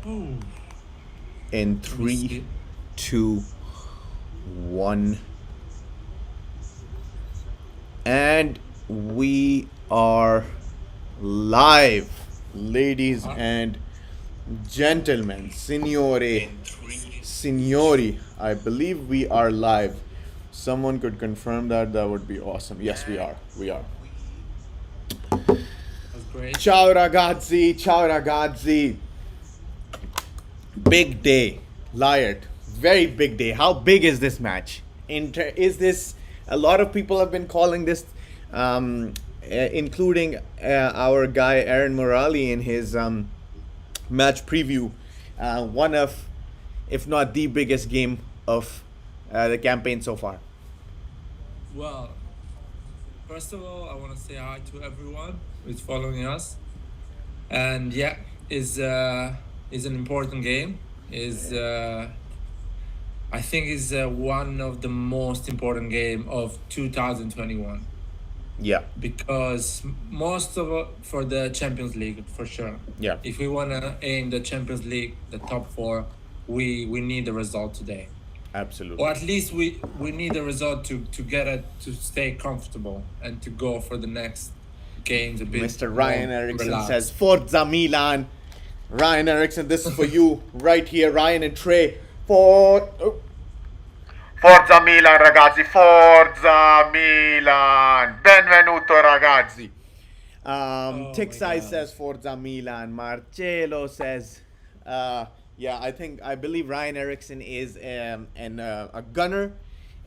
Oh, In let me three, see. 2, 1, and we are live, ladies Uh, and gentlemen, signori. I believe we are live. Someone could confirm that. That would be awesome. Yes, we are. We are. that's great. Ciao ragazzi, ciao ragazzi. Big day, Liart. Very big day. How big is this match? Is this a lot of people have been calling this, including our guy Aaron Morali in his match preview, one of, if not the biggest game of the campaign so far. Well, first of all, I want to say hi to everyone who's following us. And yeah, is an important game. Is I think is one of the most important game of 2021 Yeah, because most of it for the Champions League for sure. yeah, If we want to aim the Champions League, the top four, we need the result today. Or absolutely. at least we need the result to get it to stay comfortable and to go for the next games a bit Mr. Ryan more Eriksson says, relaxed. Forza Milan. Ryan Eriksson, this is for you right here. Ryan and Trey. Forza Milan, ragazzi. Forza Milan. Benvenuto, ragazzi. Oh my Tixai god. says Forza Milan. Marcello says, yeah, I believe Ryan Eriksson is a gunner,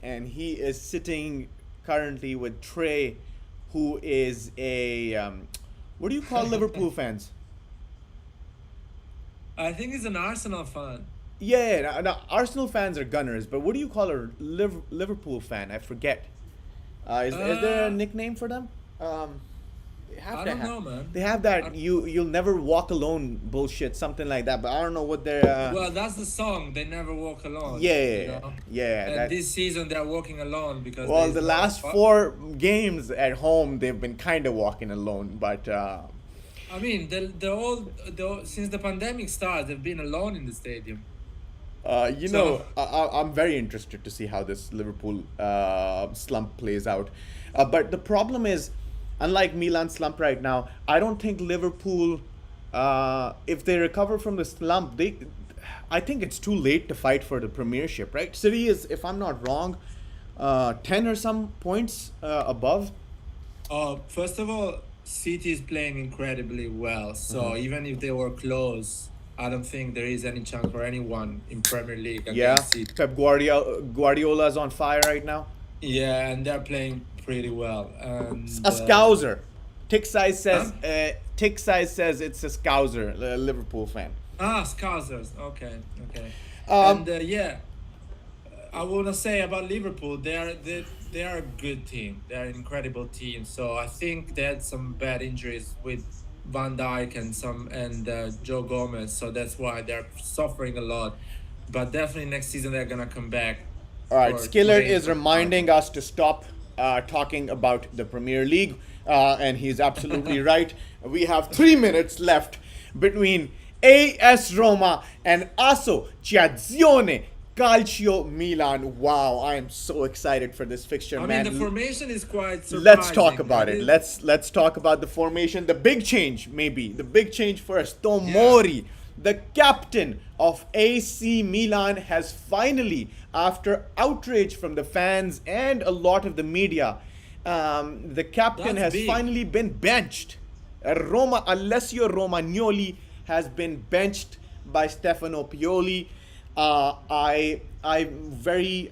and he is sitting currently with Trey, who is a what do you call Liverpool fans? I think he's an Arsenal fan. Yeah, no, Arsenal fans are gunners, but what do you call a Liverpool fan? I forget. Is there a Uh, nickname for them? Um, they have I to don't have. know, man. They have that I, you'll never walk alone bullshit, something like that. But I don't know what their. well, that's the song. They never walk alone. You Yeah, know. yeah. And That. this season they're walking alone because there Well, is the no. last four games at home, they've been kind of walking alone, but. I mean, since the pandemic started, they've been alone in the stadium. So I'm very interested to see how this Liverpool slump plays out. But the problem is, unlike Milan slump right now, I don't think Liverpool, if they recover from the slump, I think it's too late to fight for the Premiership, right? City is, if I'm not wrong, 10 or some points above. First of all, City is playing incredibly well. So even if they were close, I don't think there is any chance for anyone in Premier League Yeah, against City. Guardiola's on fire right now. Yeah, and they're playing pretty well. A And Scouser. huh? Tick size says it's a Scouser, a Liverpool fan. Scousers. Okay, okay. Um, And yeah, I want to say about Liverpool, they are a good team. They are an incredible team. So I think they had some bad injuries with Van Dijk and Joe Gomez. So that's why they're suffering a lot. But definitely next season they're gonna come back all right, to Skillert aim is for the reminding title. us to stop talking about the Premier League, and he's absolutely right. We have 3 minutes left between AS Roma and Associazione Calcio Milan. Wow, I am so excited for this fixture, I mean, the man. formation is quite Let's talk surprising. about That it. is, Let's talk about the formation. The big change, maybe the big change first. yeah, Tomori, the captain of AC Milan, has finally, after outrage from the fans and a lot of the media, the captain that's has big. finally been benched. Alessio Romagnoli has been benched by Stefano Pioli. I'm very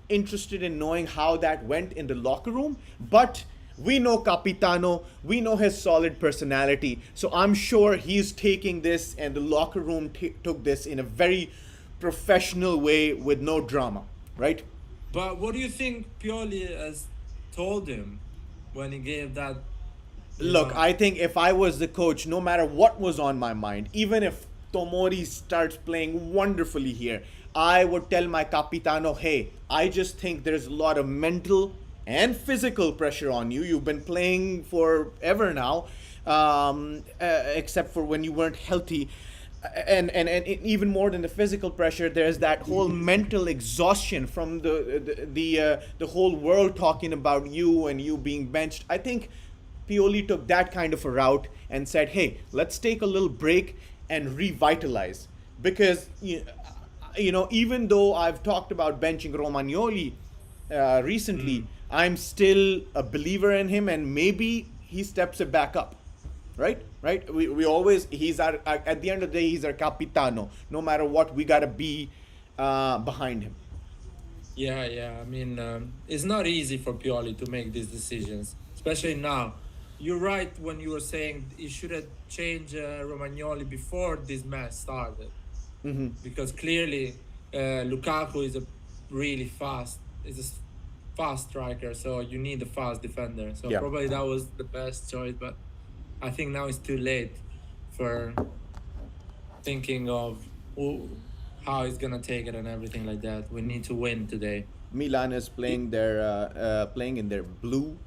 interested in knowing how that went in the locker room, but we know Capitano, we know his solid personality, so I'm sure he's taking this, and the locker room took this in a very professional way with no drama, right? But what do you think Pioli has told him when he gave that, you Look, know? I think if I was the coach, no matter what was on my mind, even if Tomori starts playing wonderfully here, I would tell my Capitano, hey, I just think there's a lot of mental and physical pressure on you. You've been playing forever now, except for when you weren't healthy. and even more than the physical pressure, there's that whole mental exhaustion from the whole world talking about you and you being benched. I think Pioli took that kind of a route and said, "Hey, let's take a little break and revitalize." Because even though I've talked about benching Romagnoli recently, I'm still a believer in him, and maybe he steps it back up. Right. We always, he's our, at the end of the day, he's our capitano. No matter what, we gotta be behind him. Yeah, yeah. I mean, it's not easy for Pioli to make these decisions, especially now. You're right when you were saying he should have changed Romagnoli before this match started, because clearly Lukaku is a really fast striker, so you need a fast defender. So Yeah. probably that was the best choice, but I think now it's too late for thinking of how he's gonna take it and everything like that. We need to win today. Milan is playing playing in their blue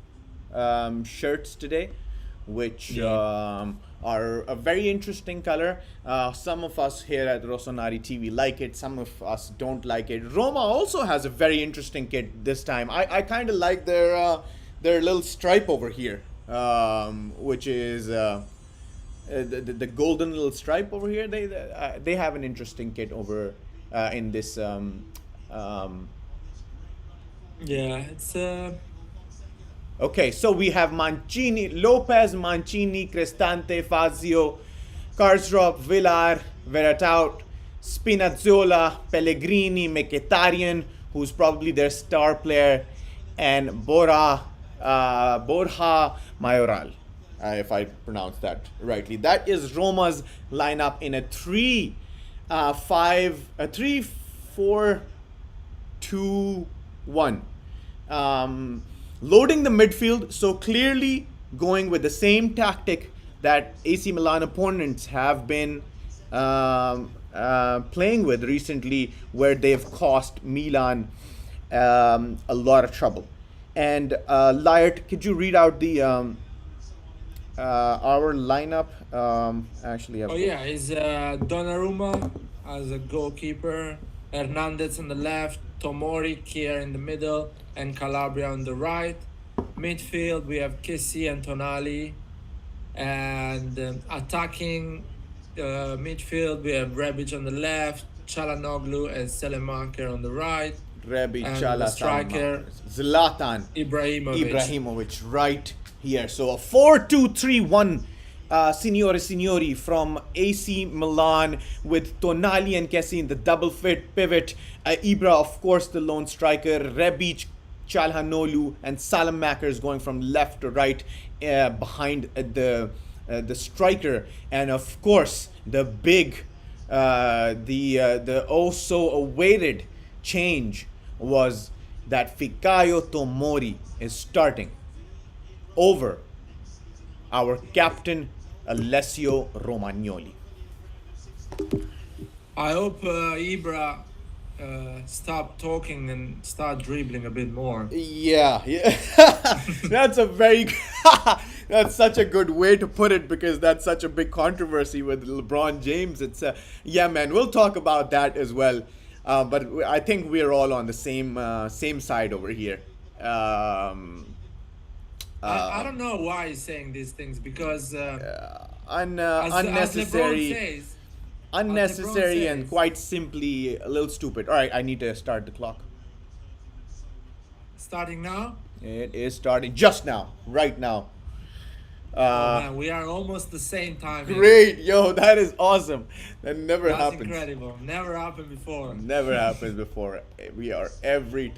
shirts today, which are a very interesting color. Some of us here at Rossoneri TV like it. Some of us don't like it. Roma also has a very interesting kit this time. I kind of like their little stripe over here, which is the golden little stripe over here. They have an interesting kit over in this. Yeah, it's Okay, so we have Mancini, Lopez, Mancini, Cristante, Fazio, Karsdorp, Villar, Veretout, Spinazzola, Pellegrini, Mkhitaryan, who's probably their star player, and Borja Mayoral, if I pronounce that rightly. That is Roma's lineup in a 3-4-2-1. Loading the midfield, so clearly going with the same tactic that AC Milan opponents have been playing with recently, where they've cost Milan a lot of trouble. And Lyart, could you read out the our lineup? Actually, oh yeah, it's Donnarumma as a goalkeeper, Hernandez on the left, Tomori, Kier in the middle, and Calabria on the right. Midfield, we have Kessie and Tonali. And attacking midfield, we have Rebic on the left, Çalhanoğlu and Selemaker on the right. Rebic, And Chala, the striker, Zlatan Ibrahimovic. right here. So a 4-2-3-1, signori from AC Milan, with Tonali and Kessie in the double pivot. Ibra, of course, the lone striker. Rebic, Çalhanoğlu, and Selemaker going from left to right behind the striker. And of course, the big, the oh so awaited change was that Fikayo Tomori is starting over our captain Alessio Romagnoli. I hope Ibra stop talking and start dribbling a bit more. Yeah. That's a very that's such a good way to put it, because that's such a big controversy with LeBron James. It's yeah, man, we'll talk about that as well. But I think we're all on the same side over here. I don't know why he's saying these things, because unnecessary, LeBron and says. quite simply a little stupid. All right, I need to start the clock. Starting now? It is starting just now, right now. Oh man, we are almost the same time. here. Great, yo, that is awesome. That never That's happens. incredible. Never happened before. Never happens before. We are every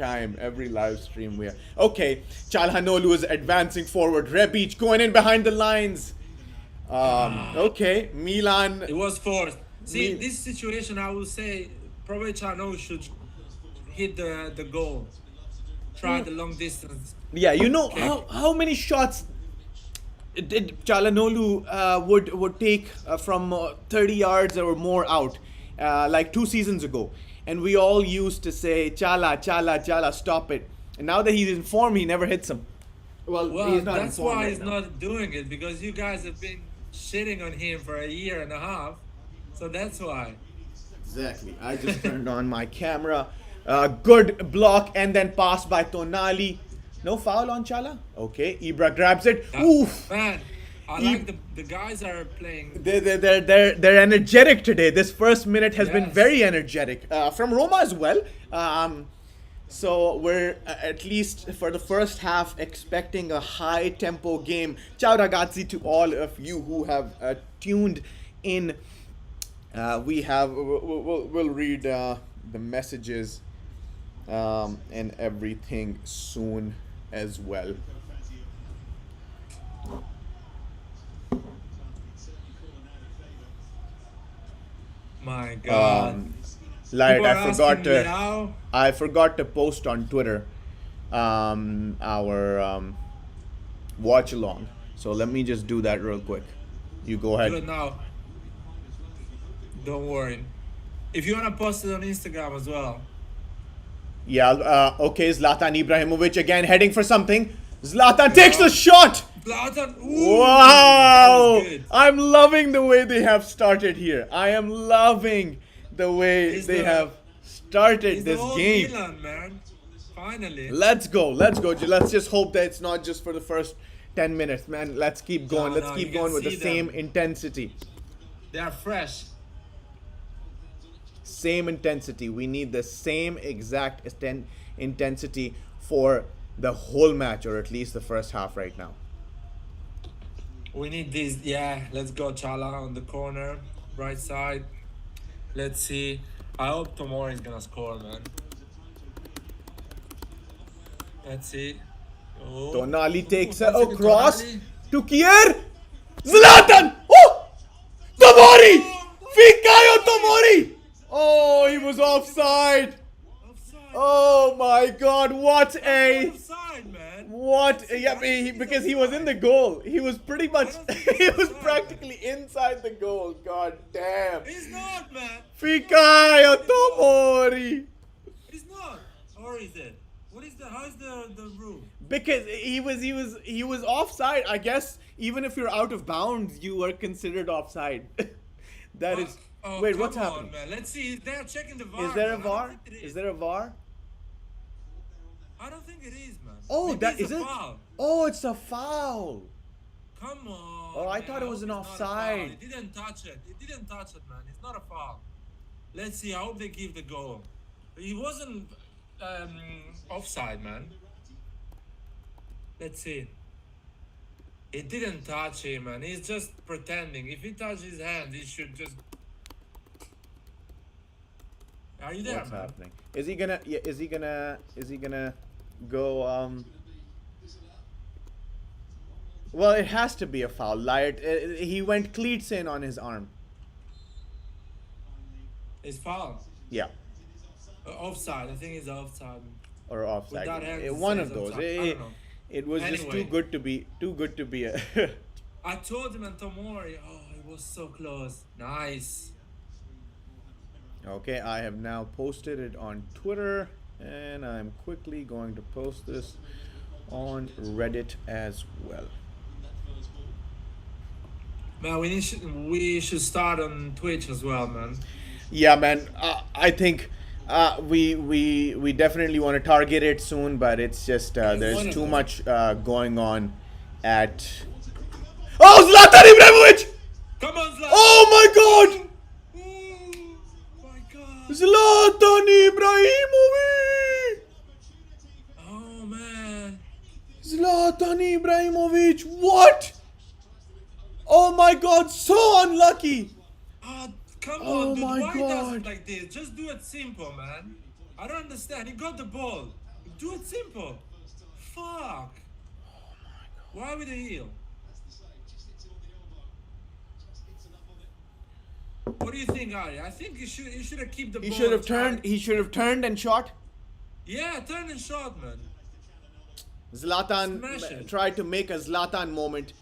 live stream we are. Okay, Çalhanoğlu is advancing forward. Rebic going in behind the lines. Okay, Milan. It was forced. See, Me- this situation, I would say, probably Çalhanoğlu should hit the goal. Try the long distance. Yeah, you know Okay. how many shots did Çalhanoğlu would take from 30 yards or more out, like 2 seasons ago, and we all used to say Chala, stop it. And now that he's in form, he never hits him. Well, Well, he's not in that's form why right he's now. not doing it, because you guys have been shitting on him for a year and a half. So that's why. Exactly. I just turned on my camera. Good block and then pass by Tonali. No foul on Chala. Okay, Ibra grabs it. That, Oof. man, I E- like the guys are playing. they're energetic today. This first minute has been Yes. very energetic from Roma as well. So we're at least for the first half expecting a high tempo game. Ciao ragazzi to all of you who have tuned in. We'll read the messages and everything soon as well. My God. Light, People are asking Leao. I forgot to post on Twitter our watch along. So let me just do that real quick. You go Do it ahead. now. Don't worry. If you wanna post it on Instagram as well. Yeah. Okay. Zlatan Ibrahimovic again heading for something. Zlatan takes the shot. Zlatan. Ooh, that Wow! was good. I'm loving the way they have started here. I am loving the way It's they the- have started It's this the old game. Milan, man. Finally. Let's go. Let's go. Let's just hope that it's not just for the first 10 minutes, man. Let's keep going. No, Let's no, keep you can going with the see same them. intensity. They are fresh. Same intensity. We need the same exact intensity for the whole match, or at least the first half right now. We need this. Yeah, let's go Chala on the corner, right side. Let's see. I hope Tomori is gonna score, man. Let's see. Oh. Tonali takes Ooh, a cross Tonali. to Kier. Zlatan! Oh! Tomori! Fikayo Tomori! Oh, he was offside. Offside. Oh my God! What a Offside, man. what? Yeah, because he was in the goal. He was pretty much. He was practically inside the goal. God damn! He's not, man. Fikayo Tomori. He's not. Or is it? What is the? How's the rule? Because he was offside. I guess even if you're out of bounds, you are considered offside. That is. Oh, Wait, come what's on, happening? man. Let's see. They're checking the VAR. Is there a man. I don't VAR? think it Is there a VAR? I don't think it is, man. Oh, Maybe that it's is a it. Foul. Oh, it's a foul. Come on. Oh, I man. thought it was hope an it's not a foul. offside. It didn't touch it. It didn't touch it, man. It's not a foul. Let's see. I hope they give the goal. He wasn't offside, man. Let's see. It didn't touch him, man. He's just pretending. If he touched his hand, he should just. Are you there, What's man? happening? Is he gonna? Yeah, is he gonna go? Well, it has to be a foul. Light. He went cleats in on his arm. It's foul. Yeah, Offside. I think it's offside. or offside. that hand, it One says of those. offside. I don't know. It was just too Anyway. good to be a. I told him and Tomori. Oh, it was so close. Nice. Okay, I have now posted it on Twitter, and I'm quickly going to post this on Reddit as well. Man, we should start on Twitch as well, man. Yeah, man. I think we definitely want to target it soon, but it's just there's too much going on at. Oh, Zlatan Ibrahimovic! Come on, Zlatan. Oh my God! Oh my God. Zlatan Ibrahimovic! Oh man. Zlatan Ibrahimovic! What? Oh my God! So unlucky! Come Oh on, dude. my Why does God. it like this? Just do it simple, man. I don't understand. He got the ball. Do it simple. Fuck. Why with the heel? What do you think, Ari? I think he should have kept the ball. He should have and tried- turned. He should have turned and shot. Yeah, turn and shot, man. Zlatan Smash it. tried to make a Zlatan moment.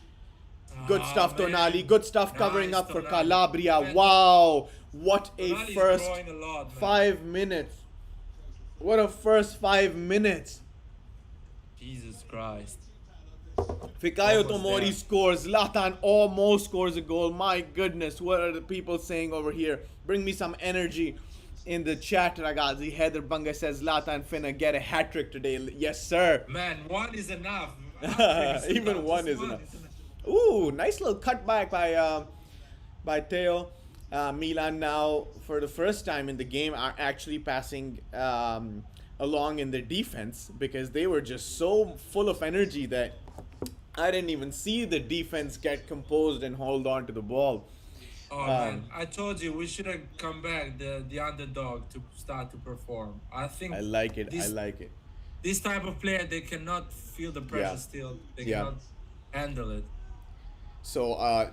Good Ah, stuff, man. Tonali. Good stuff covering Nice, up for Tonali. Calabria. Man. Wow. What a Tonali's first growing a lot, man. 5 minutes. What a first 5 minutes. Jesus Christ. Fikayo Almost Tomori there. scores. Zlatan almost scores a goal. My goodness, what are the people saying over here? Bring me some energy in the chat, ragazzi. Heather Bunga says Zlatan finna get a hat trick today. Yes, sir. Man, one is enough. Hat-trick is Even enough. one Just is one enough. is enough. Ooh, nice little cutback by Theo. Milan now, for the first time in the game, are actually passing along in their defense because they were just so full of energy that I didn't even see the defense get composed and hold on to the ball. Oh man, I told you we should have come back the underdog to start to perform. I think I like it. I this like it. this type of player they cannot feel the pressure Yeah. still. They Yeah. cannot handle it. So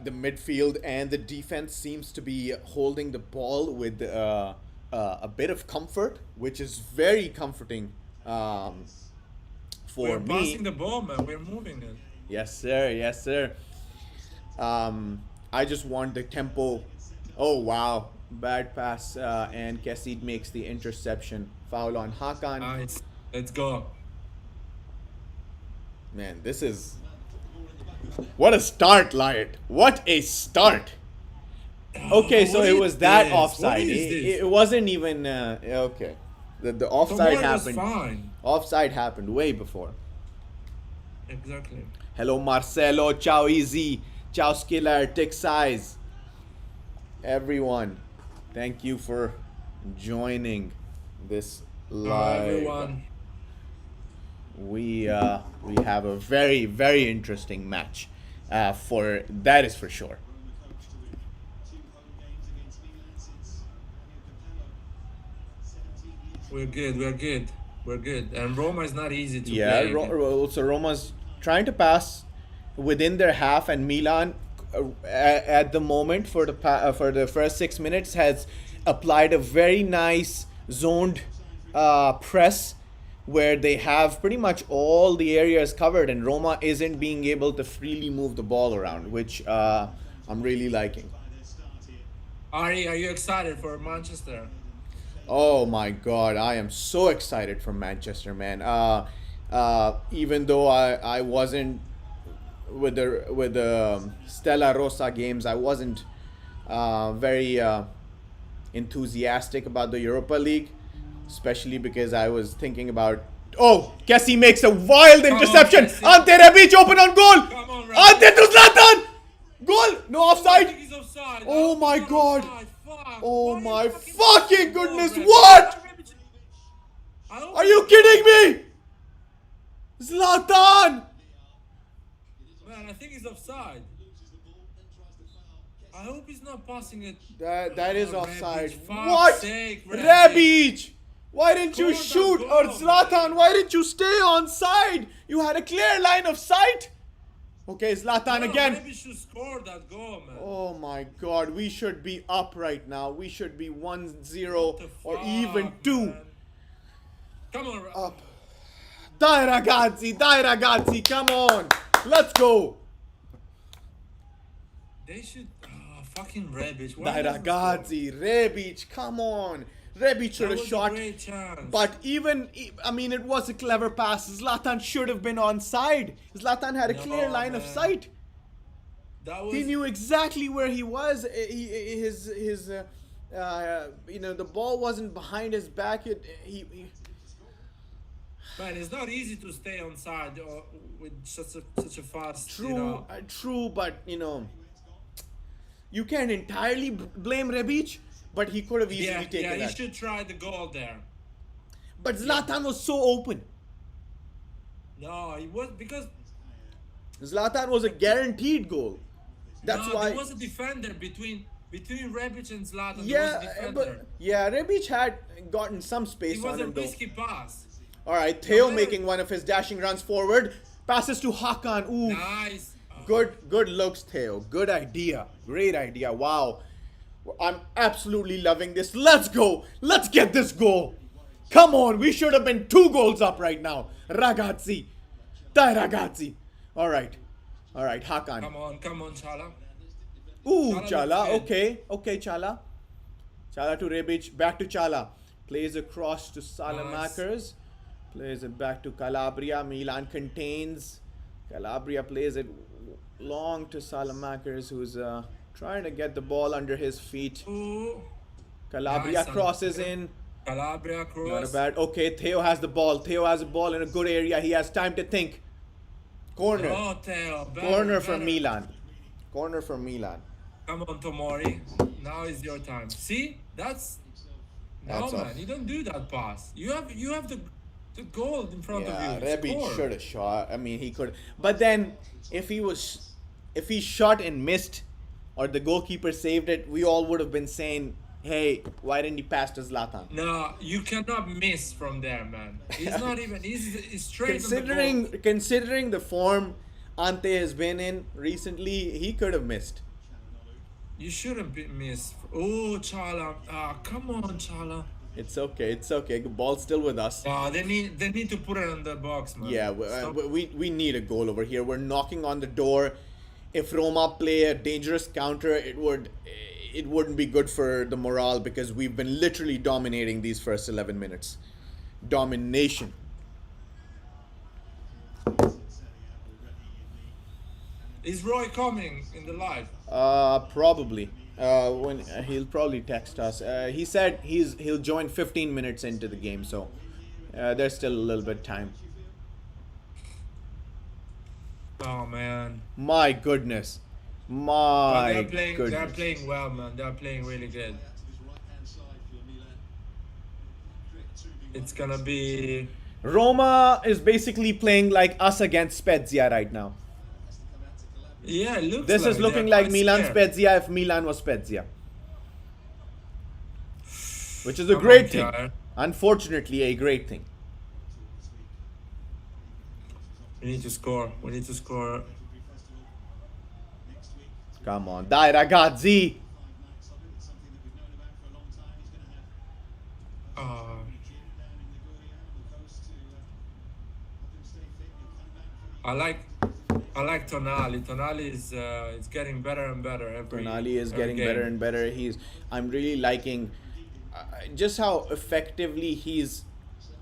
the midfield and the defense seems to be holding the ball with a bit of comfort, which is very comforting for We're me. passing the ball, man. We're moving it. Yes, sir. Yes, sir. I just want the tempo. Oh, wow. Bad pass, and Kessid makes the interception. Foul on Hakan. Nice. Let's go. Man, this is... What a start, Lyot. What a start. Okay, so What it is was that this? offside. What is this? It wasn't even... okay. The offside Tomori was happened. fine. Offside happened way before. Exactly. Hello, Marcelo. Ciao, Easy. Ciao, Skiller. Tick Size. Everyone, thank you for joining this live. Everyone. We have a very, very interesting match. For that is for sure. We're good. We're good. We're good. And Roma is not easy to Yeah, play. so Roma's trying to pass within their half, and Milan, at the moment for the first 6 minutes, has applied a very nice zoned press where they have pretty much all the areas covered, and Roma isn't being able to freely move the ball around, which I'm really liking. Ari, are you excited for Manchester? Oh my God, I am so excited for Manchester, man. Even though I wasn't with the Stella Rossa games, I wasn't very enthusiastic about the Europa League, especially because I was thinking about... Oh, Kessie makes a wild interception. Kessie. Ante Rebic open on goal. Come on, Rebic. Ante to Zlatan. Goal. No I offside. think he's offside. Oh my He's not God. offside. Fuck. Oh Why my you fucking goal, goodness, Rebic? what? I hope Are you kidding me? Zlatan. Man, I think he's offside. I hope he's not passing it. That is Oh, offside. Rebic, fuck's What? sake, Rebic! Why didn't you Score that shoot? goal, Or Zlatan, why didn't you stay on side? You had a clear line of sight. Okay, Zlatan No, again. Maybe should score that goal, man. Oh my God, we should be up right now. We should be 1-0 What the or fuck, even 2. man? Come on, Up. Dai ragazzi, come on. Let's go. They should. Fucking Rebic. Why Dai doesn't score? ragazzi, Rebic, come on. Rebic should That have was shot. a great chance. But even, I mean, it was a clever pass. Zlatan should have been on side. Zlatan had a No, clear line of man. sight. that was. He knew exactly where he was. The ball wasn't behind his back. Man, it's not easy to stay on side or with such a fast. True, You know. true, but you can't entirely blame Rebic, but he could have easily Yeah, taken he that. should try the goal there. But Zlatan was so open. No, it was because Zlatan was a guaranteed goal. That's no, why. there was a defender between Rebic and Zlatan. There was a Yeah, defender. but Rebic had gotten some space It was on a him though. risky pass. All right, Theo man. making one of his dashing runs forward, passes to Hakan. Ooh, Nice. good looks, Theo. Good idea, great idea. Wow, I'm absolutely loving this. Let's go. Let's get this goal. Come on, we should have been 2 goals up right now. Ragazzi, dai ragazzi. All right, Hakan. Come on, Chala. Ooh, Chala Chala. looks good. Okay, Chala. Chala to Rebic. Back to Chala. Plays across to Salamakers. Plays it back to Calabria. Milan contains Calabria plays it long to Salamakers, who's trying to get the ball under his feet. Ooh, Calabria nice. crosses in. Calabria Not a cross. bad. Okay, Theo has the ball. Theo has the ball in a good area. He has time to think. Corner. Oh, Theo, better, Corner for better. Milan. Corner for Milan. Come on, Tomori. Now is your time. See, that's no That's man. off. You don't do that pass. You have the goal in front Yeah, of you. Rebic Score. should have shot. I mean, he could. But then, if he shot and missed, or the goalkeeper saved it, we all would have been saying, "Hey, why didn't he pass to Zlatan?" No, you cannot miss from there, man. He's not even. He's straight on the goal. Considering the form Ante has been in recently, he could have missed. You shouldn't be missed. Oh, Chala. Ah, come on, Chala. It's okay. It's okay. The ball's still with us. They need to put it in the box, man. Yeah, Stop. we need a goal over here. We're knocking on the door. If Roma play a dangerous counter, it wouldn't be good for the morale because we've been literally dominating these first 11 minutes. Domination. Is Roy coming in the live? Probably. When he'll probably text us. He said he'll join 15 minutes into the game, so there's still a little bit of time. Oh man. My goodness. But My they're playing. They're goodness. playing well, man. They're playing really good. It's gonna be. Roma is basically playing like us against Spezia right now. Yeah, it looks. This like is looking they're like quite Milan scared. Spezia if Milan was Spezia. Which is a Come great on, thing. Jair. Unfortunately, a great thing. We need to score. We need to score. Come on. Dai ragazzi. Uh, I like Tonali. Tonali is getting better and better every. Tonali is every getting game. better and better. I'm really liking just how effectively he's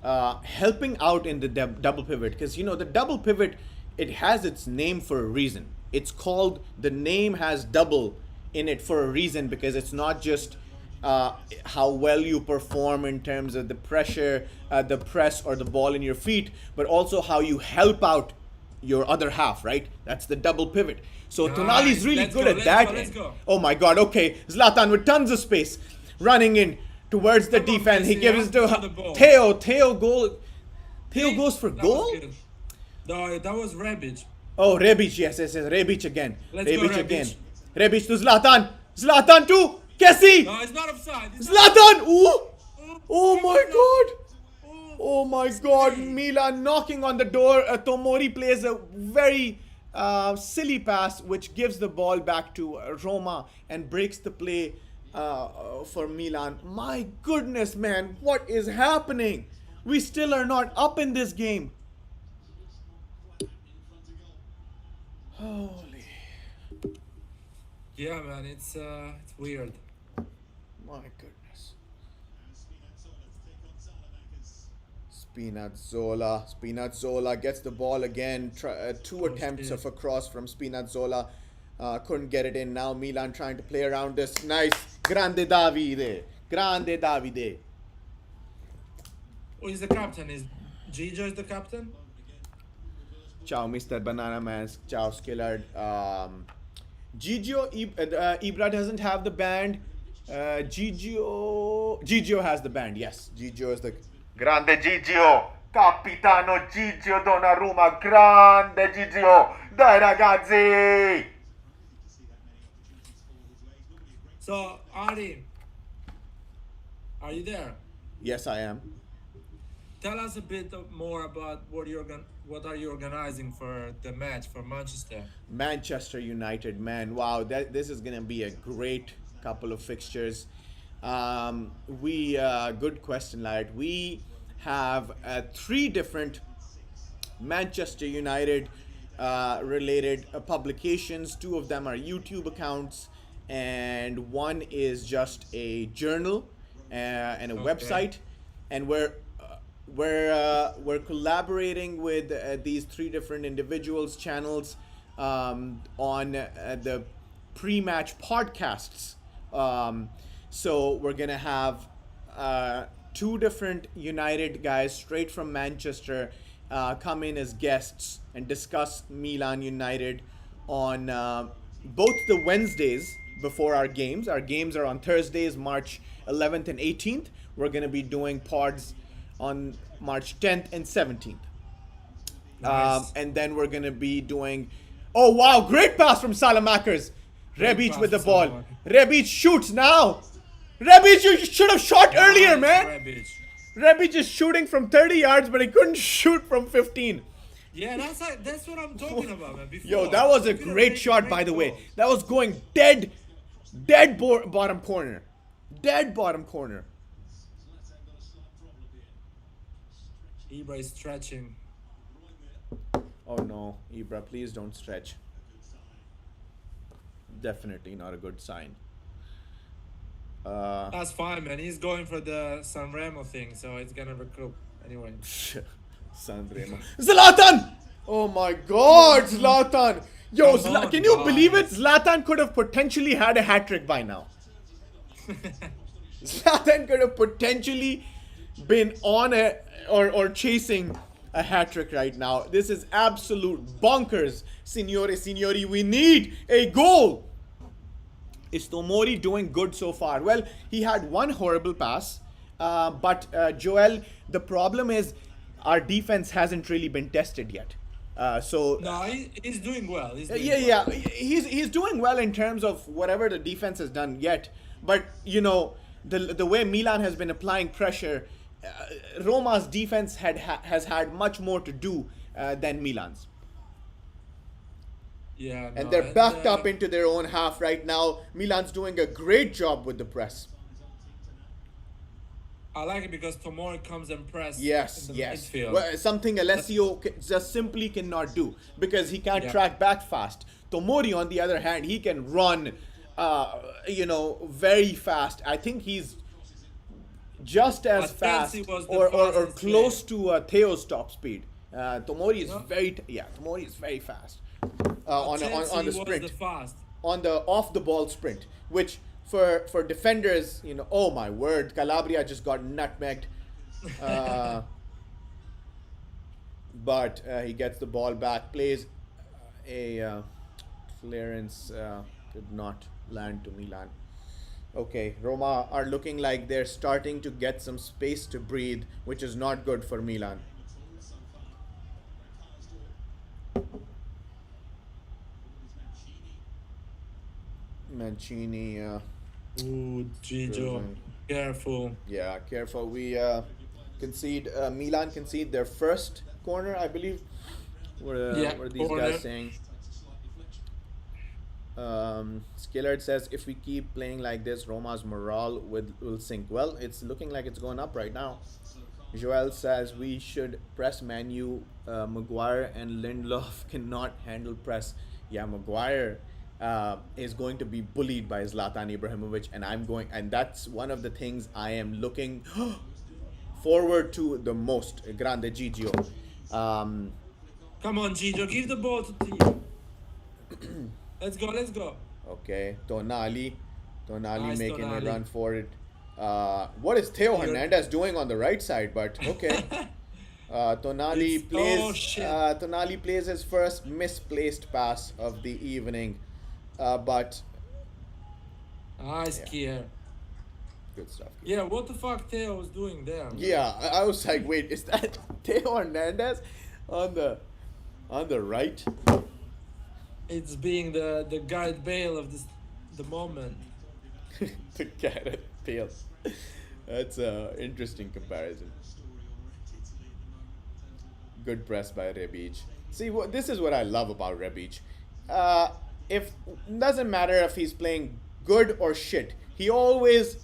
helping out in the double pivot. Because the double pivot, it has its name for a reason. It's called, the name has double in it for a reason, because it's not just how well you perform in terms of the pressure, the press, or the ball in your feet, but also how you help out your other half, right? That's the double pivot. So Nice. Tonali's really Let's good go, at let's that go, let's end. go. Oh my god, okay. Zlatan with tons of space. Running in towards the Come on, defense. He Messi, gives it ask for to the ball. Theo. Theo goes for That goal? was good. No, that was Rebic. Oh, Rebic, yes. Rebic again. Let's go, Rebic Rebic. again. Rebic to Zlatan. Zlatan to Kessie. No, it's not offside. It's Zlatan! Ooh! not- Oh my god! Oh my it's god, great. Milan knocking on the door. Tomori plays a very silly pass which gives the ball back to Roma and breaks the play for Milan. My goodness, man, what is happening? We still are not up in this game. Holy, Yeah, man, it's weird. my goodness. Spinazzola gets the ball again. Two attempts of a cross from Spinazzola. Couldn't get it in. Now Milan trying to play around this. Nice. Grande Davide. Grande Davide. Who is the captain? Is Gigio is the captain? Ciao, Mr. Banana Man. Ciao, Skillard. Gigio, Ibra doesn't have the band. Gigio has the band. Yes, Gigio is the Grande Gigio. Capitano Gigio Donnarumma. Grande Gigio. Dai ragazzi. So, Ari, are you there? Yes, I am. Tell us a bit more about what are you organizing for the match for Manchester? Manchester United, man, wow, this is gonna be a great couple of fixtures. Good question, Larry. We have 3 different Manchester United related publications. 2 of them are YouTube accounts, and 1 is just a journal and a Okay. website. And we're we're collaborating with these three different individuals channels on the pre-match podcasts. So we're gonna have two different United guys straight from Manchester come in as guests and discuss Milan United on both the Wednesdays before our games. Our games are on Thursdays, March 11th and 18th. We're going to be doing pods on March 10th and 17th. Nice. And then we're going to be doing. Oh, wow. Great pass from Salamakers. Great Rebic pass with the from ball. Salamakers. Rebic shoots now. Rebic, you should have shot earlier, Nice, man. Rebic. Rebic is shooting from 30 yards, but he couldn't shoot from 15. Yeah, that's what I'm talking about, man. Before, Yo, that was a Look at great shot, by the way. goal. That was going bottom corner. Dead bottom corner. Ibra is stretching. Oh no, Ibra, please don't stretch. Definitely not a good sign. That's fine, man. He's going for the San Remo thing, so it's gonna recoup anyway. Sanremo. Zlatan! Oh my god, Zlatan! Yo, Come on, can you guys. believe it? Zlatan could have potentially had a hat trick by now. Zlatan could have potentially been on or chasing a hat trick right now. This is absolute bonkers. Signori, we need a goal. Is Tomori doing good so far? Well, he had one horrible pass, but Joel, the problem is our defense hasn't really been tested yet. No, he's doing well. He's doing well. Yeah. He's doing well in terms of whatever the defense has done yet. But you know, the way Milan has been applying pressure, Roma's defense has had much more to do than Milan's. Yeah, And no, they're backed up into their own half right now. Milan's doing a great job with the press. I like it because Tomori comes and press. Yes, in the yes. midfield. Well, something Alessio just simply cannot do because he can't Yeah. track back fast. Tomori, on the other hand, he can run, very fast. I think he's just as But fast Chelsea was the or fastest close to Theo's top speed. Tomori is No. Tomori is very fast on Chelsea the was sprint. the fast. On the off the ball sprint, which for defenders, oh my word, Calabria just got nutmegged. But he gets the ball back, plays a clearance, did not land to Milan. Okay, Roma are looking like they're starting to get some space to breathe, which is not good for Milan. Mancini, Ooh, Gigio, Frozen. careful. yeah, careful. We concede. Milan concede their first corner, I believe. What are these corner. guys saying? Skillard says if we keep playing like this, Roma's morale will sink. Well, it's looking like it's going up right now. Joel says we should press Manu. Maguire and Lindelof cannot handle press. Yeah, Maguire is going to be bullied by Zlatan Ibrahimovic, and that's one of the things I am looking forward to the most. Grande Gigio. Come on, Gigio, give the ball to Theo. Let's go. Okay, Tonali Nice, making Tonali. a run for it. What is Theo You're- Hernandez doing on the right side? But okay. Tonali It's- plays his first misplaced pass of the evening, but Nice kier. good stuff. Yeah, what the fuck Theo was doing there? Yeah, I was like, wait, is that Theo Hernandez on the right? It's being the Gareth Bale of the moment. The Gareth Bale. That's an interesting comparison. Good press by Rebic. See, this is what I love about Rebic. If doesn't matter if he's playing good or shit, he always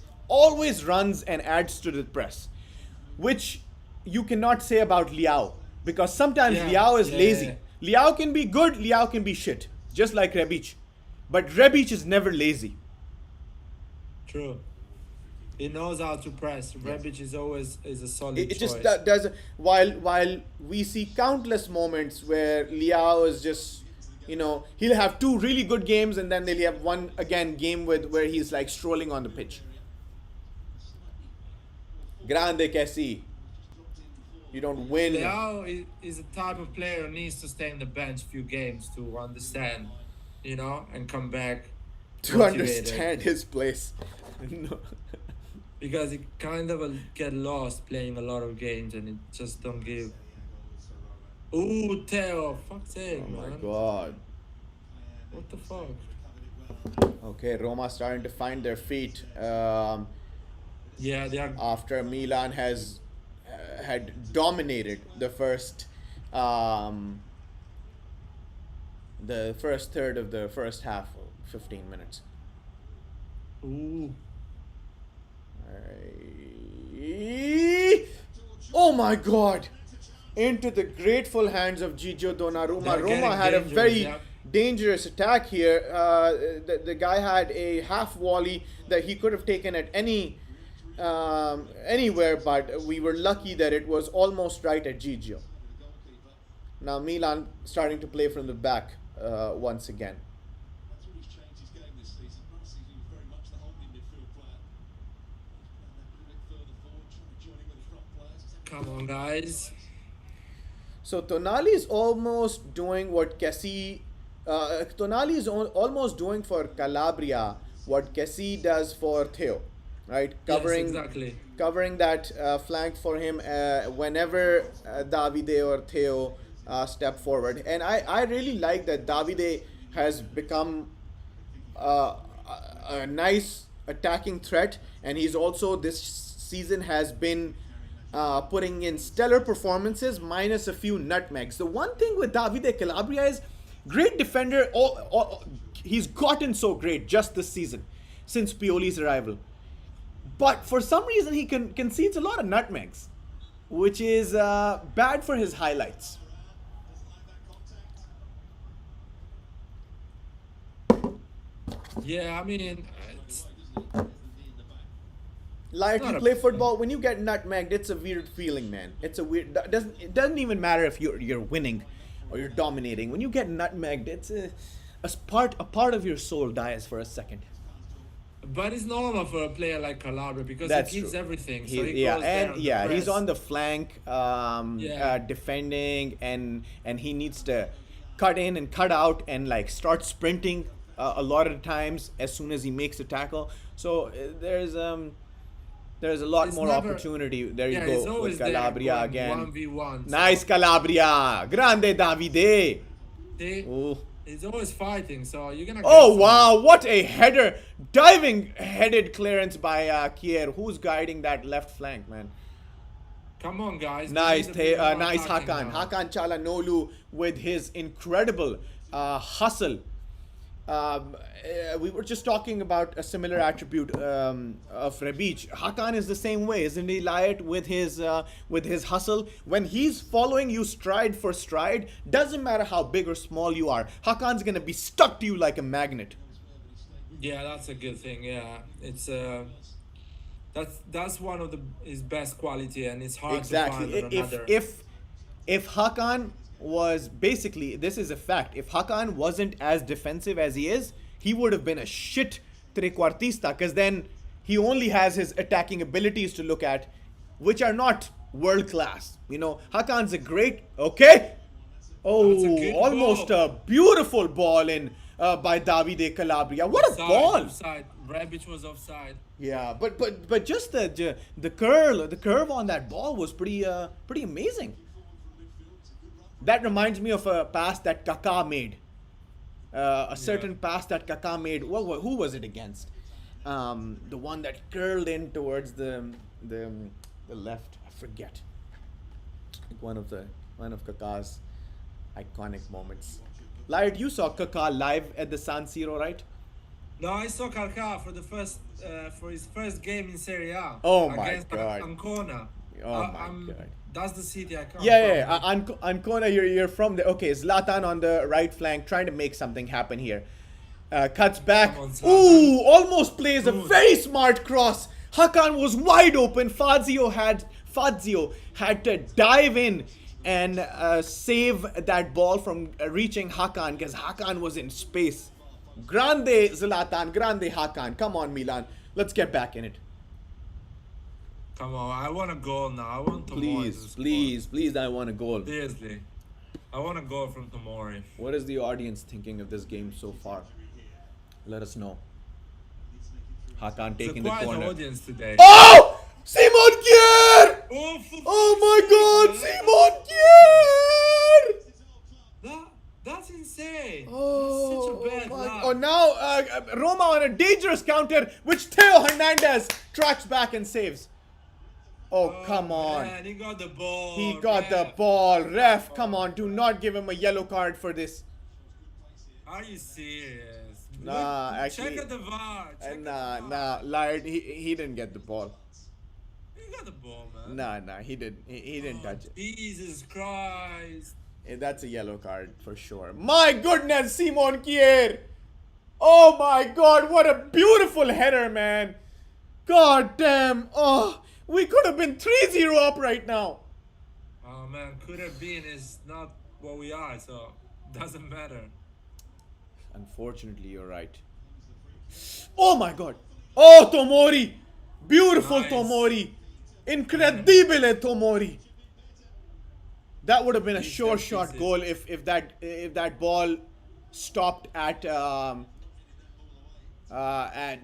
runs and adds to the press, which you cannot say about Liao because sometimes Liao is lazy. Liao can be good, Liao can be shit, just like Rebic, but Rebic is never lazy. True. He knows how to press. Rebic is always a solid It just choice. does. While we see countless moments where Liao is just, he'll have two really good games and then they'll have one again game with where he's like strolling on the pitch. Grande que si. You don't win. Leao is a type of player who needs to stay on the bench a few games to understand, and come back To motivated. understand his place. No. Because he kind of will get lost playing a lot of games and it just don't give. Ooh, Theo, fuck's sake, Oh my man. god. What the fuck? Okay, Roma starting to find their feet Yeah, they are. after Milan has had dominated the first third of the first half, 15 minutes. Ooh. Oh my god! Into the grateful hands of Gigio Donnarumma. They're getting Roma had a dangerous, very yeah. dangerous attack here. The guy had a half volley that he could have taken at anywhere, but we were lucky that it was almost right at Gigio. Now Milan starting to play from the back once again. That's always changed his game this season. Last season he was very much the holding midfield player. And a bit further forward, trying to join in with the front players. Come on, guys. So Tonali is almost doing what Tonali is almost doing for Calabria what Kessie does for Theo, right? Covering Yes, exactly. covering that flank for him whenever Davide or Theo step forward. And I really like that Davide has become a nice attacking threat, and he's also this season has been putting in stellar performances minus a few nutmegs. The one thing with Davide Calabria is great defender. He's gotten so great just this season since Pioli's arrival. But for some reason he concedes a lot of nutmegs, which is bad for his highlights. Yeah, I mean, it's, Like not you a- play football, when you get nutmegged, it's a weird feeling, man. It's a weird. It doesn't even matter if you're winning or you're dominating. When you get nutmegged, it's a part of your soul dies for a second. but it's normal for a player like Calabria because That's he gives true. everything. He, So he yeah, goes there and on yeah, the he's press. on the flank, Yeah. defending, and he needs to cut in and cut out and like start sprinting a lot of the times as soon as he makes a tackle. So there's a lot It's more never- opportunity. There you Yeah, he's go always with Calabria there again. 1v1. Nice Calabria, grande Davide. See? Ooh. He's always fighting, so you're gonna. Oh get some- wow, what a header! Headed clearance by Kier. Who's guiding that left flank, man? Come on, guys. we Nice, need a bit more nice attacking Hakan. now. Hakan Çalhanoğlu with his incredible hustle. We were just talking about a similar attribute of Rebic. Hakan is the same way, isn't he, Layat, with his hustle? When he's following you stride for stride, doesn't matter how big or small you are, Hakan's gonna be stuck to you like a magnet. Yeah, that's a good thing. Yeah, it's that's one of his best quality, and it's hard Exactly. to find another. If Hakan was basically, this is a fact. If Hakan wasn't as defensive as he is, he would have been a shit trequartista, because then he only has his attacking abilities to look at, which are not world class. Hakan's a great. Okay. Oh, That's a good almost ball. a beautiful ball in by Davide Calabria. What a Offside, ball! Offside. Rebic was offside. Yeah, but just the curve on that ball was pretty amazing. That reminds me of a pass that Kaká made. A certain pass that Kaká made. Who was it against? The one that curled in towards the left. I forget. One of Kaká's iconic moments. Laird, you saw Kaká live at the San Siro, right? No, I saw Kaká for his first game in Serie A. Oh my against God. Ancona. Oh my God. That's the city I come from. Yeah. Ancona, you're from there. Okay, Zlatan on the right flank, trying to make something happen here. Cuts back. Come on, Zlatan. Ooh, almost plays a Good. very smart cross. Hakan was wide open. Fazio had to dive in and save that ball from reaching Hakan because Hakan was in space. Grande Zlatan, grande Hakan. Come on, Milan. Let's get back in it. Come on, I want a goal now. I want Tomori. Please, I want a goal. Seriously. I want a goal from Tomori. What is the audience thinking of this game so far? Let us know. Hakan It's a taking the quiet corner. audience today. Oh! Simon Kier! Oh my god, Simon Kier! That's insane. Oh, Such a bad my luck. God. Now Roma on a dangerous counter, which Theo Hernandez tracks back and saves. Oh, come on. Man, he got the ball. He got the ball. Ref, come on. Do not give him a yellow card for this. Are you serious? Nah, Look, actually. Check at the VAR. Nah, Lard, he didn't get the ball. He got the ball, man. Nah, he didn't touch it. Jesus Christ. That's a yellow card for sure. My goodness, Simon Kier. Oh my god, what a beautiful header, man. God damn. Oh, we could have been 3-0 up right now. Oh man, could have been is not what we are, so doesn't matter. Unfortunately, you're right. Oh my god. Oh, Tomori. Beautiful Nice. Tomori. Incredibile Tomori. That would have been a sure shot goal if that ball stopped at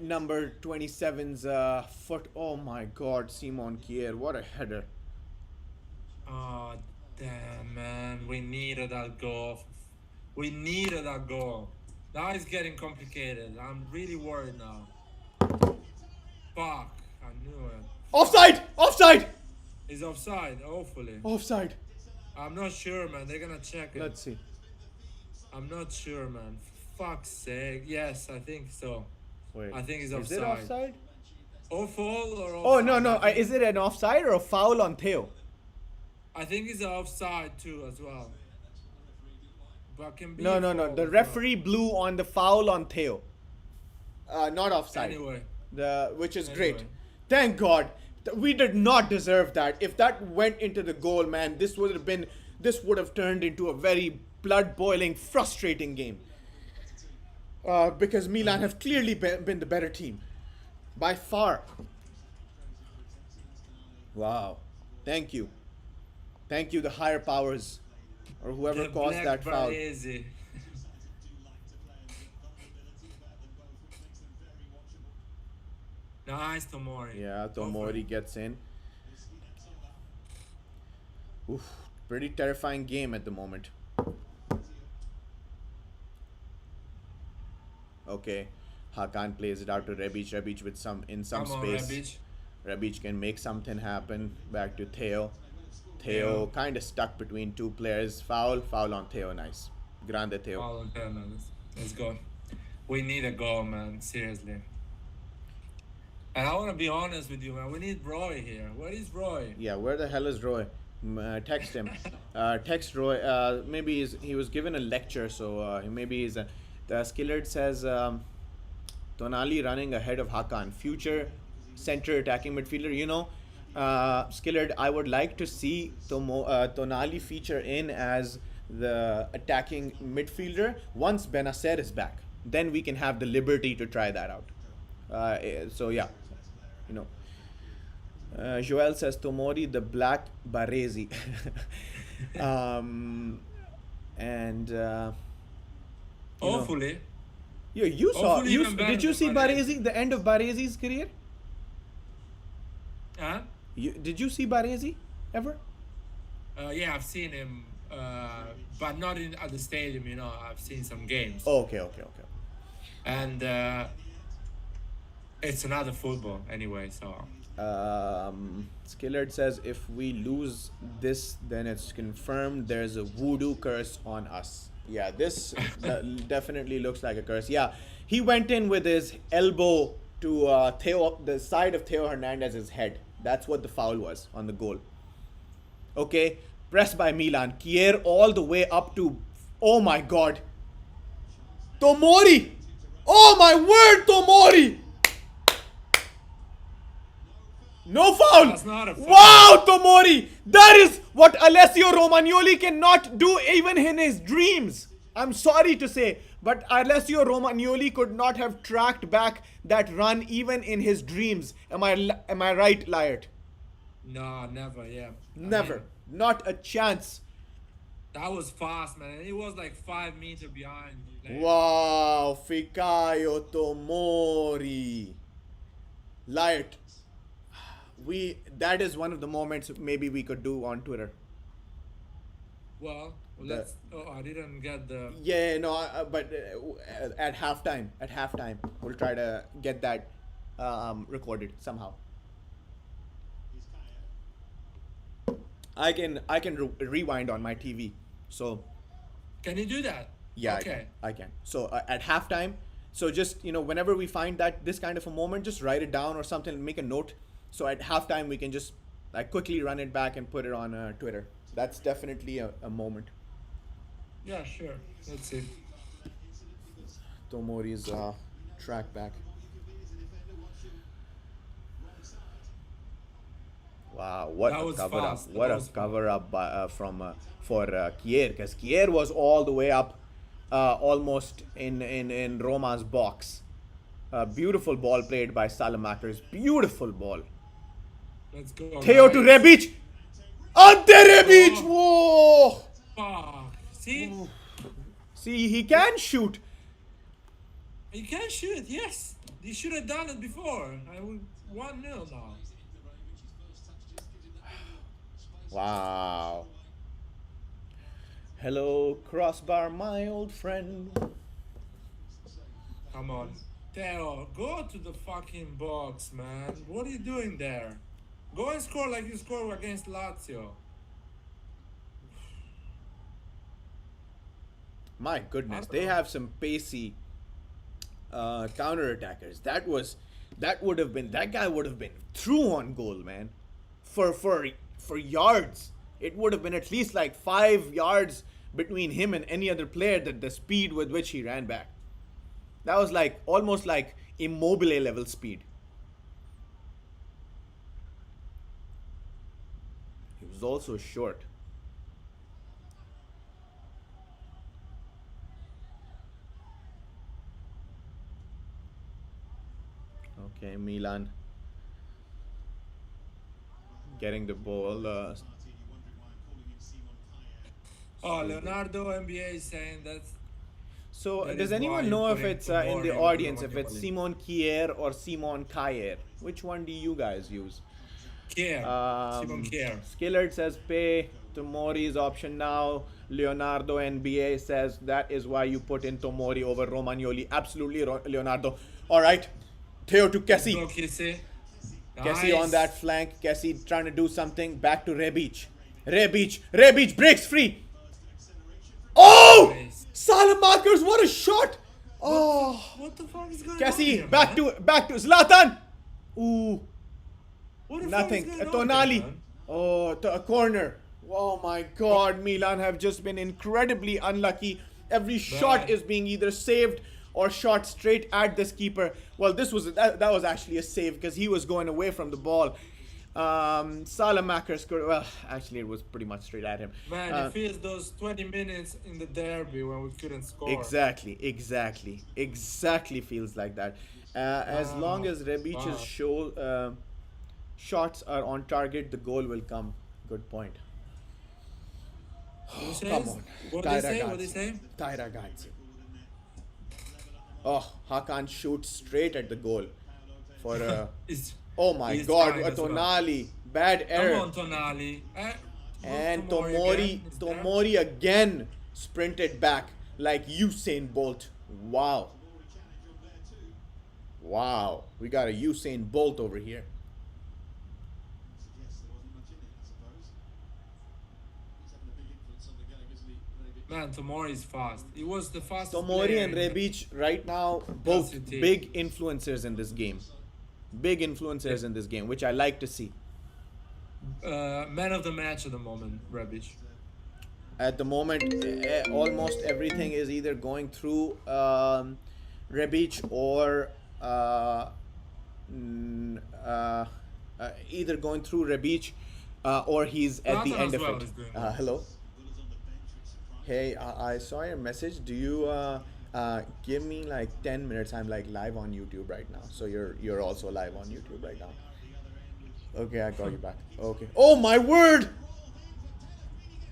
number 27's foot. Oh my god, Simon Kier, what a header. Oh damn, man, we needed that goal. We needed that goal. Now it's getting complicated. I'm really worried now. Fuck, I knew it. Offside. He's offside, hopefully. Offside. I'm not sure, man. They're gonna check it. Let's see. I'm not sure, man. Fuck's sake. Yes, I think so. Wait. I think he's Is it offside. offside? Or foul or offside? Oh no. I think- Is it an offside or a foul on Theo? I think he's offside too as well. But can be No. a foul The as well. referee blew on the foul on Theo. Not offside. Anyway, Which is great. Anyway. Thank God. We did not deserve that. If that went into the goal, man, this would have turned into a very blood-boiling, frustrating game. Because Milan have clearly been the better team. By far. Wow. Thank you. Thank you, the higher powers. Or whoever the caused Black that foul. Baresi. Nice, Tomori. Yeah, Go for Tomori it. gets in. Oof, pretty terrifying game at the moment. Okay, Hakan plays it out to Rebic. Rebic with some Come on, space. Rebic. Rebic can make something happen. Back to Theo. Theo kind of stuck between two players. Foul on Theo. Nice. Grande Theo. Foul on Theo, man. Let's go. We need a goal, man. Seriously. And I want to be honest with you, man. We need Roy here. Where is Roy? Yeah, where the hell is Roy? Text him. Text Roy. Maybe he was given a lecture, so maybe he's. The Skillard says Tonali running ahead of Hakan, future center attacking midfielder. You know, Skillard, I would like to see Tonali feature in as the attacking midfielder once Benacer is back. Then we can have the liberty to try that out. So yeah, you know. Joel says Tomori the Black Baresi. Hopefully. You saw. Hopefully even better Did you than see Baresi. Baresi? The end of Baresi's career? Huh? Did you see Baresi ever? Yeah, I've seen him, but not at the stadium. You know, I've seen some games, Oh, okay. and it's another football anyway. So Skillard says if we lose this, then it's confirmed there's a voodoo curse on us. Yeah, this definitely looks like a curse. Yeah, he went in with his elbow to the side of Theo Hernandez's head. That's what the foul was on the goal. Okay, pressed by Milan. Kier all the way up to, oh my God, Tomori! Oh my word, Tomori! No foul! That's not a foul. Wow, Tomori! That is what Alessio Romagnoli cannot do even in his dreams. I'm sorry to say, but Alessio Romagnoli could not have tracked back that run even in his dreams. Am I right, Lyot? No, never. Yeah. Never. mean, Not a chance. that was fast, man. And it was like 5 meters behind. Like, Wow, Fikayo Tomori. Lyot. That is one of the moments maybe we could do on Twitter. Well, let's. Oh, I didn't get the. Yeah, no, but at halftime, we'll try to get that recorded somehow. I can rewind on my TV, so Can you do that? yeah, Okay. I can. So at halftime, so just whenever we find that this kind of a moment, just write it down or something, make a note. So at halftime, we can just like quickly run it back and put it on Twitter. That's definitely a moment. Yeah, sure. Let's see. Tomori's track back. Wow, what That a was cover fast. up! What That a was cover up for Kier, because Kier was all the way up, almost in Roma's box. Beautiful ball played by Salamakers. Beautiful ball. Let's go. Theo to guys. Rebic. Ante Rebic. Whoa! Fuck. See? See, he can shoot. You can shoot, yes. You should have done it before. I would 1-0 now. Wow. Hello, crossbar, my old friend. Come on. Theo, go to the fucking box, man. What are you doing there? Go and score like you scored against Lazio. My goodness, they have some pacey counter attackers. That guy would have been through on goal, man. For yards, it would have been at least like 5 yards between him and any other player. That the speed with which he ran back, that was like almost like Immobile level speed. He was also short. Okay, Milan getting the ball. Oh, Leonardo NBA is saying that. So, That does is why anyone you know put if in it's in Tomori the over audience, if Romagnoli. it's Simon Kier or Simon Kayer? Which one do you guys use? Kier. Simon Kier. Skillard says pay Tomori's option now. Leonardo NBA says that is why you put in Tomori over Romagnoli. Absolutely, Leonardo. All right, Theo to Kessie. Go, Kessie. Kessie on Nice. that flank. Kessie trying to do something. Back to Rebic. Rebic breaks free. Oh! Nice. Salamakers, what a shot! Oh, What the fuck is going on Kessie, here, back man? to Zlatan. Ooh, What the nothing. fuck is going on Tonali. here, man? Oh, to a corner. Oh my God, Milan have just been incredibly unlucky. Every shot is being either saved or shot straight at this keeper. Well, that was actually a save because he was going away from the ball. Salamakers scored. Well, actually, it was pretty much straight at him. Man, it feels those 20 minutes in the derby when we couldn't score. Exactly feels like that. As long as Rebic's shots are on target, the goal will come. Good point. Who says? Come on. What they say? What they say? Tyra Gantz. Oh, Hakan shoots straight at the goal for It's, oh my he's God, trying as well. Tonali, bad error. Come on, Tonali. And Tomori again. Is there? Tomori again sprinted back like Usain Bolt. Wow. Wow. We got a Usain Bolt over here. Man, Tomori is fast. He was the fastest Tomori player and in the- Rebic right now, both City. big influencers in this game. Big influencers in this game, which I like to see. Man of the match at the moment, Rebic. At the moment, almost everything is either going through Rebic or either going through Rebic or he's at the Zlatan end as of well it. is doing well. Hello. Hey, I saw your message. Do you give me like 10 minutes? I'm like live on YouTube right now. So you're also live on YouTube right now. Okay, I got you back. Okay. Oh my word!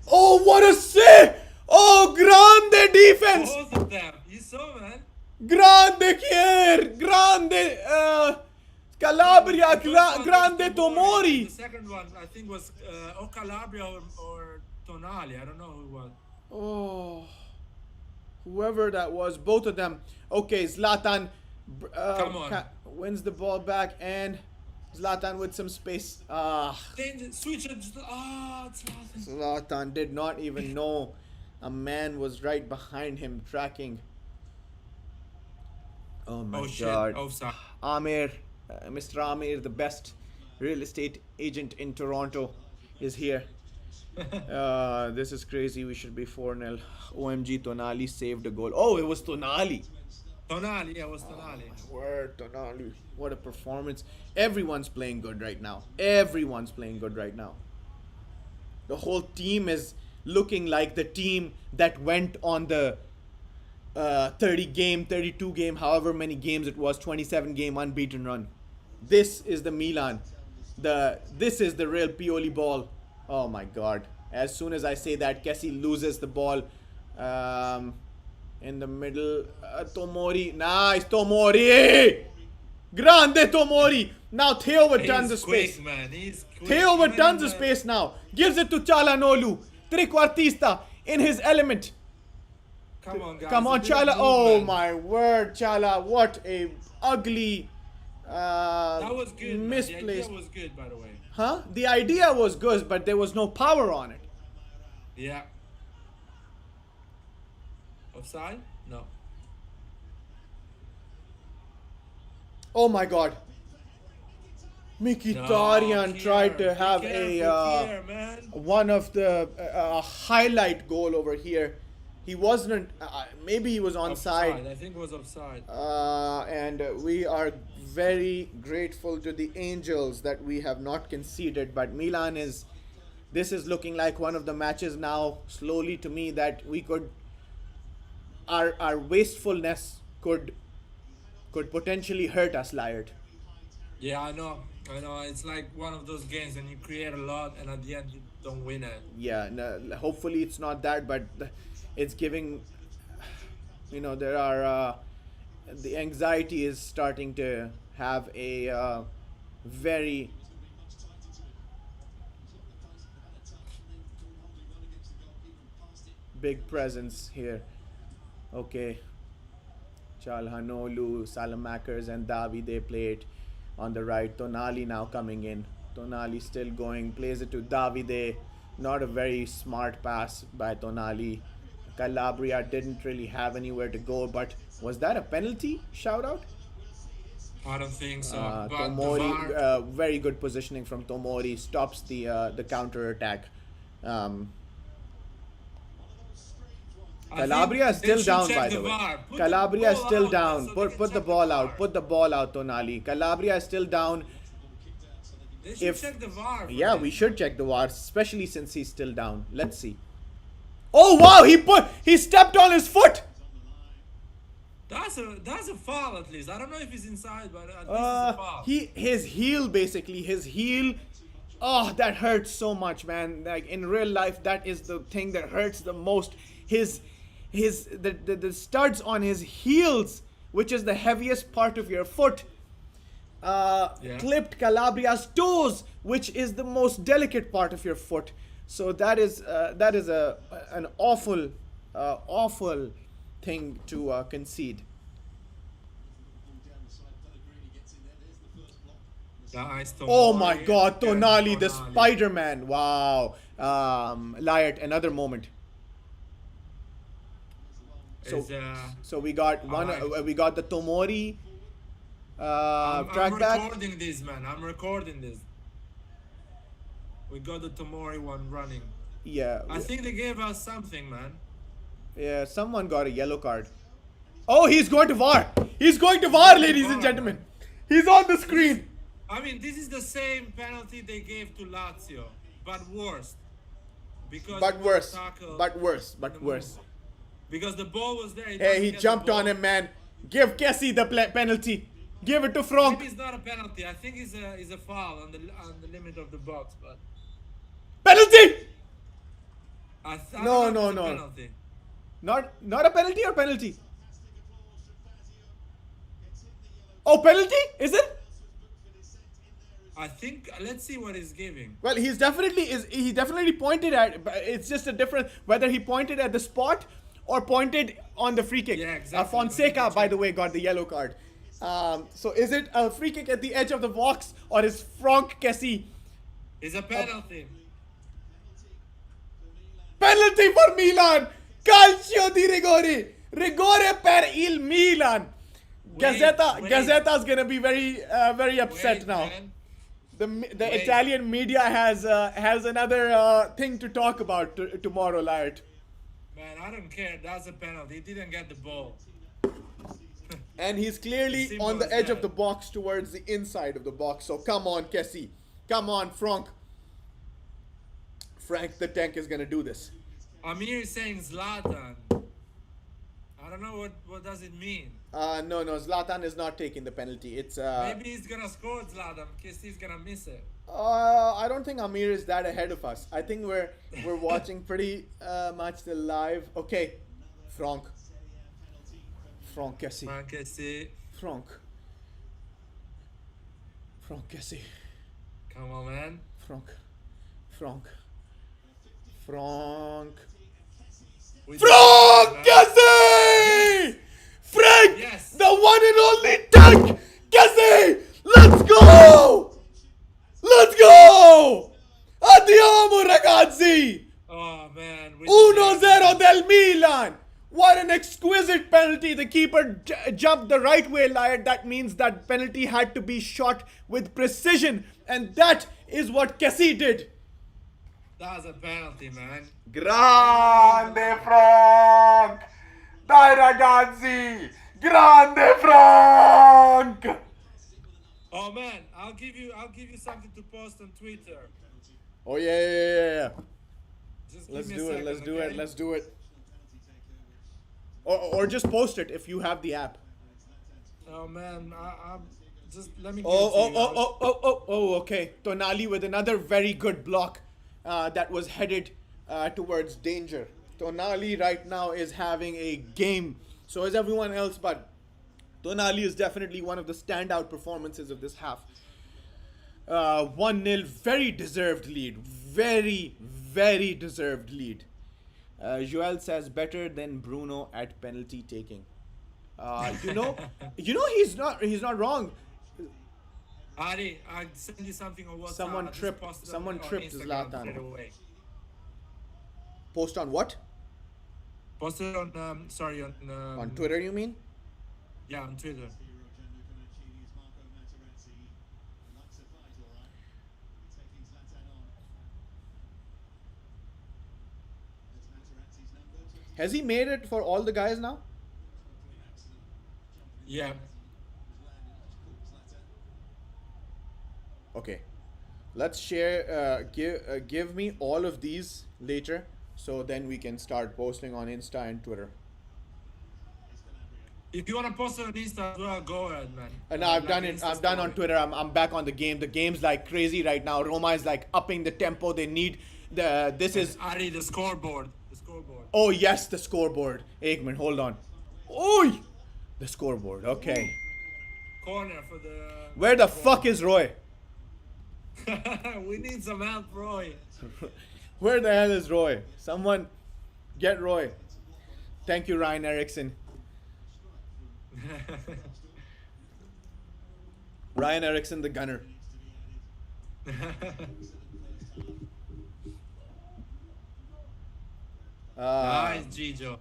Oh, what a save! Oh, grande defense! Both of them. You saw, man. Grande here! Grande Calabria! The first one was Grande The Tomori! second one, I think, was or Calabria or Tonali. I don't know who it was. Oh, whoever that was, both of them. Okay, Zlatan Come on. wins the ball back, and Zlatan with some space. Switch it. Zlatan. Zlatan did not even know a man was right behind him tracking. Oh my Oh shit. god. Offside. Amir, Mr. Amir, the best real estate agent in Toronto, is here. This is crazy. We should be 4-0. OMG, Tonali saved a goal. Oh, it was Tonali. Tonali, yeah, it was Tonali. Word, Tonali. What a performance. Everyone's playing good right now. Everyone's playing good right now. The whole team is looking like the team that went on the 30 game, 32 game, however many games it was, 27 game unbeaten run. This is the Milan. This is the real Pioli ball. Oh my god. As soon as I say that, Kessie loses the ball in the middle. Tomori. Nice, Tomori! Grande Tomori! Now Theo with tons of He's quick, space. man. He's quick. Theo with Even tons in of the- space now. Gives it to Çalhanoğlu. Trequartista in his element. Come on, guys. Come on, a bit of Chala. Oh movement. my word, Chala. What a ugly That was good. Man. The misplaced. idea was good, by the way. Huh? The idea was good, but there was no power on it. Yeah. Offside? No. Oh my god. Mkhitaryan No, tried to Kier, have be a careful, Kier, man. one of the highlight goal over here. He wasn't. Maybe he was Offside. onside. I think it was offside. And we are very grateful to the Angels that we have not conceded. But Milan is. This is looking like one of the matches now. Slowly to me that we could. Our wastefulness could potentially hurt us, Lyard. Yeah, I know. It's like one of those games when you create a lot and at the end you don't win it. Yeah, no, hopefully it's not that, but it's giving. There are the anxiety is starting to have a very big presence here. Okay. Çalhanoğlu, Salamakers, and Davi, they play it on the right. Tonali now coming in. Tonali still going, plays it to Davide. Not a very smart pass by Tonali. Calabria didn't really have anywhere to go, but was that a penalty? Shout out? I don't think so. But Tomori, the VAR, very good positioning from Tomori, stops the counter attack. I Calabria think is they still should down, check by the the way. VAR. Put the Calabria is ball still out, down. so they Put can the check ball VAR. out. Put the ball out, Tonali. Calabria is still down. They should if- check the VAR. for Yeah, this. we should check the VAR, especially since he's still down. Let's see. Oh wow, he stepped on his foot. That's a foul at least. I don't know if he's inside, but at least it's a foul. His heel. Oh, that hurts so much, man. Like in real life, that is the thing that hurts the most. The studs on his heels, which is the heaviest part of your foot, clipped Calabria's toes, which is the most delicate part of your foot. So that is an awful thing to concede. Nice, Oh Tomori. my God, Yeah, Tonali, the Spider-Man! Wow, Lyart, another moment. Is, So we got one. Alright. We got the Tomori I'm track back. recording this, man. I'm recording this. We got the Tomori one running. Yeah, I think they gave us something, man. yeah. Someone got a yellow card. Oh, he's going to VAR. He's going to VAR, ladies and VAR, gentlemen. He's on the screen. I mean, this is the same penalty they gave to Lazio, but worse. Because But it was a worse. tackle But worse. in But the worse. move. Because the ball was there. Hey, doesn't he get the jumped on ball. him, man. Give Kessie the penalty. Give it to Frank. Maybe it's not a penalty. I think it's a foul on the limit of the box, but Penalty! I No, don't no, know if it's a no. penalty. Not a penalty or penalty? Oh, penalty? Is it? I think let's see what he's giving. Well, he definitely pointed at, but it's just a different whether he pointed at the spot or pointed on the free kick. Yeah, exactly. Fonseca, by the way, got the yellow card. So is it a free kick at the edge of the box or is Frank Kessie It's a penalty. penalty for Milan? Calcio di rigore. Rigore per il Milan. Gazzeta's gonna be very upset Wait, now. man. The Wait. Italian media has another thing to talk about tomorrow, Laird. Man, I don't care. That's a penalty. He didn't get the ball. And he's clearly Simple on the as edge of that. the box towards the inside of the box. So come on, Kessie. Come on, Frank. Frank the Tank is gonna do this. Amir is saying Zlatan. I don't know what does it mean. No, Zlatan is not taking the penalty. It's Maybe he's gonna score Zlatan because he's gonna miss it. I don't think Amir is that ahead of us. I think we're watching pretty much the live. Okay, Frank Kessie. Kessie. Frank Kessie. Come on, man. Frank. With Frank man. Kessie! Frank! Yes. The one and only Tank! Kessie! Let's go! Andiamo ragazzi! Oh man. with 1-0 the- del Milan! What an exquisite penalty. The keeper jumped the right way, Laird. That means that penalty had to be shot with precision. And that is what Kessie did. That's a penalty, man. Grande Frank! Dai ragazzi! Grande Frank! Oh man, I'll give you something to post on Twitter. Oh yeah. Just give Let's me a do it. second, okay? Let's do it. Or just post it if you have the app. Oh man, I'm just let me. Give it to you. Oh, okay. Tonali with another very good block that was headed towards danger. Tonali right now is having a game. So is everyone else, but Tonali is definitely one of the standout performances of this half. 1-0, very deserved lead. Very deserved lead. Joel says better than Bruno at penalty taking. You know he's not wrong. Ari, I sent you something on WhatsApp. Someone I just tripped- posted it someone on tripped Instagram Zlatan. straight away. Post on what? Posted on On Twitter, you mean? Yeah, on Twitter. Has he made it for all the guys now? Yeah. Okay. Let's share. Give me all of these later, so then we can start posting on Insta and Twitter. If you wanna post it on Insta as well, go ahead, man. And I've done it. Insta I've done on story. Twitter. I'm back on the game. The game's like crazy right now. Roma is like upping the tempo. They need the. This is. Ari, the scoreboard. The scoreboard. Oh yes, the scoreboard. Ekman, hold on. Oi, the scoreboard. Okay. Corner for the. Where the fuck is Roy? We need some help, Roy. Where the hell is Roy? Someone get Roy. Thank you, Ryan Erickson. Ryan Erickson, the gunner. Nice, Gijo.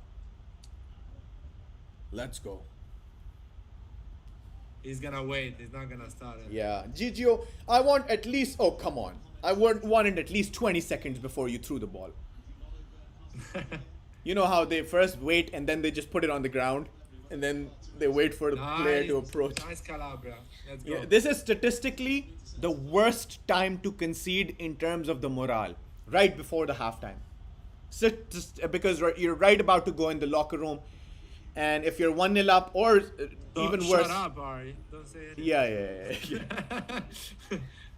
Let's go. He's gonna wait. He's not gonna start it. Yeah, Gigio, I want at least. Oh, come on. I wanted at least 20 seconds before you threw the ball. You know how they first wait and then they just put it on the ground? and then they wait for the player to approach. Nice Calabria. Let's go. Yeah, this is statistically the worst time to concede in terms of the morale, right before the halftime. Because you're right about to go in the locker room, and if you're 1-0 up, or even worse. Shut up, Ari. Don't say anything. Yeah.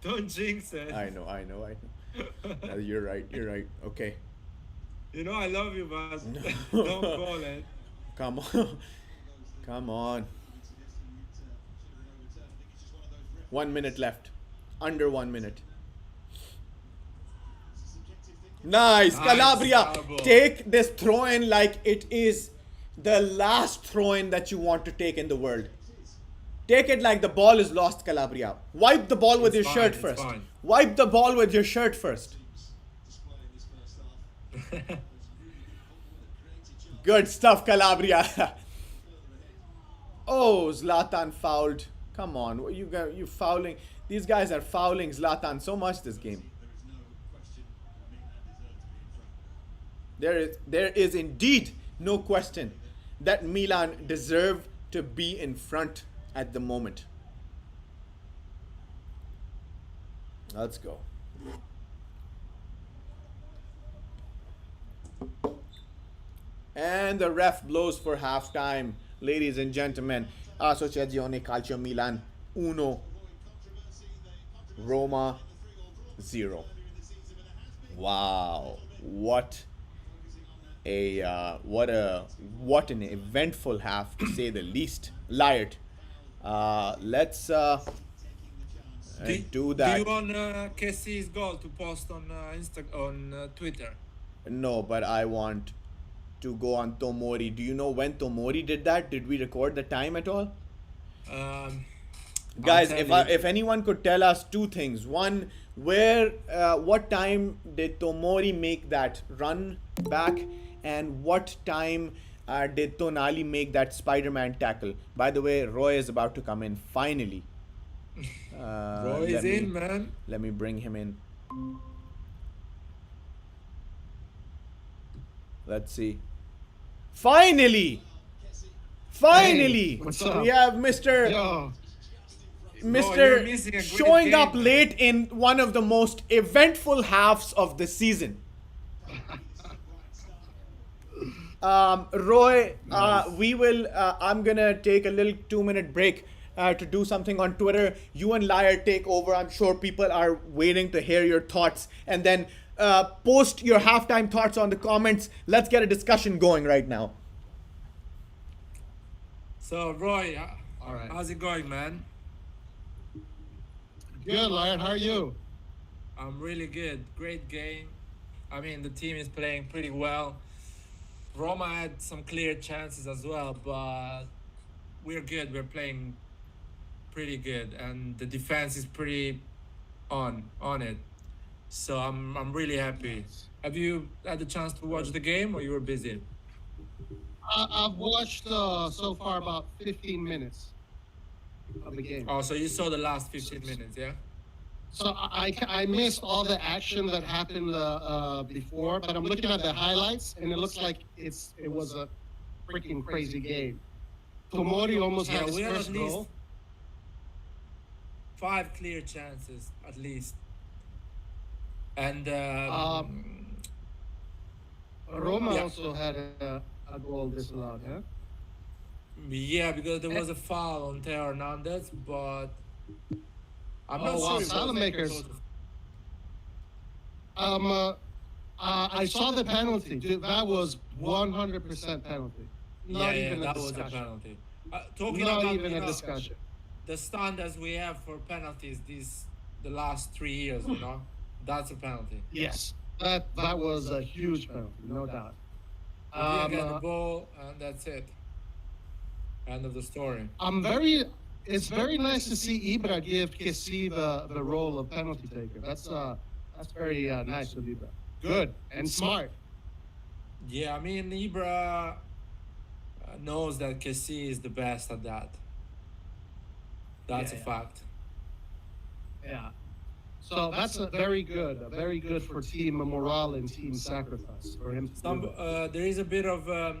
Don't jinx it. I know. You're right. Okay. You know I love you, but don't call it. Come on. Come on. 1 minute left. Under 1 minute. Nice, Calabria. Bravo. Take this throw in like it is the last throw in that you want to take in the world. Take it like the ball is lost, Calabria. Wipe the ball with It's your fine, shirt it's first. fine. Wipe the ball with your shirt first. Display in this first half. Good stuff, Calabria. Oh, Zlatan fouled. Come on, you fouling. These guys are fouling Zlatan so much this game. There is indeed no question that Milan deserve to be in front at the moment. Let's go. And the ref blows for halftime. Ladies and gentlemen, Associazione Calcio Milan 1, Roma 0. Wow, what an eventful half, to say the least. Liard, let's do that. Do you want Kessi's goal to post on Twitter? No, but I want to go on Tomori. Do you know when Tomori did that? Did we record the time at all? Guys, if anyone could tell us two things. One, what time did Tomori make that run back, and what time did Tonali make that Spider-Man tackle? By the way, Roy is about to come in finally. Roy is in, man. Let me bring him in. Let's see. Finally! Hey, what's up? We have Mr. Yo, you're missing a great showing up game, man. late in one of the most eventful halves of the season. Roy, I'm gonna take a little 2-minute break to do something on Twitter. You and Liar take over. I'm sure people are waiting to hear your thoughts, and then post your halftime thoughts on the comments. Let's get a discussion going right now. So, Roy, all right. how's it going, man? Good, Lion. How are you? I'm really good. Great game. I mean, the team is playing pretty well. Roma had some clear chances as well, but we're good. We're playing pretty good, and the defense is pretty on it. So I'm really happy. Have you had the chance to watch the game, or you were busy? I've watched so far about 15 minutes of the game. Oh, so you saw the last 15 minutes, yeah? So I missed all the action that happened before, but I'm looking at the highlights, and it looks like it was a freaking crazy game. Tomori almost had his we had first at least goal. 5 clear chances, at least. And Roma yeah. also had a goal disallowed, huh? Yeah, because there was a foul on Theo Hernandez, but I'm not Oh, wow, sure. Salamakers. I saw the penalty. Dude, that was 100% penalty. Not Yeah, even a that was a discussion. penalty. Talking Not about even a discussion. the standards we have for penalties the last 3 years, that's a penalty. Yes, that was a huge penalty, no doubt. You get the ball, and that's it. End of the story. It's very nice to see Ibra give Kessie the role of penalty taker. That's very nice of Ibra. Good and smart. Yeah, I mean, Ibra knows that Kessie is the best at that. That's Yeah, a fact. Yeah. So that's very good for team morale and team sacrifice for him. To do that. There is a bit of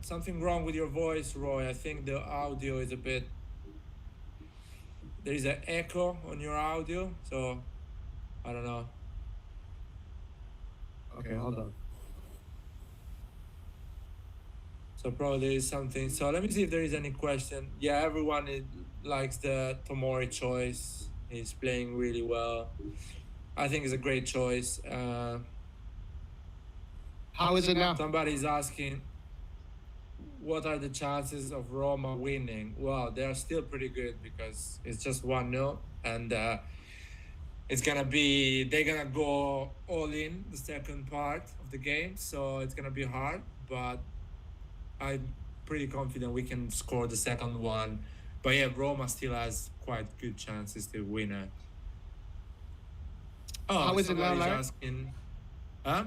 something wrong with your voice, Roy. I think the audio is a bit. There is an echo on your audio, so I don't know. Okay, hold on. So probably there is something. So let me see if there is any question. Yeah, everyone likes the Tomori choice. He's playing really well. I think it's a great choice. How is it now? Somebody's asking, what are the chances of Roma winning? Well, they're still pretty good because it's just 1-0, and they're gonna go all in the second part of the game, so it's gonna be hard, but I'm pretty confident we can score the second one. But yeah, Roma still has quite good chances to win it. Oh, How is it now, somebody's Larry? asking, huh?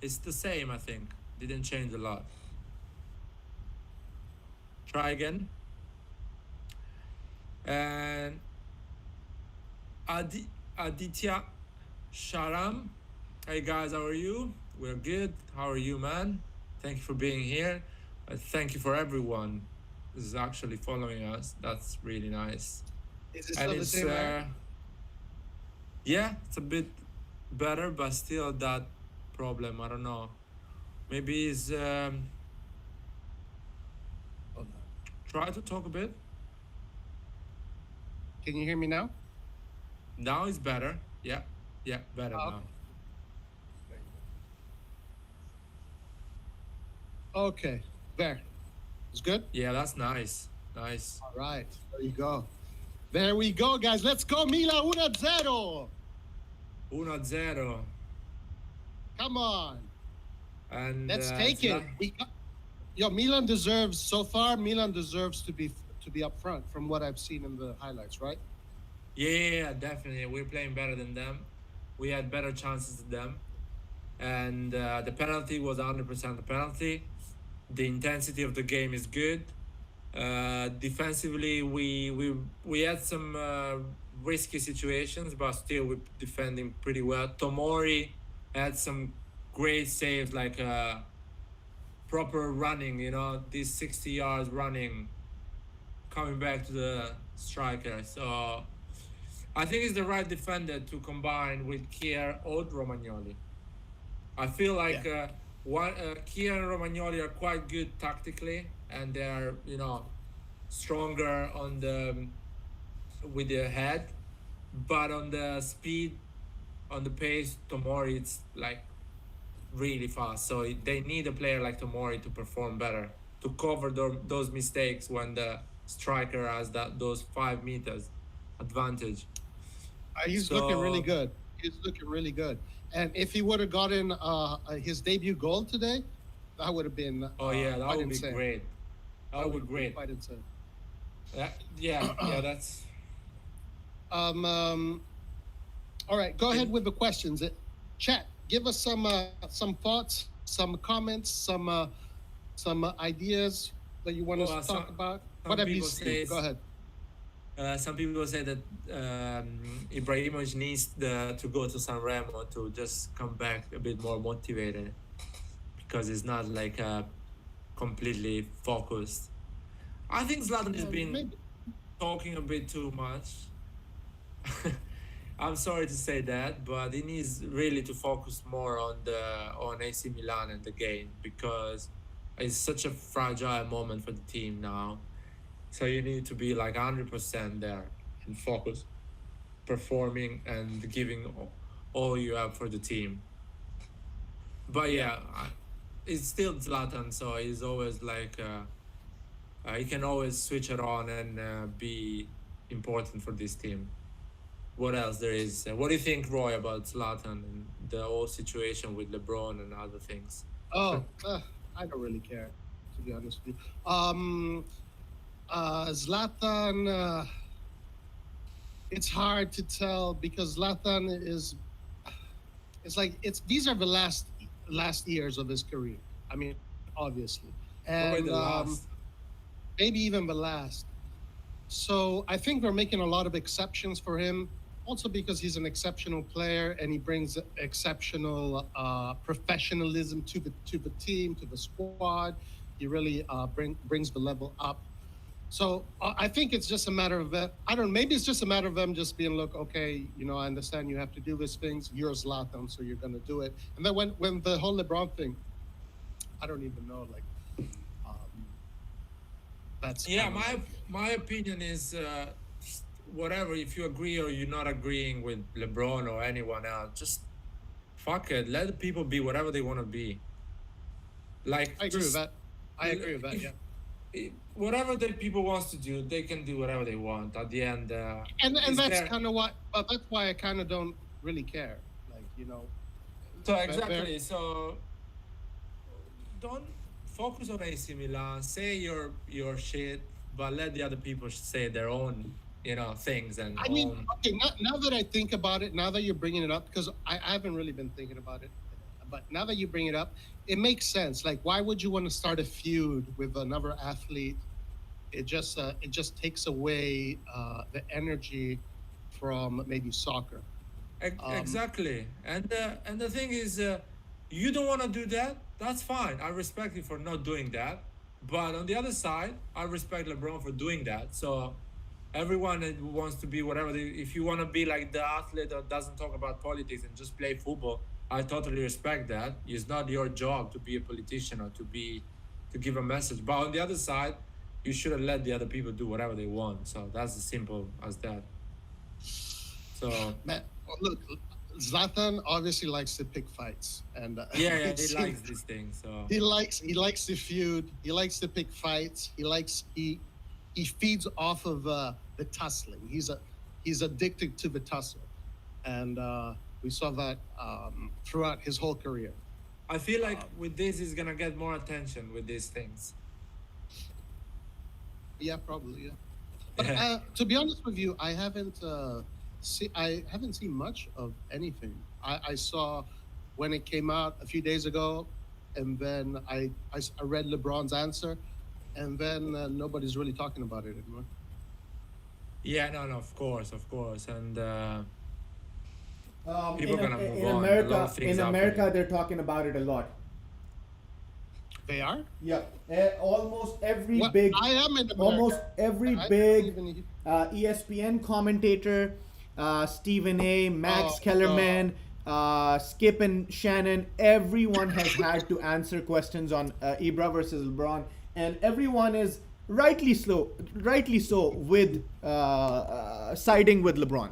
It's the same, I think. Didn't change a lot. Try again. And Aditya Sharam. Hey guys, how are you? We're good. How are you, man? Thank you for being here. Thank you for everyone who's actually following us. That's really nice. Is it And still the it's same? Larry? yeah, it's a bit better, but still that problem. I don't know. Maybe it's Hold on. try to talk a bit. Can you hear me now? Now it's better. Yeah, better Oh, now. Okay, there. It's good? Yeah, that's nice. Nice. All right, there you go. There we go, guys. Let's go, Milan 1-0. 1-0. Come on. And Let's take it. Milan deserves, so far, Milan deserves to be up front from what I've seen in the highlights, right? Yeah, definitely. We're playing better than them. We had better chances than them. And the penalty was 100% a penalty. The intensity of the game is good. Defensively, we had some risky situations, but still we're defending pretty well. Tomori had some great saves, like proper running, these 60 yards running, coming back to the striker. So I think it's the right defender to combine with Kier or Romagnoli. I feel like Kier and Romagnoli are quite good tactically, and they're stronger with their head, but on the speed, on the pace, Tomori it's like really fast. So they need a player like Tomori to perform better, to cover those mistakes when the striker has those 5 meters advantage. He's looking really good. He's looking really good. And if he would have gotten his debut goal today, that would have been that quite would insane. be great. That would be great. Quite insane. That's. All right, go ahead with the questions. Chat, give us some thoughts, some comments, some ideas that you want us to talk about. What have you seen? Go ahead. Some people say that Ibrahimovic needs to go to Sanremo to just come back a bit more motivated, because it's not like completely focused. I think Zlatan has been talking a bit too much. I'm sorry to say that, but he needs really to focus more on AC Milan and the game, because it's such a fragile moment for the team now. So you need to be like 100% there and focus, performing and giving all you have for the team. But it's still Zlatan, so he's always like he can always switch it on and be important for this team. What else there is? What do you think, Roy, about Zlatan and the whole situation with LeBron and other things? I don't really care, to be honest with you. Zlatan, it's hard to tell, because Zlatan these are the last years of his career. I mean, obviously, and the last. maybe even the last. So I think they're making a lot of exceptions for him, also because he's an exceptional player and he brings exceptional professionalism to the team, to the squad. he really brings the level up. So I think it's just a matter of that. I don't know. Maybe it's just a matter of them just being, look, okay, I understand you have to do these things. You're Zlatan, so you're going to do it. And then when the whole LeBron thing, I don't even know, like, that's Yeah, kind of like, my opinion is whatever. If you agree or you're not agreeing with LeBron or anyone else, just fuck it. Let the people be whatever they want to be. Like, I agree with just that. I agree with that. Yeah. whatever the people wants to do, they can do whatever they want. At the end, And it's that's their- kind of what. But that's why I kind of don't really care. Like, So exactly. So don't focus on AC Milan. Say your shit, but let the other people say their own, things and I mean, own. okay, now that I think about it, now that you're bringing it up, because I haven't really been thinking about it, but now that you bring it up, it makes sense. Like, why would you want to start a feud with another athlete? It just takes away the energy from maybe soccer. Exactly. And the thing is, you don't want to do that. That's fine. I respect you for not doing that. But on the other side, I respect LeBron for doing that. So everyone that wants to be whatever. If you want to be like the athlete that doesn't talk about politics and just play football, I totally respect that. It's not your job to be a politician or to give a message. But on the other side, you shouldn't let the other people do whatever they want. So that's as simple as that. So Man, look, Zlatan obviously likes to pick fights, and yeah, it he seems- likes this thing. So he likes to feud. He likes to pick fights. He feeds off of the tussling. He's addicted to the tussle, and we saw that throughout his whole career. I feel like with this, he's gonna get more attention with these things. Yeah, probably. Yeah. But to be honest with you, I haven't seen much of anything. I saw when it came out a few days ago, and then I read LeBron's answer, and then nobody's really talking about it anymore. Yeah, no, of course, and people in, gonna move in on. A lot America, of things they're talking about it a lot. They are. Yeah, almost every Well, big, I am in America. almost every I big even- ESPN commentator, Stephen A, Max Oh, Kellerman, Skip and Shannon, everyone has had to answer questions on Ibra versus LeBron, and everyone is rightly so with siding with LeBron.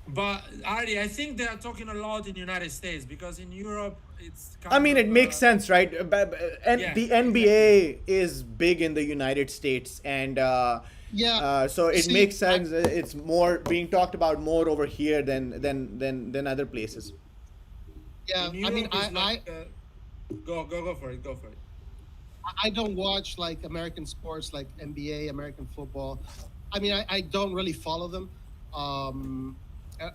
But Ari, I think they are talking a lot in the United States because in Europe it's. I mean, it makes sense, right? And Yeah, the NBA is big in the United States, and Yeah. so it See, makes sense. It's more being talked about more over here than other places. Yeah. In I mean, Europe, it's like, go for it. Go for it. I don't watch like American sports like NBA, American football. I mean, I don't really follow them.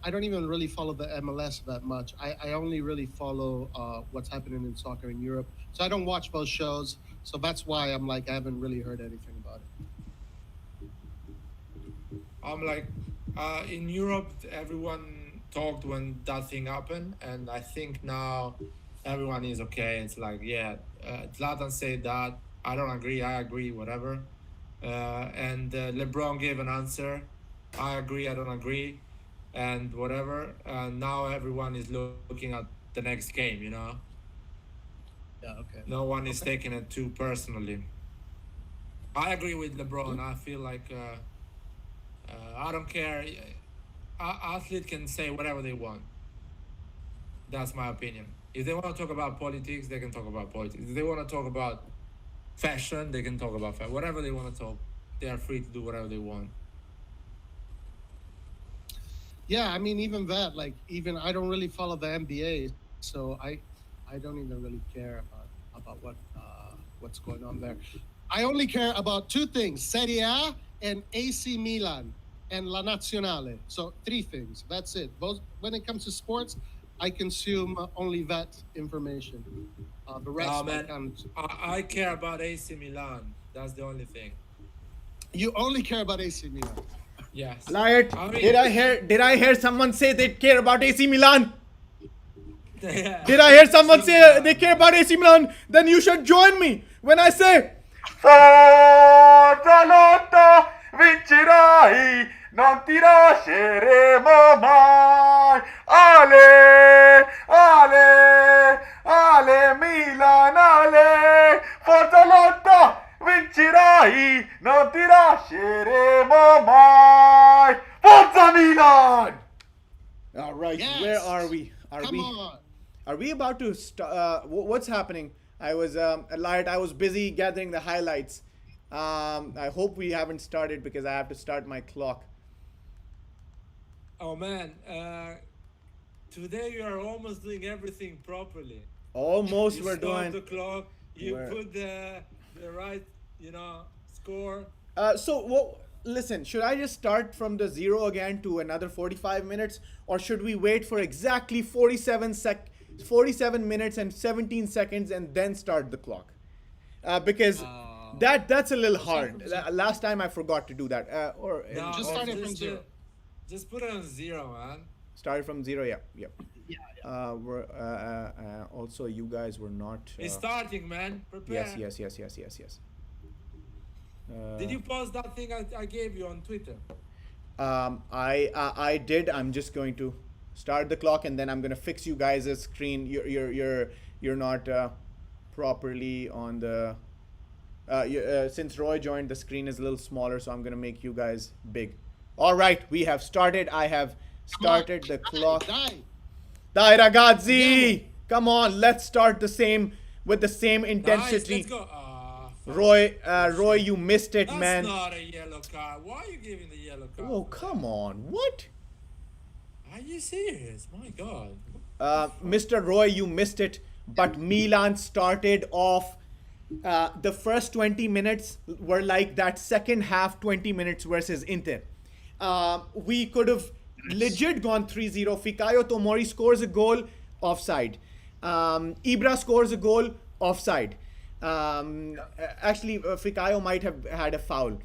I don't even really follow the MLS that much. I only really follow what's happening in soccer in Europe. So I don't watch those shows. So that's why I'm like, I haven't really heard anything about it. I'm like, in Europe, everyone talked when that thing happened, and I think now everyone is okay. It's like, yeah, Zlatan said that. I don't agree. I agree. Whatever. And LeBron gave an answer. I agree. I don't agree, and whatever. And now everyone is looking at the next game. Yeah. Okay. No one is taking it too personally. I agree with LeBron. I feel like I don't care. Athlete can say whatever they want. That's my opinion. If they want to talk about politics, they can talk about politics. If they want to talk about fashion, they can talk about fashion. Whatever they want to talk, they are free to do whatever they want. Yeah. I mean, even that, like, even I don't really follow the NBA, so I don't even really care about what's going on there. I only care about two things: Serie A and AC Milan and La Nazionale. So 3 things. That's it. Those, when it comes to sports, I consume only that information. The rest, Oh I man, can't. I care about AC Milan. That's the only thing. You only care about AC Milan. Yes. Liar! I mean- Did I hear someone say they care about AC Milan? Yeah. Did I hear someone AC say Milan. they care about AC Milan? Then you should join me when I say Forza lotta, vincerai, non ti lasceremo mai. Ale, ale, ale Milan, ale. Forza lotta, vincerai, non ti lasceremo mai. Forza Milan! All right, Yes. where are we? Come on. Are we about to start? What's happening? I was I was busy gathering the highlights. I hope we haven't started because I have to start my clock. Oh man, today you are almost doing everything properly. Almost You we're start doing. the clock. You we're- put the right, score. So, listen, should I just start from the zero again to another 45 minutes, or should we wait for exactly 47 minutes and 17 seconds and then start the clock? Because that's a little hard. Last time I forgot to do that. Or No, Just start it from zero. Just put it on zero, man. started from zero. Yeah, yeah. Yeah. We're also you guys were not. It's starting, man. Prepare. Yes. Did you post that thing I gave you on Twitter? I did. I'm just going to start the clock and then I'm gonna fix you guys' screen. You're not properly on the. Since Roy joined, the screen is a little smaller, so I'm gonna make you guys big. All right, we have started. I have started the clock. Die. Dai ragazzi, come on, let's start with the same Nice, intensity. let's go. Ah, fuck. Roy, you missed it, That's man. not a yellow card. Why are you giving the yellow card? Oh, come on, what? Are you serious? My God. Mr. Roy, you missed it. But Milan started off. The first 20 minutes were like that second half 20 minutes versus Inter. We could have legit gone 3-0. Fikayo Tomori scores a goal, offside. Ibra scores a goal, offside. Actually, Fikayo might have had a foul.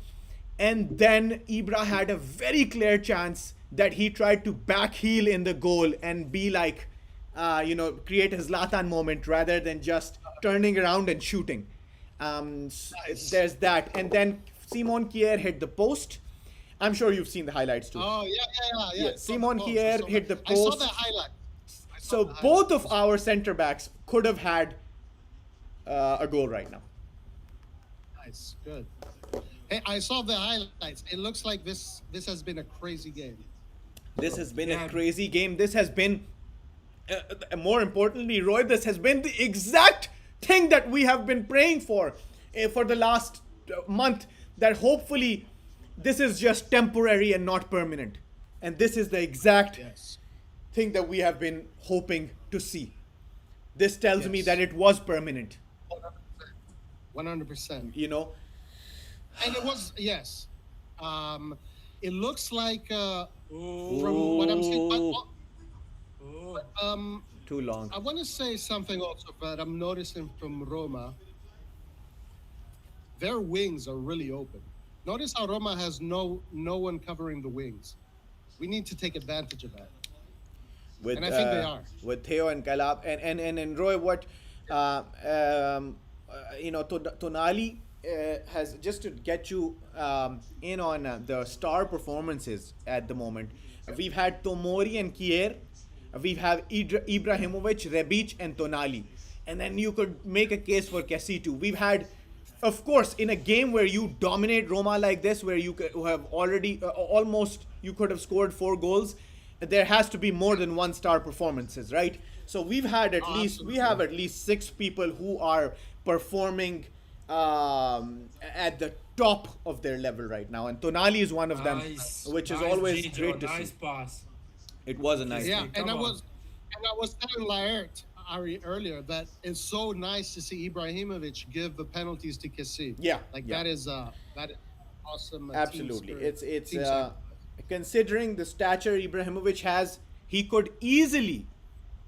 And then Ibra had a very clear chance that he tried to back heel in the goal and be like, create a Zlatan moment rather than just turning around and shooting. There's that. And then Simon Kier hit the post. I'm sure you've seen the highlights too. Oh yeah. Simon Kier hit the I saw post. the highlight. So both of our center backs could have had a goal right now. Nice, good. Hey, I saw the highlights. It looks like this has been a crazy game. This has been a Yeah. crazy game. This has been, more importantly, Roy, this has been the exact thing that we have been praying for the last month, that hopefully this is just temporary and not permanent. And this is the exact Yes. thing that we have been hoping to see. This tells me Yes. that it was permanent, 100%. you know. And it was, yes. It looks like Ooh. from what I'm seeing. Ooh. Too long. I want to say something also that I'm noticing from Roma. Their wings are really open. Notice how Roma has no one covering the wings. We need to take advantage of that. With, And I think they are. with Theo and Kalab and Roy, what Tonali has, just to get you in on the star performances at the moment. We've had Tomori and Kier. We've had Ibrahimovic, Rebic, and Tonali. And then you could make a case for Kessie too. We've had, of course, in a game where you dominate Roma like this, where you have already almost, you could have scored 4 goals, there has to be more than 1-star performances, right? So we've had at least 6 people who are performing at the top of their level right now, and Tonali is one of them, Nice. which is Nice, always Gigio. great to Nice see. pass. It was a nice Yeah, game. and I Come on. was telling Laert Ari earlier that it's so nice to see Ibrahimovic give the penalties to Kessie. Yeah, Like yeah. that is awesome. Absolutely, team spirit. it's Team spirit. considering the stature Ibrahimovic has, he could easily,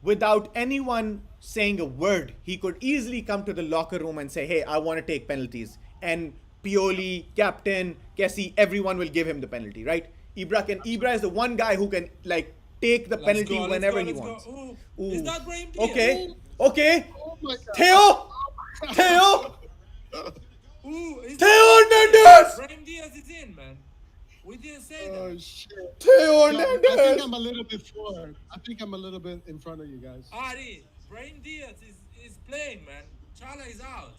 without anyone saying a word, he could easily come to the locker room and say, "Hey, I want to take penalties," and Pioli, captain, Kessie, everyone will give him the penalty, right? Ibra is the one guy who can take the Let's penalty go, let's whenever go, he let's go. wants. Ooh. Is that Brahim Diaz? Okay, Oh my God. Theo, Ooh, it's Theo Hernandez! Brahim Diaz is in, man. We didn't say Oh that. shit! Theo No, I think Hernandez! I'm a little bit forward. I think I'm a little bit in front of you guys. Ari, Brahim Diaz is playing, man. Chala is out.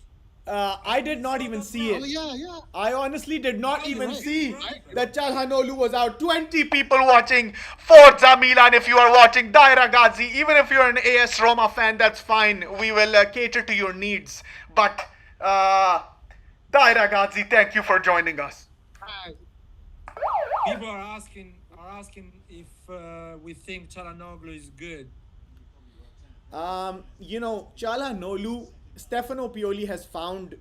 I did not saw even that see now. it. Oh yeah, yeah. I honestly did not No, you're even right, see you're right, man. that Calhanoglu was out. 20 people watching Forza Milan. If you are watching Dai Ragazzi, even if you're an AS Roma fan, that's fine. We will cater to your needs. But Dai Ragazzi, thank you for joining us. Alright. People are asking if we think Chalanoglu is good. You know, Calhanoglu, Stefano Pioli has found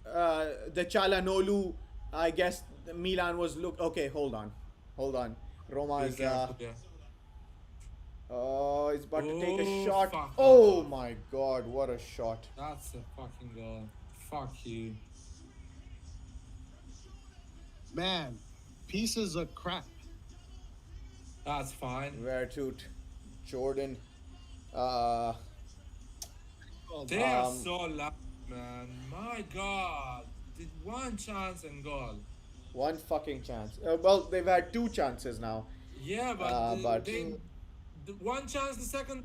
the Calhanoglu. I guess Milan was okay. Hold on. Roma Be is careful there. oh, he's about to take a Oh, shot. fuck. Oh my God, what a shot! That's a fucking goal. Fuck you. Man, pieces of crap. That's fine. Vertut, Jordan. Oh, They are so lucky, man. My God. Did one chance and goal. One fucking chance. Well, they've had two chances now. Yeah, but, But- the one chance the second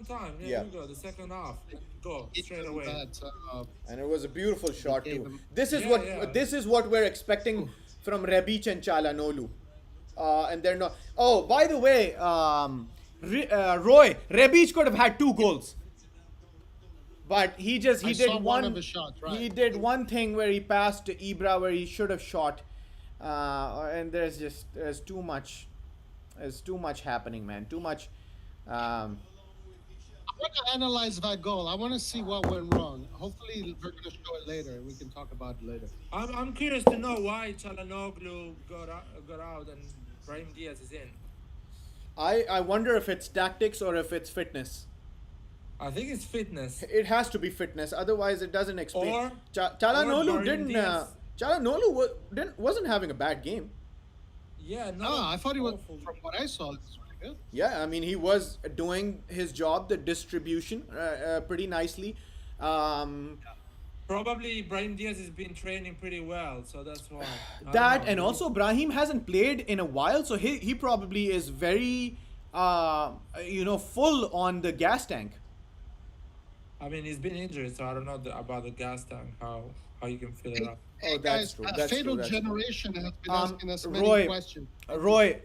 time. There Yeah. you go. The second half. Go It's straight away. That, And it was a beautiful shot gave too. him- Yeah. This is what we're expecting from Rebic and Calhanoglu. And they're not. Oh, by the way, Roy, Rebic could have had 2 goals. But he I did saw one of his shots, right. He did one thing where he passed to Ibra where he should have shot. And there's too much. There's too much happening, man. Too much. I want to analyze that goal. I want to see what went wrong. Hopefully, we're going to show it later. We can talk about it later. I'm curious to know why Chalanoglu got out and Brahim Diaz is in. I wonder if it's tactics or if it's fitness. I think it's fitness. It has to be fitness, otherwise it doesn't explain. Or- Calhanoglu or didn't. Diaz. Calhanoglu wasn't having a bad game. Yeah, no. No, I thought he was, awful. from what I saw, it was pretty good. Yeah, I mean he was doing his job, the distribution, pretty nicely. Probably Brahim Diaz has been training pretty well, so that's why. I don't That know. and also Brahim hasn't played in a while, so he probably is very full on the gas tank. I mean, he's been injured, so I don't know about the gas tank, how you can fill it up. Oh, that's true. That's Fatal true. That's true. Generation has been asking us many Roy, questions. Roy,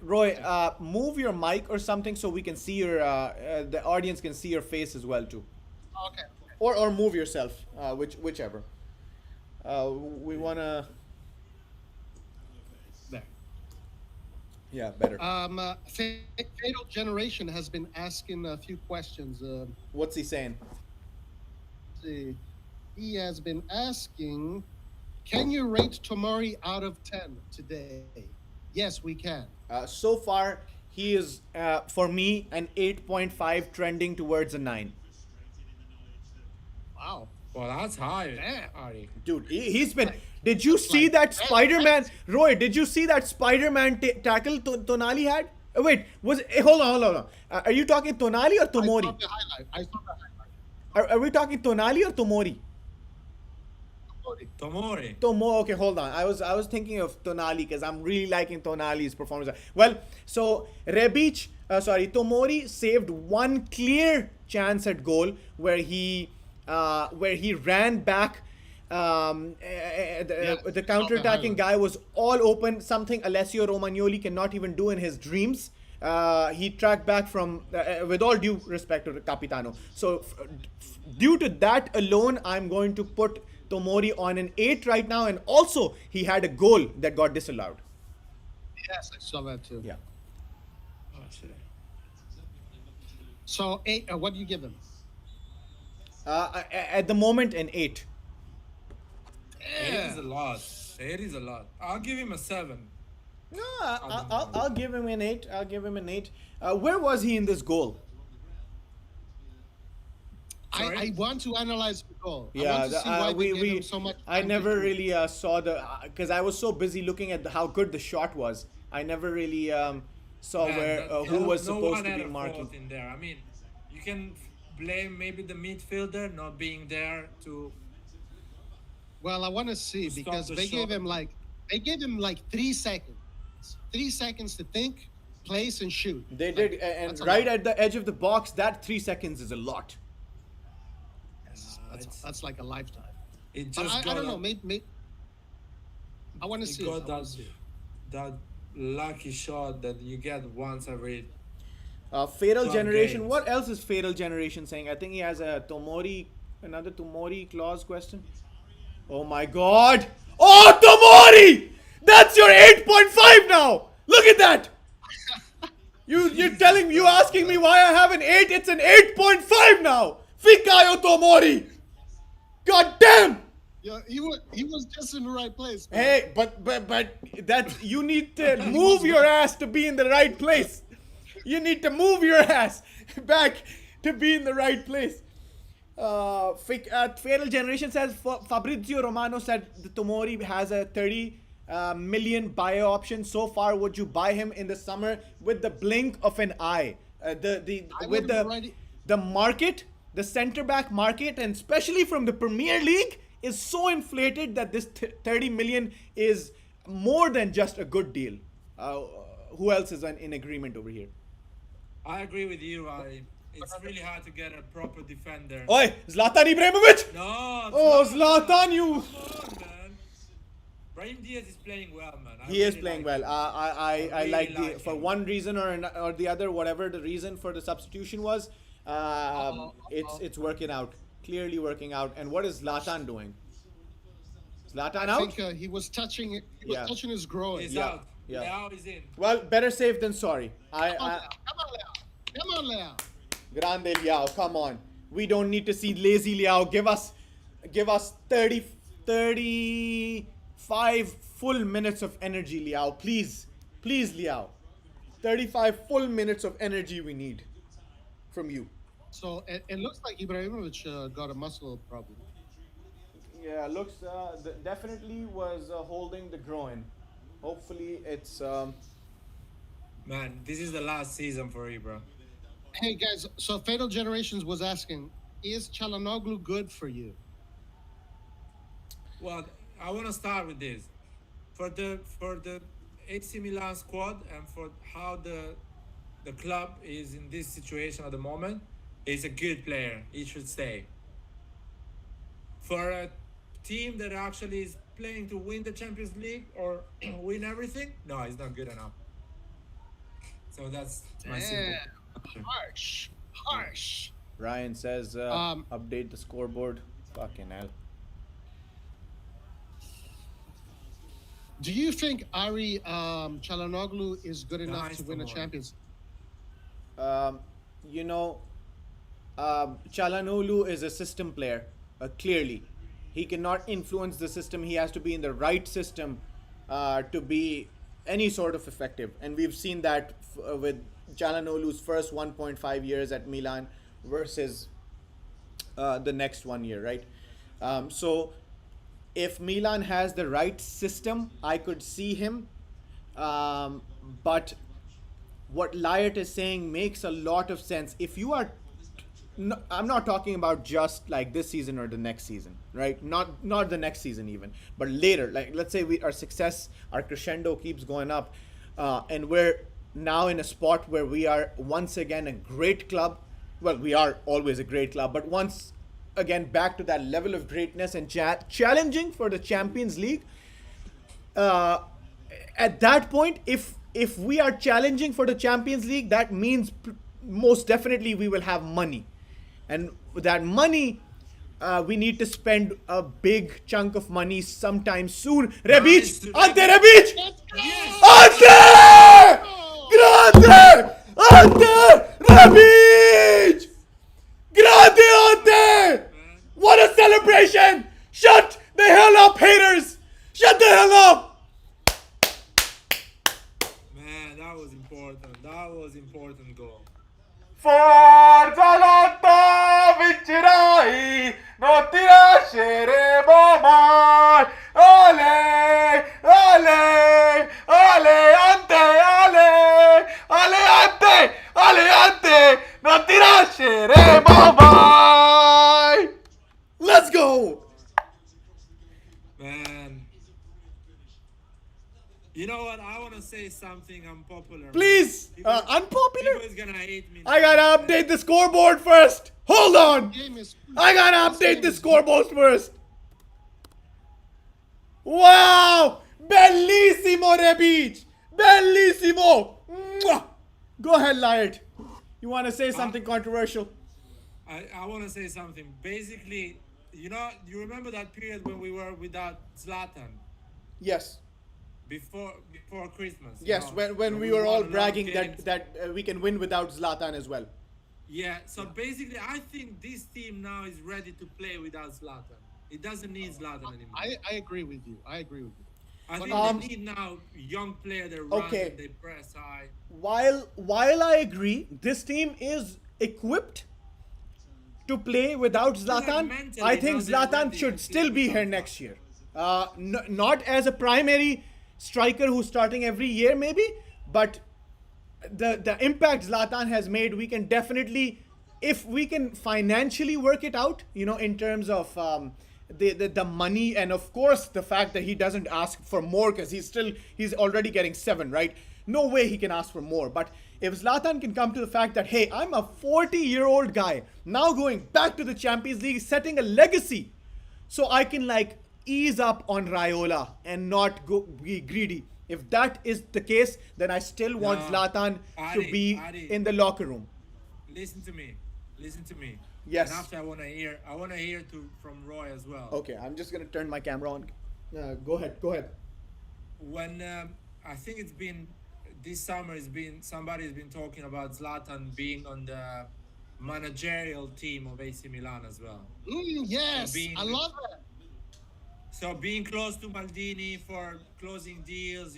move your mic or something so we can see your the audience can see your face as well too. Okay. Or move yourself, whichever. We wanna. There. Yeah, better. Fatal Generation has been asking a few questions. What's he saying? See, he has been asking, can you rate Tomori out of 10 today? Yes, we can. So far, he is for me an 8.5, trending towards a 9. Wow. Well, that's high, Damn. Ari. Dude, he's been. Did you see that Spider-Man? Roy, did you see that Spider-Man tackle Tonali had? Wait, hold on. Are you talking Tonali or I saw Tomori? the highlight. Are we talking Tonali or Tomori? Tomori. Okay, hold on. I was thinking of Tonali because I'm really liking Tonali's performance. Well, so Tomori saved one clear chance at goal where he ran back. The counter-attacking guy was all open. Something Alessio Romagnoli cannot even do in his dreams. He tracked back from, with all due respect to Capitano. So, due to that alone, I'm going to put Tomori on an 8 right now. And also, he had a goal that got disallowed. Yes, I saw that too. Yeah. Oh, shit. So, 8, what do you give him? At the moment, an 8. 8 is a lot. 8 is a lot. I'll give him a 7. No, I'll give him an 8. Where was he in this goal? I want to analyze the goal. I Yeah, want to see why they gave him so much I time never to- really saw because I was so busy looking at how good the shot was. I never really saw where who was supposed to be marking. In there. I mean, you can blame maybe the midfielder not being there to. Well, I want to see Stop because the they gave shot. him like 3 seconds. 3 seconds to think, place, and shoot. They Like, did, and that's a right lot. at the edge of the box, that 3 seconds is a lot. That's like a lifetime. It But just I got don't know. a- Maybe I want to it see. got I wanna that see it. that lucky shot that you get once every Fatal 12 Generation. games. What else is Fatal Generation saying? I think he has another Tomori clause question. Oh my god! Oh, Tomori! That's your 8.5 now! Look at that! You're asking me why I have an 8? It's an 8.5 now! Fikayo Tomori! God damn! Yeah, he was just in the right place. Man. Hey, but that you need to move your ass to be in the right place. You need to move your ass back to be in the right place. Fatal Generation says Fabrizio Romano said the Tomori has a 30 million buy option. So far, would you buy him in the summer with the blink of an eye? I With would've the already- the market, the center back market, and especially from the Premier League, is so inflated that this 30 million is more than just a good deal. Who else is in agreement over here? I agree with you, Ali. It's really hard to get a proper defender. Oi, Zlatan Ibrahimovic! No. Oh, it's not, Zlatan, man. you! Come on, man. Brahim Diaz is playing well, man. He is playing well. I really like the like for him. one reason or the other, whatever the reason for the substitution was. It's working out, clearly working out. And what is Zlatan doing? Zlatan I out? think he was touching it. He was Yeah. touching his groin. He's Yeah, out. yeah. Now he's in. Well, better safe than sorry. Come on, Leo. Come on, Leo. Grande Liao, come on. We don't need to see lazy Liao. Give us 35 full minutes of energy, Liao. Please, Liao. 35 full minutes of energy we need from you. So it looks like Ibrahimovic got a muscle problem. Yeah, looks definitely was holding the groin. Hopefully it's Man, this is the last season for Ibra. Hey guys, so Fatal Generations was asking, is Çalhanoğlu good for you? Well, I want to start with this. For the AC Milan squad and for how the club is in this situation at the moment, he's a good player. He should stay. For a team that actually is playing to win the Champions League or win everything, no, he's not good enough. So that's my simple. Harsh. Ryan says update the scoreboard. Fucking hell. Do you think Ari Çalhanoğlu is good enough Nice to win a one. Champions? You know, Çalhanoğlu is a system player. Clearly, he cannot influence the system. He has to be in the right system to be any sort of effective. And we've seen that with Çalhanoğlu's first 1.5 years at Milan versus the next 1 year, right? So if Milan has the right system, I could see him. But what Lyot is saying makes a lot of sense. If you are, no, I'm not talking about just like this season or the next season, right? Not the next season even, but later. Like let's say our success, our crescendo keeps going up, and we're now in a spot where we are once again a great club. Well, we are always a great club, but once again back to that level of greatness and challenging for the Champions League. At that point, if we are challenging for the Champions League, that means most definitely we will have money, and with that money, we need to spend a big chunk of money sometime soon. Rebic, ante Rebic, ante, grande, ante Rebic, grande ante. What a celebration! Shut the hell up, haters! Shut the hell up! Man, that was important. That was important goal. Forza lotta vincerai, non ti lasceremo mai. Ole, ole, ole, ante, ole, ole, ante, ole, ante, non ti lasceremo mai. Let's go! Man, you know what? I want to say something unpopular. man. Please, People unpopular. is gonna hate me. I now, gotta man. update the scoreboard first. Hold on. Game is. I gotta This update game the is- scoreboard first. Wow! Bellissimo, Rebic! Bellissimo! Mwah! Go ahead, Light. You want to say something controversial? I want to say something. Basically, you remember that period when we were without Zlatan Yes. before Christmas? Yes, when we were won all a lot of bragging games. that we can win without Zlatan as well. Yeah. So basically, I think this team now is ready to play without Zlatan. It doesn't need Zlatan anymore. I agree with you. I agree with you. I think Um, they need now young player that run, okay. they press high. While I agree, this team is equipped to play without Zlatan. mentally, I think now they're Zlatan ready should to still play be here without next year. Not as a primary striker who's starting every year, maybe, but the impact Zlatan has made, we can definitely, if we can financially work it out, in terms of the money, and of course the fact that he doesn't ask for more because he's already getting 7, right? No way he can ask for more. But if Zlatan can come to the fact that, hey, I'm a 40-year-old guy now going back to the Champions League, setting a legacy, so I can ease up on Raiola and not be greedy. If that is the case, then I still want No, Zlatan to Adi, be Adi. in the locker room. Listen to me. Listen to me. Yes. And after I want to hear from Roy as well. Okay, I'm just gonna turn my camera on. Go ahead. When I think it's been this summer, somebody's been talking about Zlatan being on the managerial team of AC Milan as well. Yes, being- I love that. So being close to Maldini for closing deals,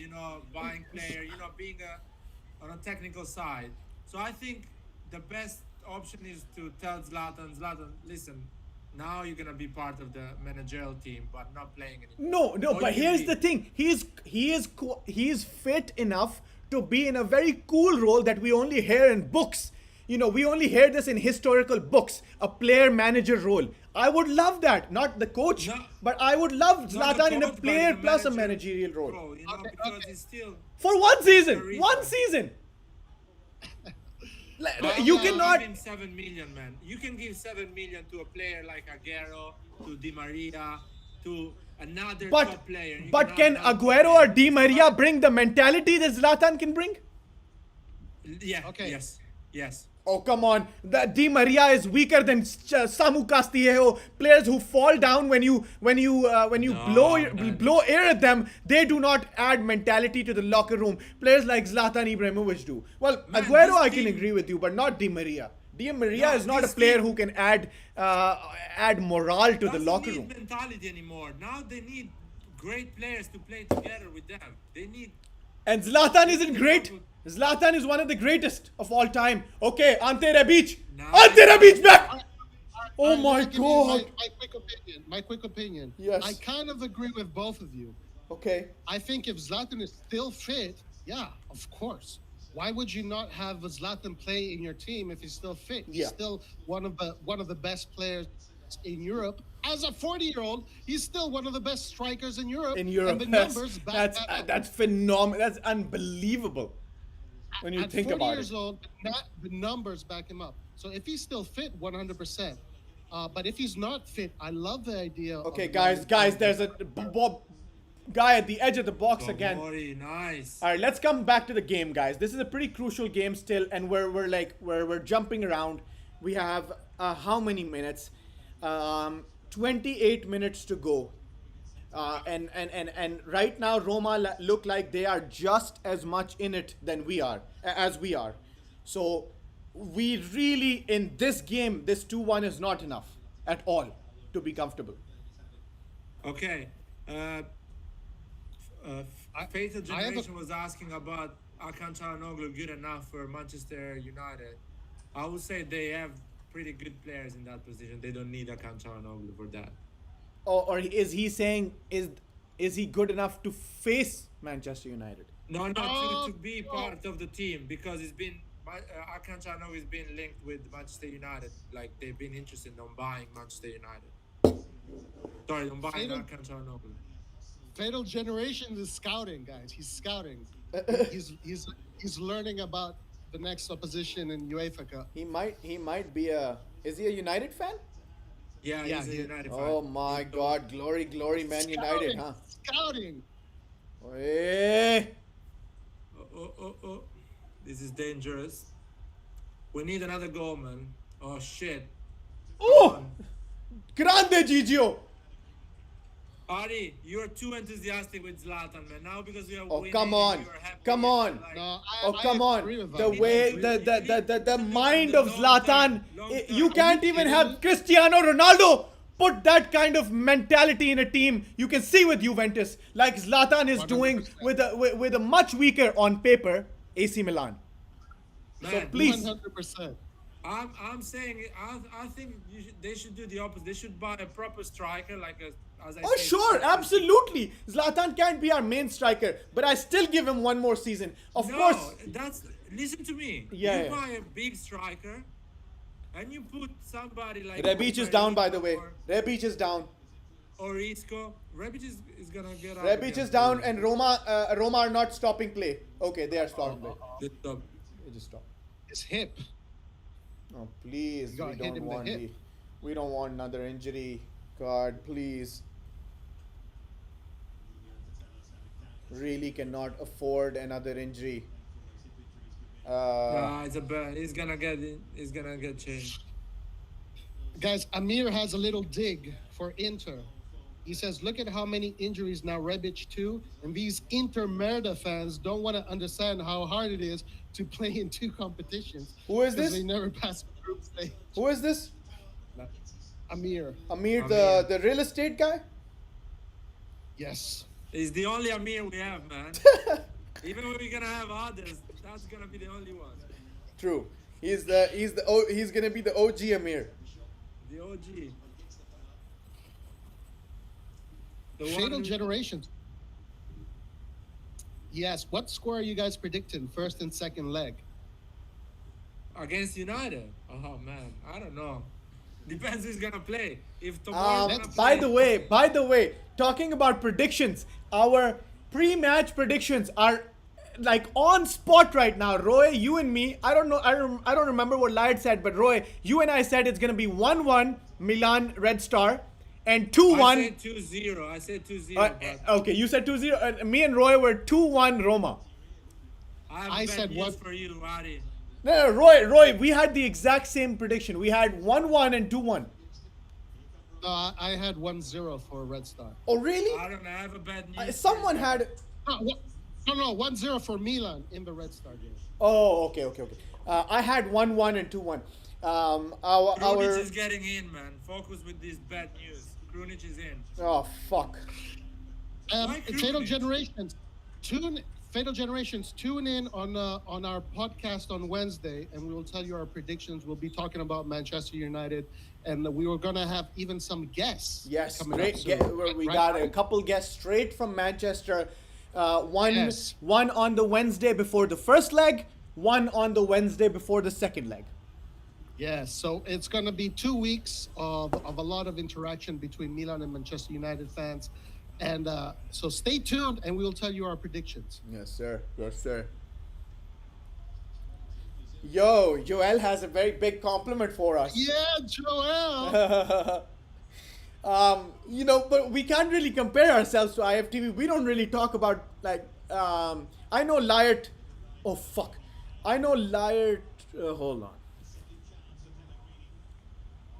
buying player, being on a technical side. So I think the best option is to tell Zlatan, listen, now you're gonna be part of the managerial team, but not playing anymore. No, Or but you can here's be- the thing. He's fit enough to be in a very cool role that we only hear in books. We only hear this in historical books, a player manager role. I would love that, not the coach, No. but I would love Not the Zlatan in a coach, but player in a plus a manager managerial role. role, Okay, because okay. it's still. For one season. Charisma. One season. But You I'm gonna cannot. give him 7 million, man. You can give 7 million to a player like Aguero, to Di Maria, to another But top player. You but cannot can have Aguero or players. Di Maria bring the mentality that Zlatan can bring? Yeah. Okay. Yes. Oh, come on. The Di Maria is weaker than Samu Castillejo. Players who fall down when you blow man. blow air at them, they do not add mentality to the locker room. Players like Zlatan Ibrahimovic do. Well, Man, Aguero, this I can team- agree with you, but not Di Maria. Di Maria No, is not a this player team- who can add morale to the Doesn't locker need room. mentality anymore. Now they need great players to play together with them. They need. And Zlatan isn't great. Zlatan is one of the greatest of all time. Okay, Ante Rebic. Now- Ante Rebic back. Oh I'm my gonna give you God. My quick opinion. Yes. I kind of agree with both of you. Okay. I think if Zlatan is still fit, yeah, of course. Why would you not have Zlatan play in your team if he's still fit? He's Yeah. still one of the best players in Europe. As a 40-year-old, he's still one of the best strikers in Europe. In Europe, and the numbers back that up. that's phenomenal. That's unbelievable when you At think 40 about years it. old, the numbers back him up. So if he's still fit, 100%. But if he's not fit, I love the idea. Okay, of guys, there's a guy at the edge of the box again. Tomori, nice. All right, let's come back to the game, guys. This is a pretty crucial game still, and we're jumping around. We have how many minutes? 28 minutes to go. And right now Roma look like they are just as much in it than as we are. So we really, in this game, this 2-1 is not enough at all to be comfortable. Okay. Fatal I have a- Generation was asking about Hakan Çalhanoğlu good enough for Manchester United. I would say they have pretty good players in that position. They don't need Hakan Çalhanoğlu for that. Or is he saying is he good enough to face Manchester United? No, Oh, to be part of the team, because it's been Hakan Çalhanoğlu has been linked with Manchester United. Like they've been interested in buying Manchester United. Sorry, on buying Fatal- Hakan Çalhanoğlu. Fatal Generation is scouting, guys. He's scouting. He's learning about the next opposition in UEFA Cup. He might be a. Is he a United fan? Yeah, Yeah, he's a he- United fan. Oh my He's God! Glory, glory, Man United, huh? Scouting. Hey. Oh. This is dangerous. We need another goal, man. Oh, shit. Oh, grande Gigio. Ari, you're too enthusiastic with Zlatan, man. Now because we are Oh, winning, come on. you're happy. Come on. Like, No, Oh, I come on. agree with The that. way, You the need mind to of look long term, Zlatan, long you term. can't Are you even kidding have me? Cristiano Ronaldo put that kind of mentality in a team. You can see with Juventus, like Zlatan is doing 100%. with a much weaker on paper AC Milan. So Man, please, 100%. I'm saying I think they should do the opposite. They should buy a proper striker like as I oh said, sure, absolutely. Zlatan can't be our main striker, but I still give him one more season. Of No, course, that's listen to me. Yeah, You yeah. buy a big striker, and you put somebody like Rebic is down, by the way. Or, Rebic is down. or Isco. Rebic is gonna get out. Rebic again. is down, and Roma are not stopping play. Okay, they are stopping play. Good job. They just stop. His hip. Oh please, He got we hit don't in the want hip. we don't want another injury. God, please. Really cannot afford another injury. It's a bad. He's gonna get changed. Guys, Amir has a little dig for Inter. He says, look at how many injuries now Rebic too, and these Inter Merda fans don't want to understand how hard it is to play in two competitions. Who is because this? They never pass the group stage. Who is this? Amir. Amir, Amir. the real estate guy? Yes. He's the only Amir we have, man. Even when we're gonna have others, that's gonna be the only one. True. He's gonna be the OG Amir. The OG. The Fatal one Generations. Yes. What score are you guys predicting? First and second leg. against United. Oh man, I don't know. Depends who's gonna play. If tomorrow's gonna By play, the way, talking about predictions, our pre-match predictions are like on spot right now. Roy, you and me, I don't know, I don't remember what Light said, but Roy, you and I said it's gonna be 1-1 Milan Red Star and I 2-1. said 2-0. I said 2-0. but Okay, you said 2-0. Me and Roy were 2-1 Roma. I said said what- news for you, Adi. No, Roy, we had the exact same prediction. We had 1-1 and 2-1. I had 1-0 for Red Star. Oh, really? I don't know. I have a bad news. Someone had. No, 1-0 for Milan in the Red Star game. Oh, okay. I had 1-1 and 2-1. Our Krunic is getting in, man. Focus with this bad news. Krunic is in. oh fuck. Why Fatal Krunic? Generations. Fatal Generations. Tune in on our podcast on Wednesday, and we will tell you our predictions. We'll be talking about Manchester United, and we were gonna have even some guests. Yes, coming great. up soon. We Right? got a couple guests straight from Manchester. One Yes. one on the Wednesday before the first leg, one on the Wednesday before the second leg. Yeah, so it's going to be 2 weeks of a lot of interaction between Milan and Manchester United fans. And so stay tuned, and we will tell you our predictions. Yes, sir. Yes, sir. Yo, Joel has a very big compliment for us. Yeah, Joel! But we can't really compare ourselves to IFTV. We don't really talk about like. I know Lyert. Oh fuck! I know Lyert. Hold on.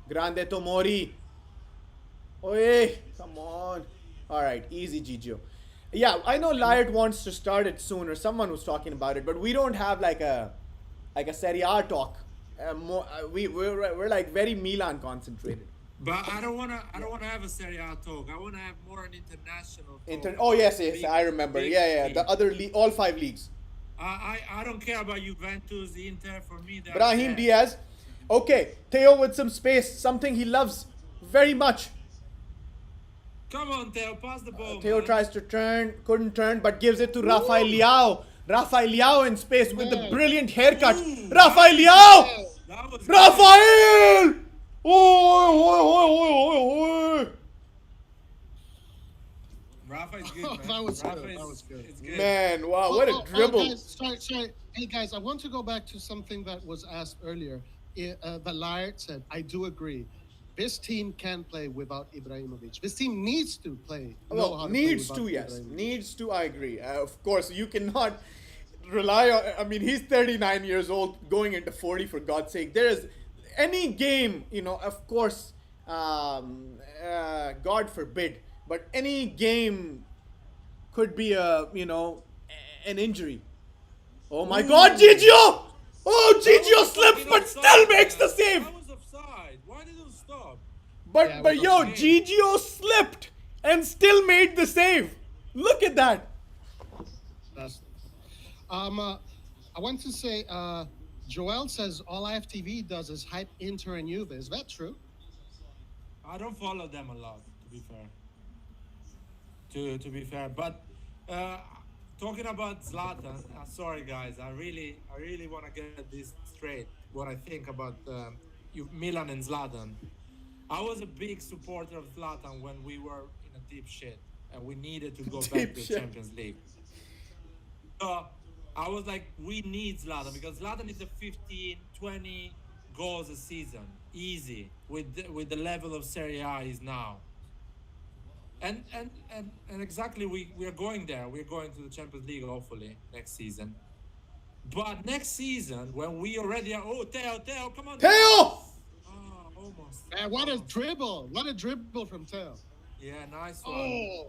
Grande Tomori. Oye, come on. All right, easy, Gigio. Yeah, I know Lyert wants to start it soon, or someone was talking about it, but we don't have like a Serie A talk. We're like very Milan concentrated. But I don't wanna have a Serie A talk. I wanna have more an international talk. Oh yes, Big- I remember. big Yeah, team. the other all 5 leagues. I don't care about Juventus, Inter. For me, they're Brahim there. Diaz. Okay, Theo with some space, something he loves very much. Come on, Theo, pass the ball. Theo man. tries to turn, couldn't turn, but gives it to Rafael Leao. Rafael Leao in space with the Yeah. brilliant haircut. Ooh, Rafael Leao! That was Rafael! Oh, Rafa is good, Oh, man. that was Rafa good. is, That was good. Is good. Man, wow, what a dribble. Guys, sorry. Hey, guys, I want to go back to something that was asked earlier. The Liar said, I do agree. This team can play without Ibrahimovic. This team needs to play. Know how Well, to needs play to, without yes. Ibrahimovic. Needs to, I agree. Of course, you cannot rely on. I mean, he's 39 years old, going into 40, for God's sake. There is any game, of course, God forbid, but any game could be an injury. Oh my God, Gigio! Oh, That Gigio was slips, fucking but offside, still makes the man. save. That was offside. Why did you stop? But Yeah, it but was yo, offside. Gigio slipped and still made the save. Look at that. That's, I want to say, Joel says all IFTV does is hype Inter and Juve. Is that true? I don't follow them a lot, to be fair. To be fair, but talking about Zlatan, sorry guys, I really want to get this straight. What I think about Milan and Zlatan. I was a big supporter of Zlatan when we were in a deep shit and we needed to go back Deep to the shit. Champions League. So I was like, we need Zlatan because Zlatan is a 15, 20 goals a season, easy with the level of Serie A is now. And exactly, we are going there. We're going to the Champions League hopefully next season. But next season, when we already are, Theo, come on, Theo! Oh, almost. Man, what a Almost. dribble! What a dribble from Teo. Yeah, nice one. Oh,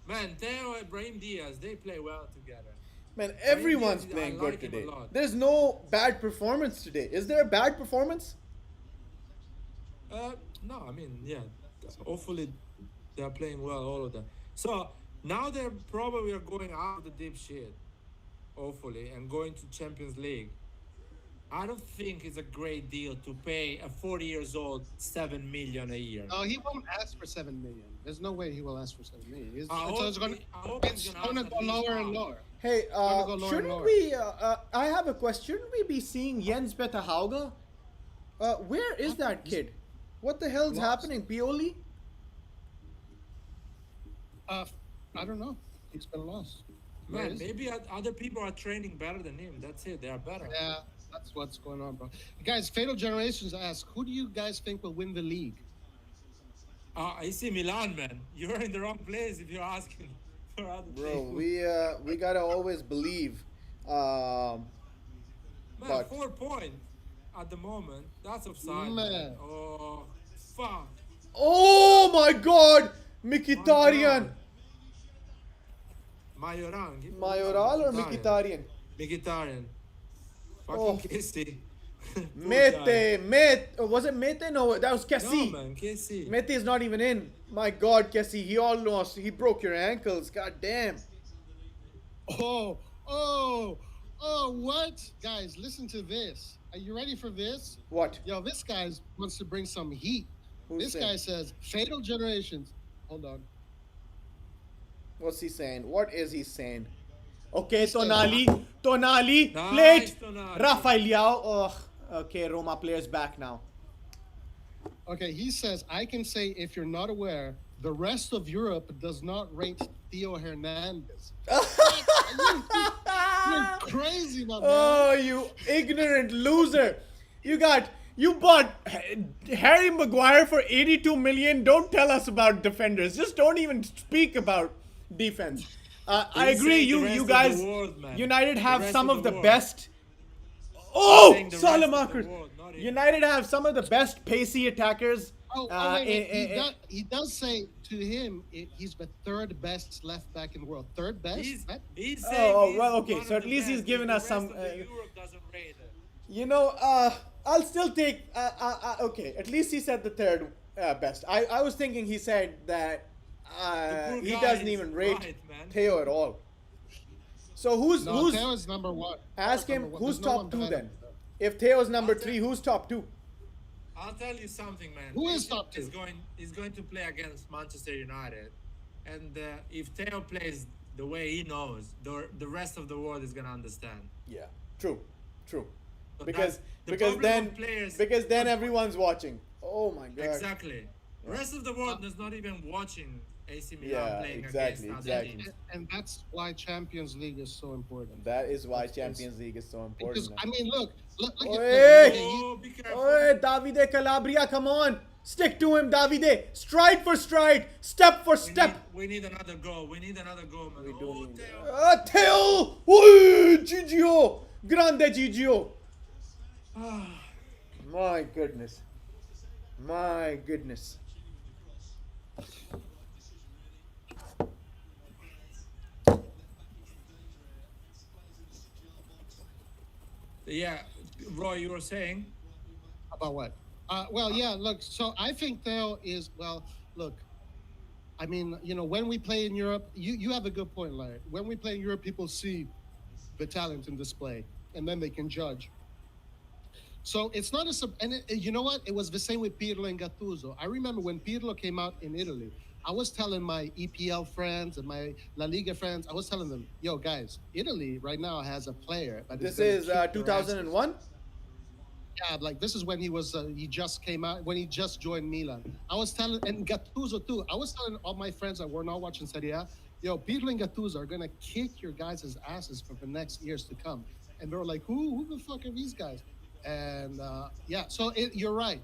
Man, Theo and Brahim Diaz, they play well together. Man, everyone's I playing like good him a today. lot. There's no bad performance today. Is there a bad performance? No, I mean, yeah. Hopefully, they're playing well, all of them. So now they're probably are going out of the deep shit, hopefully, and going to Champions League. I don't think it's a great deal to pay a 40 years old 7 million a year. no, he won't ask for 7 million. There's no way he will ask for 7 million. It's, I it's, hope it's gonna, he- I hope he's it's gonna gonna ask go at least lower and half. lower. Hey, gonna go lower and shouldn't lower. we? I have a question. Shouldn't we be seeing Jens Petter Hauge? Where is that kid? What the hell's Lost. happening, Pioli? I don't know. He's been lost. Where Man, is he? maybe other people are training better than him. That's it. They are better. Yeah, that's what's going on, bro. Guys, Fatal Generations asks, who do you guys think will win the league? I see Milan, man. You're in the wrong place if you're asking for other Bro, teams. we gotta always believe. Man, but- 4 points at the moment. That's offside. Man. Oh, fuck. Oh my God, Mkhitaryan. Majoran. Mayoral or Mkhitaryan? Mkhitaryan. Fucking Oh. Casey. Mete. Was it Mete? No, that was No, Kessie. man, Casey. Mete is not even in. My God, Kessie, he broke your ankles. God damn. Oh, what? Guys, listen to this. Are you ready for this? What? Yo, this guy wants to bring some heat. Who's This saying? guy says, Fatal Generations. Hold on. What's he saying? What is he saying? Okay, said- Tonali, Nice, plate. Tonali. Rafael Leao. Ugh. Okay, Roma players back now. Okay, he says, I can say, if you're not aware, the rest of Europe does not rate Theo Hernandez. You're crazy, my man. Oh, you ignorant loser. You bought Harry Maguire for 82 million. Don't tell us about defenders. Just don't even speak about defense. I He's agree. saying the You rest of guys, the world, man. United The have rest some of of the the world. best. Oh, saying the rest of the Salamakers. world, not him. United have some of the best pacey attackers. Wait. He does say to him, he's the third best left back in the world. Third best? He's What? saying he's well, okay, one so of at the least he's best. given The us some, rest of the Europe doesn't rate it. You know, I'll still take. Okay, at least he said the third best. I was thinking he said that poor he guy doesn't is even rate right, man. Theo at all. So who's No, Theo is number one. ask Theo's him number one. who's There's no top one two better then? than If Theo's number I'll three, tell- who's top two? I'll tell you something, man. Who is Egypt top two? Is going to play against Manchester United, and if Theo plays the way he knows, the rest of the world is gonna understand. Yeah, true. So Because the because problem then with players- because then everyone's watching. Oh my God. Exactly. The rest of the world is not even watching AC Milan Yeah, playing exactly, against other exactly. teams. And that's why Champions League is so important. That is why It's- it's- Champions League is so Because important now. I mean, look at Oi! okay, you, Oh, be careful. Oi, Davide Calabria, come on! Stick to him, Davide! Stride for stride! Step for step! We need another goal. We need another goal, man. We do Oh, need Theo. Theo! Oi! Gigio! Grande Gigio! My goodness. My goodness. Yeah, Roy, you were saying? about what? Well, yeah. Look, so I think Theo is well. Look, I mean, when we play in Europe, you have a good point, Larry. When we play in Europe, people see the talent in display, and then they can judge. So it's not you know what? It was the same with Pirlo and Gattuso. I remember when Pirlo came out in Italy, I was telling my EPL friends and my La Liga friends, I was telling them, yo, guys, Italy right now has a player that This gonna is kick your asses." 2001? Yeah, like this is when he just came out, when he just joined Milan. I was telling, and Gattuso too. I was telling all my friends that were not watching Serie A, yo, Pirlo and Gattuso are gonna kick your guys' asses for the next years to come. And they were like, who the fuck are these guys? And yeah, so you're right.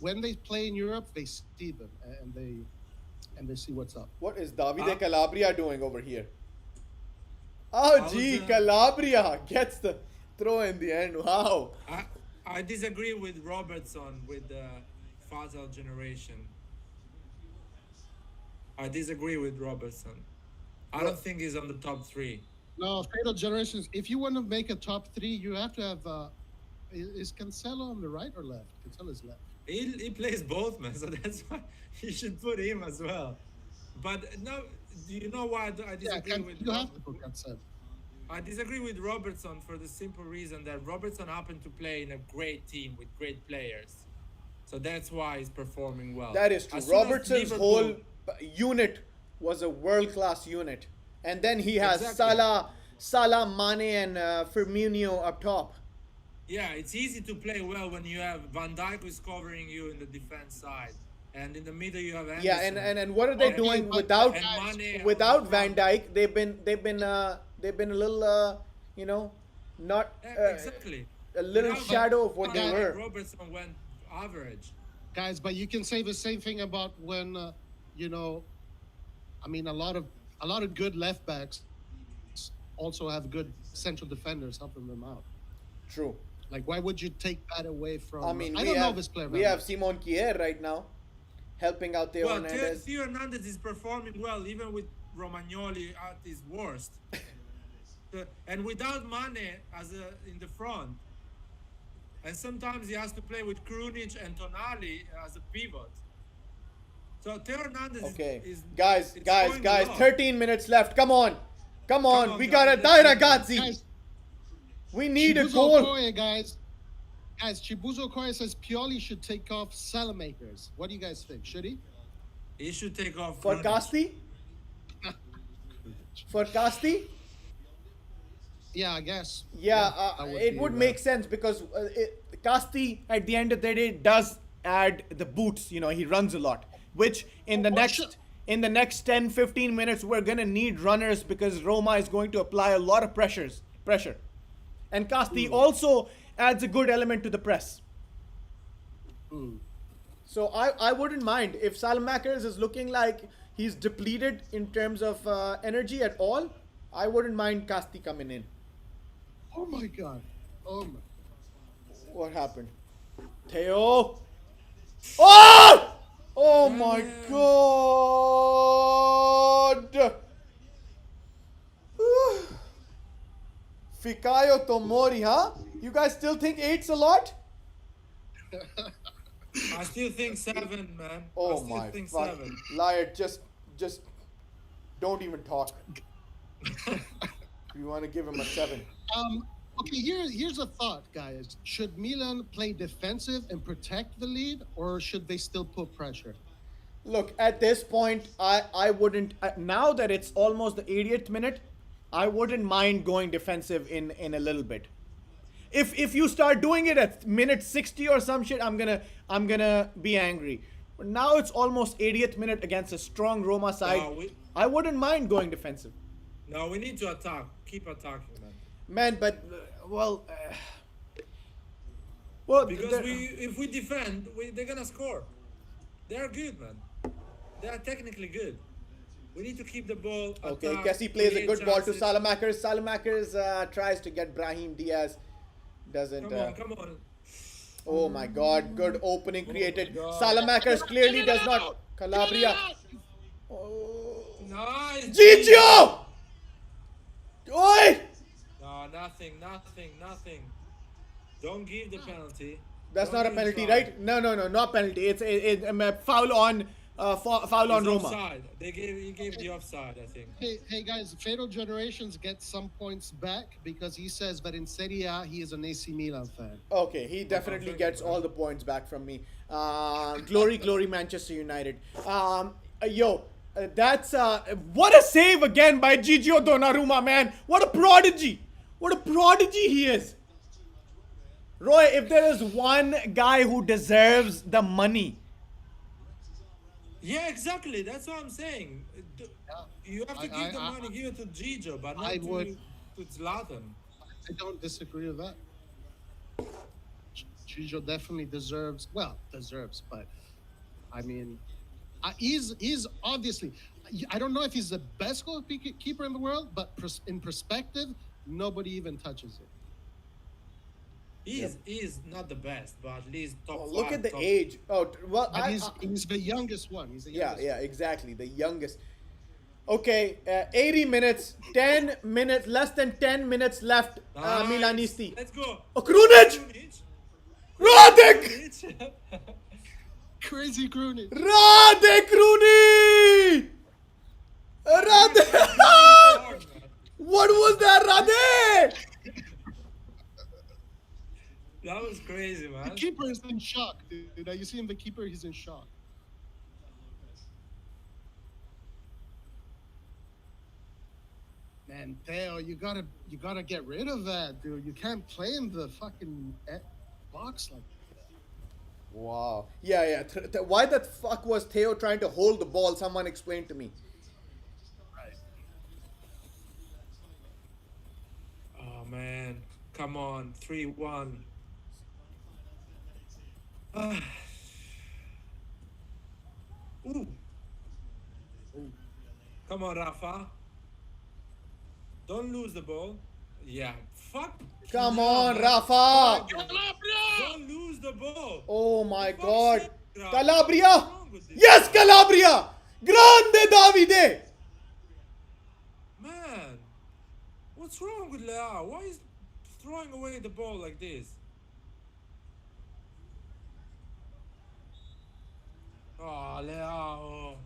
When they play in Europe, they see them and they see what's up. What is Davide Huh? Calabria doing over here? I Oh, was, gee, Calabria gets the throw in the end. Wow. I disagree with Robertson with the Fatal generation. I disagree with Robertson. I don't think he's on the top three. No, fatal generations. If you want to make a top three, you have to have. Is Cancelo on the right or left? Cancelo's left. He plays both, man. So that's why you should put him as well. But no, do you know why I Yeah, disagree with? you have to put Cancelo. I disagree with Robertson for the simple reason that Robertson happened to play in a great team with great players. So that's why he's performing well. That is true. As soon as Robertson's Liverpool- whole unit was a world-class unit. And then he has Exactly. Salah, Mane, and Firmino up top. Yeah, it's easy to play well when you have Van Dijk who's covering you in the defense side, and in the middle you have Anderson. Yeah, and what are they And- doing but- without and Mane without on the Van front. Dijk? They've been a little not Exactly. a little Without shadow of what Van they Dijk, were. Robertson went average. Guys, but you can say the same thing about when I mean a lot of good left backs also have good central defenders helping them out. True. Like, why would you take that away from? I mean, I we don't know have this player. we very have much. Simon Kier right now, helping out Theo Well, Hernandez. Theo Hernandez is performing well, even with Romagnoli at his worst. And without Mane in the front. And sometimes he has to play with Krunic and Tonali as a pivot. So Theo Hernandez Okay, is guys, it's guys, going guys. well. 13 minutes left. Come on, come on. on, We guys, got a let's go. ragazzi. Guys, We need a Chibuzo goal. Okoye, guys, Chibuzo Okoye says Pioli should take off Salamakers. What do you guys think? Should he? He should take off For Krunic. Casti? For Casti? Yeah, I guess. Yeah, that it be, would make sense because Casti, at the end of the day, does add the boots. You know, he runs a lot, which in the What next should- in the next 10-15 minutes we're gonna need runners because Roma is going to apply a lot of pressure, and Casti also adds a good element to the press. So I wouldn't mind if Salamakers is looking like he's depleted in terms of energy at all. I wouldn't mind Casti coming in. Oh my god. Oh my. What happened? Theo! Oh! Oh my god! Fikayo Tomori, huh? You guys still think 8's a lot? I still think 7, man. I Oh still my think fuck. 7. Liar, just don't even talk. You want to give him a 7. Okay, here's a thought, guys. Should Milan play defensive and protect the lead, or should they still put pressure? Look, at this point, I wouldn't. Now that it's almost the 80th minute, I wouldn't mind going defensive in a little bit. If you start doing it at minute 60 or some shit, I'm gonna be angry. Now it's almost 80th minute against a strong Roma side. No, I wouldn't mind going defensive. no, we need to attack. Keep attacking, man. Man, but well, Because there- if we defend, they're gonna score. They are good, man. They are technically good. We need to keep the ball. Okay, attack, Kessie plays a create good ball to chances. Salamakers. Salamakers tries to get Brahim Diaz. Doesn't. Come on. Oh my God! Good opening Oh created. my God. Salamakers clearly does not. Calabria. Oh. Nice. Gigio! Oi! No, nothing. Don't give the penalty. That's Don't not a give penalty, try. right? No, not penalty. It's a foul on foul on It's Roma. offside. He gave the offside, I think. Hey guys, Fatal Generations gets some points back because he says that in Serie A he is an AC Milan fan. Okay, he definitely gets all the points back from me. Glory, Manchester United. That's what a save again by Gigio Donnarumma, man. What a prodigy he is. Roy, if there is one guy who deserves the money, Yeah, exactly. That's what I'm saying. You have to give the money, give it to Gigio, but not I to, would- to Zlatan. I don't disagree with that. Gigio definitely deserves, but I mean, he's obviously. I don't know if he's the best goalkeeper in the world, but in perspective, nobody even touches it. He's not the best, but at least top look five, at the top- age. Oh, well, But he's the youngest one. He's the yeah, youngest. exactly. The youngest. Okay, 80 minutes, 10 minutes, less than 10 minutes left. Nice. Milanisti. Let's go. Oh, Krunic! Radek! Krunic. Crazy Grooney. Radek Rooney! Radek! What was that, Radek? That was crazy, The man. keeper is in shock, dude. You see him, the keeper, he's in shock. Man, Theo, you gotta get rid of that, dude. You can't play in the fucking box like that. Wow. Yeah. Why the fuck was Theo trying to hold the ball? Someone explain to me. Right. Oh man, come on, 3-1. Ooh. Come on, Rafa. Don't lose the ball. Yeah, fuck. Come Yeah, on, man. Rafa! Don't lose the ball. Oh my Fuck's God. sake, Rafa. Calabria! What's wrong with this? Yes, Calabria! Grande Davide! Man, what's wrong with Leao? Why is throwing away the ball like this? Oh, Leao.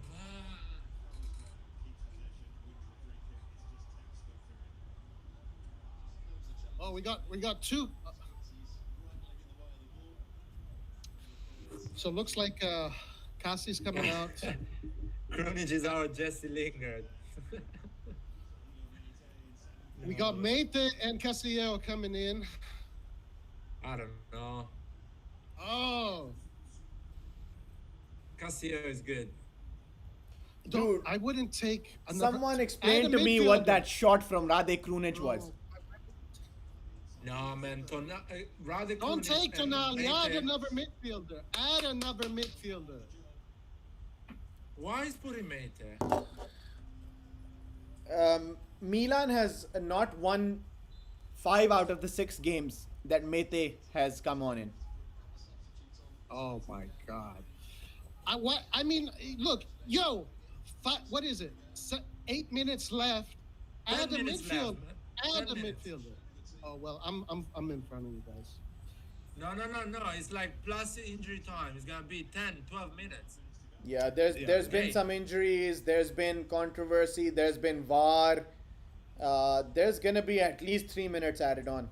Oh, we got two. So it looks like Cassie's coming out. Krunic is our Jesse Lingard. We got Mate and Casillo coming in. I don't know. Oh, Casio is good. Dude, I wouldn't take another. Someone explain add a to me what midfielder. that shot from Radek Krunic was. No, man. Radek Don't Krunic take and Tonali. Add Mete- another midfielder. Add another midfielder. Why is putting Mete? Milan has not won 5 out of the 6 games that Mete has come on in. Oh my God. I mean, look, what is it? 8 minutes left. 10 Add a minutes midfield. left, man. Add 10 a minutes. midfielder. Oh well, I'm in front of you guys. No. It's like plus injury time. It's gonna be 10, 12 minutes. Yeah, there's been hey. some injuries, there's been controversy, there's been VAR. There's gonna be at least 3 minutes added on.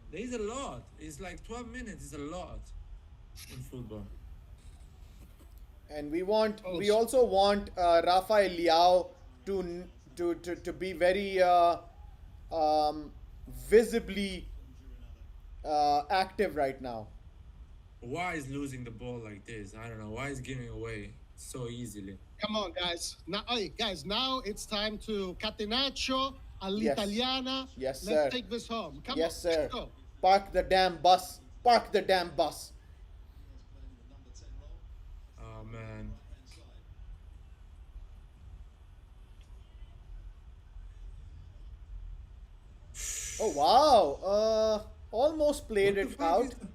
There's a lot. It's like 12 minutes is a lot in football. And we also want Rafael Leao to be very visibly active right now. why is losing the ball like this? I don't know. Why is giving away so easily? Come on, guys. Now, hey, guys, now it's time to catenaccio Yes. all'italiana. Yes, sir. Let's take this home. Come Yes, on, sir. let's go. Park the damn bus. Park the damn bus. Oh man. Oh wow. Almost played What the it fuck out, is that?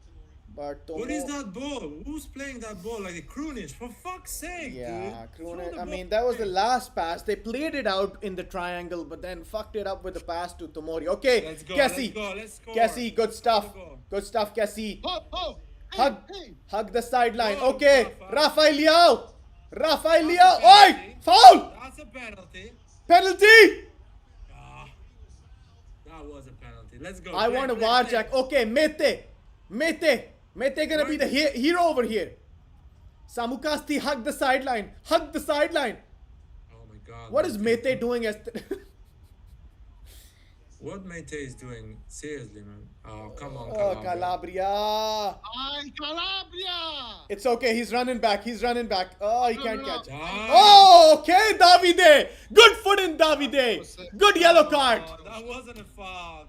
but What is that ball? Who's playing that ball like a Krunic? For fuck's sake, Yeah, dude. Throw Kronen. the I ball mean, that was the away. last pass. They played it out in the triangle, but then fucked it up with the pass to Tomori. Okay, Let's go. Kessie. Let's go. Let's score. Kessie, good stuff. Go. Good stuff, Kessie. Oh, oh. Hey, Hug, hey. hug the sideline. Oh, Okay, Rafa. Rafael Leao. Rafael That's Leao. a Oi, penalty. foul. That's a penalty. Penalty. Ah, that was a penalty. Let's go. I want a VAR check. Okay, Mete gonna be the hero over here. Samukasti, hug the sideline. Hug the sideline. Oh my god. What is Mete doing as? What Mete is doing? Seriously, man. Oh, come on, Oh, Calabria. Calabria. Ay, Calabria. It's okay. He's running back. Oh, he can't catch. Ah, Oh, okay, Davide. Good foot in Davide. Good yellow card. oh, that wasn't a foul.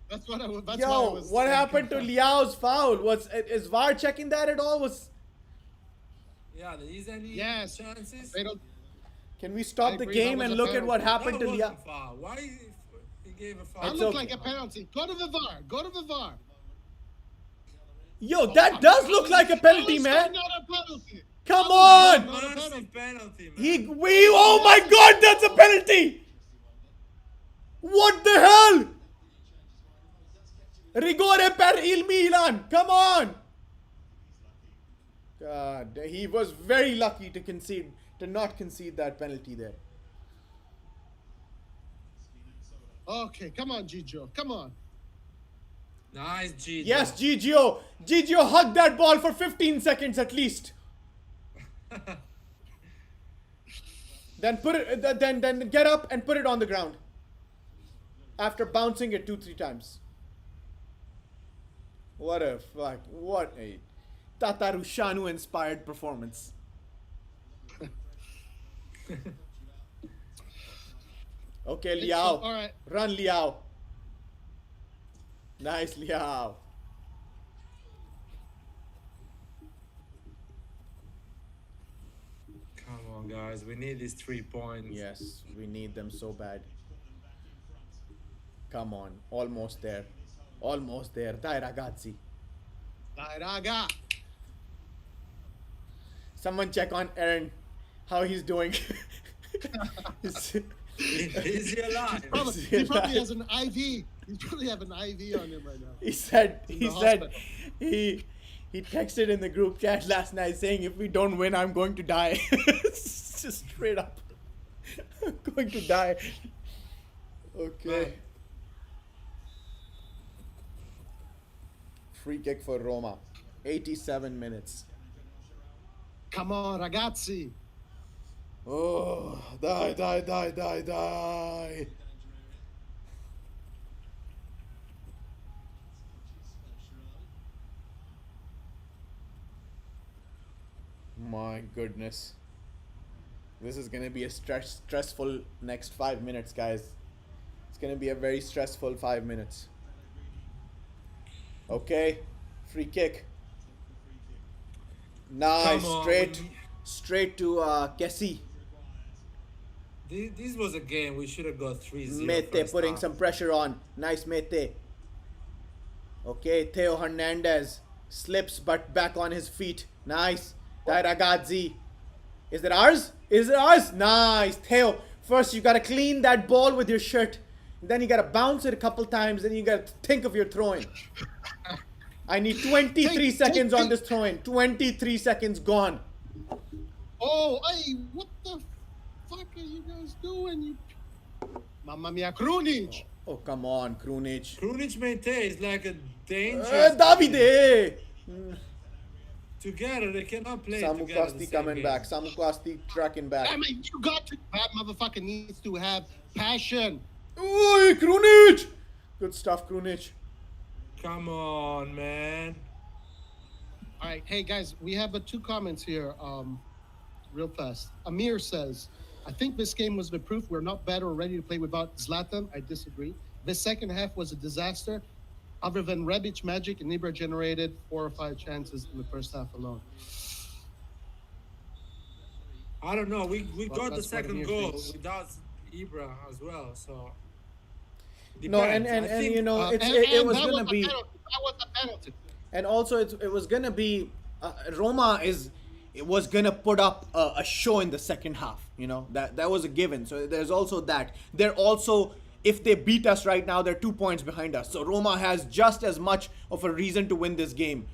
That's what I was. That's Yo, was what saying. happened to Liao's foul? Is VAR checking that at all? Yeah, there is any Yes. chances? They don't. Can we I stop the agree, that game was and a look at what penalty. happened That to wasn't Liao? foul. Why he gave a foul? That It's looked okay. like a penalty. Go to the VAR. Go to the VAR. Yo, that does look like a penalty, How is man. that not a penalty? Come How on. is that not a Massive penalty? penalty, man. Oh my God, that's a penalty. What the hell? Rigore per il Milan. Come on. God, he was very lucky to not concede that penalty there. Okay, come on, Gigio. Come on. Nice, G. Yes, Gigio. Gigio hugged that ball for 15 seconds at least. Then put it. Then get up and put it on the ground. After bouncing it 2-3 times. What a Tatarushanu inspired performance. Okay, It's- Liao. all right. Run, Liao. Nice, Liao. Come on, guys. We need these 3 points. Yes, we need them so bad. Come on, almost there. Almost there. Dai ragazzi. Dai, raga. Someone check on Aaron, how he's doing. Is he alive? He probably has an IV. He probably have an IV on him right now. He said the he hospital. he texted in the group chat last night saying if we don't win I'm going to die. Just straight up. I'm going to die. Okay. Man. Free kick for Roma. 87 minutes. Come on, ragazzi. Oh, die. My goodness. This is going to be a stressful next 5 minutes, guys. It's going to be a very stressful 5 minutes. Okay. Free kick. Nice. Come on, Straight to Kessie. This was a game we should have got 3-0. Mete first putting half. some pressure on. Nice Mete. Okay, Theo Hernandez slips but back on his feet. Nice. Dai ragazzi. Is it ours? Nice. Theo, first you gotta clean that ball with your shirt. Then you gotta bounce it a couple times. Then you gotta think of your throwing. I need 23 seconds on this throwing. 23 seconds gone. Oh, hey, what the fuck are you guys doing? You, Mamma mia, Krunic. Oh, come on, Krunic. Krunic Mete is like a dangerous. Davide. Together, they cannot play Samu together. the Kosti same coming game. back. Samu Kosti tracking back. I mean, you got to. That motherfucker needs to have passion. Oi, Krunic! Good stuff, Krunic. Come on, man. All right, hey guys, we have 2 comments here. Real fast. Amir says, "I think this game was the proof we're not better or ready to play without Zlatan." I disagree. The second half was a disaster. Other than Rebic, Magic, and Ibra generated 4 or 5 chances in the first half alone. I don't know. We Well, got the that's what second Amir goal thinks. without Ibra as well. So No, and depends. I think you know, And, it was that gonna was a be, penalty. That was a penalty. and also it was gonna be Roma it was gonna put up a show in the second half. You know that was a given. So there's also that. They're also, if they beat us right now, they're 2 points behind us. So Roma has just as much of a reason to win this game.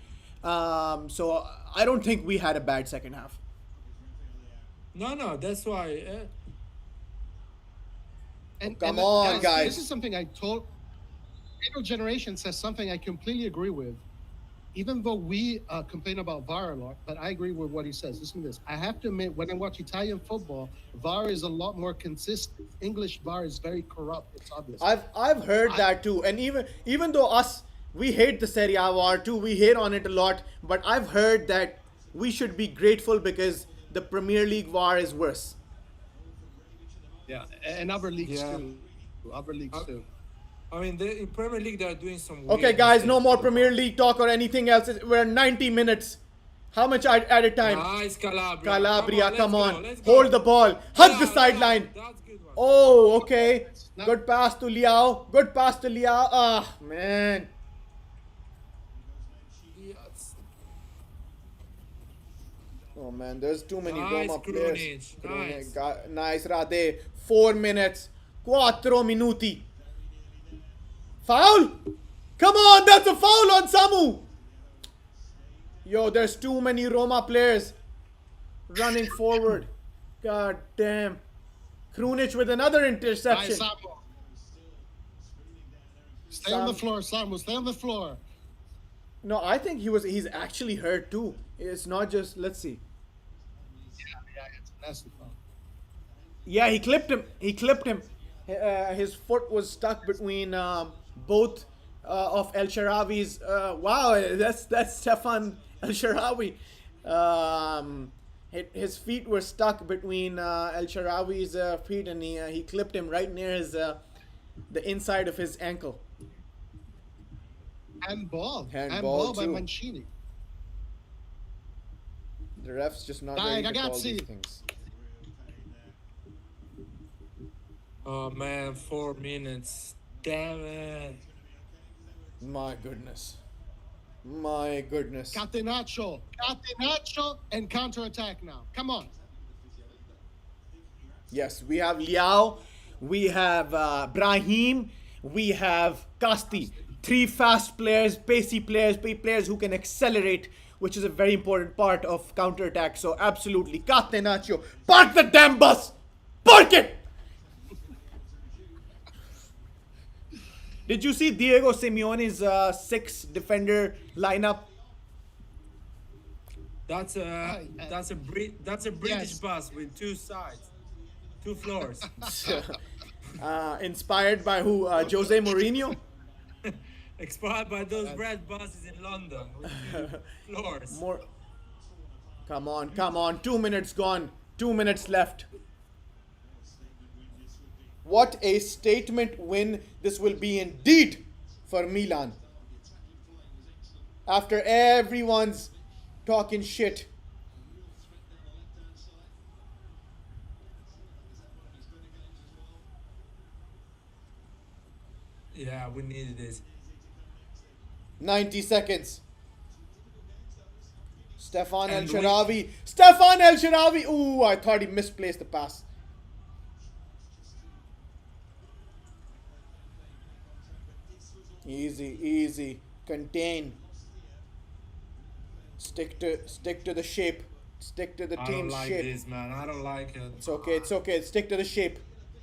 So I don't think we had a bad second half. no. That's why. Come on, guys. This is something I told. Middle generation says something I completely agree with. Even though we complain about VAR a lot, but I agree with what he says. Listen to this. I have to admit, when I watch Italian football, VAR is a lot more consistent. English VAR is very corrupt. It's obvious. I've heard that too, and even though we hate the Serie A VAR too, we hate on it a lot. But I've heard that we should be grateful because the Premier League VAR is worse. Yeah, and other leagues Yeah. too. Other leagues too. I mean, in Premier League they're doing some. Okay, weird guys, no mistakes. more Premier League talk or anything else. We're 90 minutes. How much at a time? Nice Calabria. Calabria, come let's on. go, let's go. Hold the ball. Hug Yeah, the sideline. That's good one. Oh, okay. No. Good pass to Liao. Good pass to Liao. Ah, man. Yes. Oh, man. There's too many Nice, Roma players. Krunic. Nice. Nice, Rade. 4 minutes. 4 minuti. Foul? Come on, that's a foul on Samu. Yo, there's too many Roma players running forward. God damn. Krunic with another Nice, interception. Samu. Stay on the floor, Samu. Stay on the floor. No, I think he's actually hurt too. It's not just, let's see. Yeah, it's a nasty foul. Yeah, he clipped him. His foot was stuck between both of El Sharawi's. Wow, that's Stefan El Sharawi. His feet were stuck between El Sharawi's feet, and he clipped him right near his the inside of his ankle. Handball. Handball, Handball by too. Mancini. The ref's just not Dai, ready to call ragazzi. these things. Oh man, 4 minutes. Damn it. My goodness. My goodness. Catenaccio. Catenaccio and counterattack now. Come on. Yes, we have Liao, we have Brahim, we have Kasti. 3 fast players, pacey players who can accelerate, which is a very important part of counterattack. So absolutely, Catenaccio, park the damn bus! Park it! Did you see Diego Simeone's 6 defender lineup? That's a British Yes. bus with 2 sides, 2 floors. Inspired by who? Jose Mourinho? Expired by those red buses in London with 2 floors. More. Come on. 2 minutes gone. 2 minutes left. What a statement win this will be indeed for Milan. After everyone's talking shit. Yeah, we needed this. 90 seconds. Stefan El And Sharawi. Ooh, I thought he misplaced the pass. Easy. Contain. Stick to the shape. Stick to the I don't team's like shape. this, man. I don't like it. It's okay. Stick to the shape.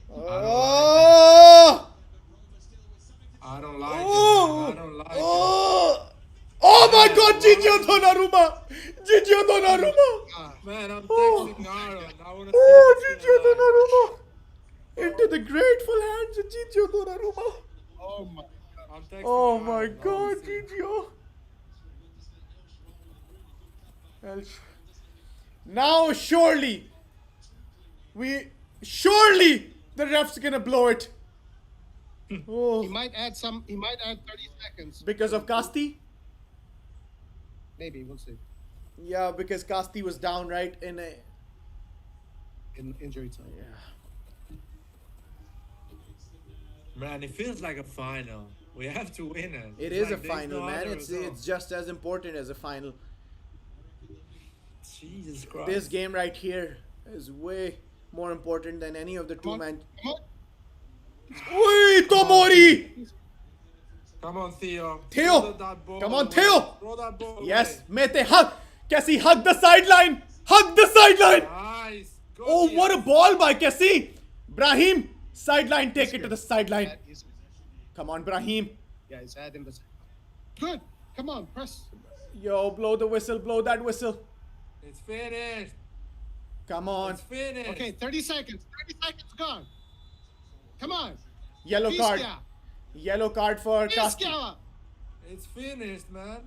don't Oh! I don't like it, Oh! man. I don't like it. Oh! Oh my God! Gigio Donnarumma! Man, I'm Oh. texting Aaron. I want to Oh, see Gigio this Donnarumma! Into the grateful hands of Gigio Donnarumma. Oh my. I'm texting Oh Aaron. my I God, wanna see it. Gigio! Now surely the ref's gonna blow it. He Oh, might add some. He might add 30 seconds. because of Casti? Maybe we'll see. Yeah, because Casti was down right in a. In injury time. Yeah. Man, it feels like a final. We have to win it. It It's is like a there's final, no man. other It's result. just as important as a final. Jesus Christ. This game right here is way more important than any of the two Come on. man. Come on. Oi, Tomori! Come on, Theo. Theo! Throw that ball Come on, away. Theo! Throw that ball Yes, away. Mete, hug! Cassie, hug the sideline! Hug the sideline! Nice. Go, Oh, Theo. what a ball by Cassie! Brahim, sideline, take it to the sideline. That is- Come on, Brahim. Yeah, he's adding this. Good. Come on, press. Yo, blow the whistle, blow that whistle. It's finished. Come on. It's finished. Okay, 30 seconds. 30 seconds gone. Come on. Yellow card. Pisca. Yellow card for Casti. Pisca. It's finished, man.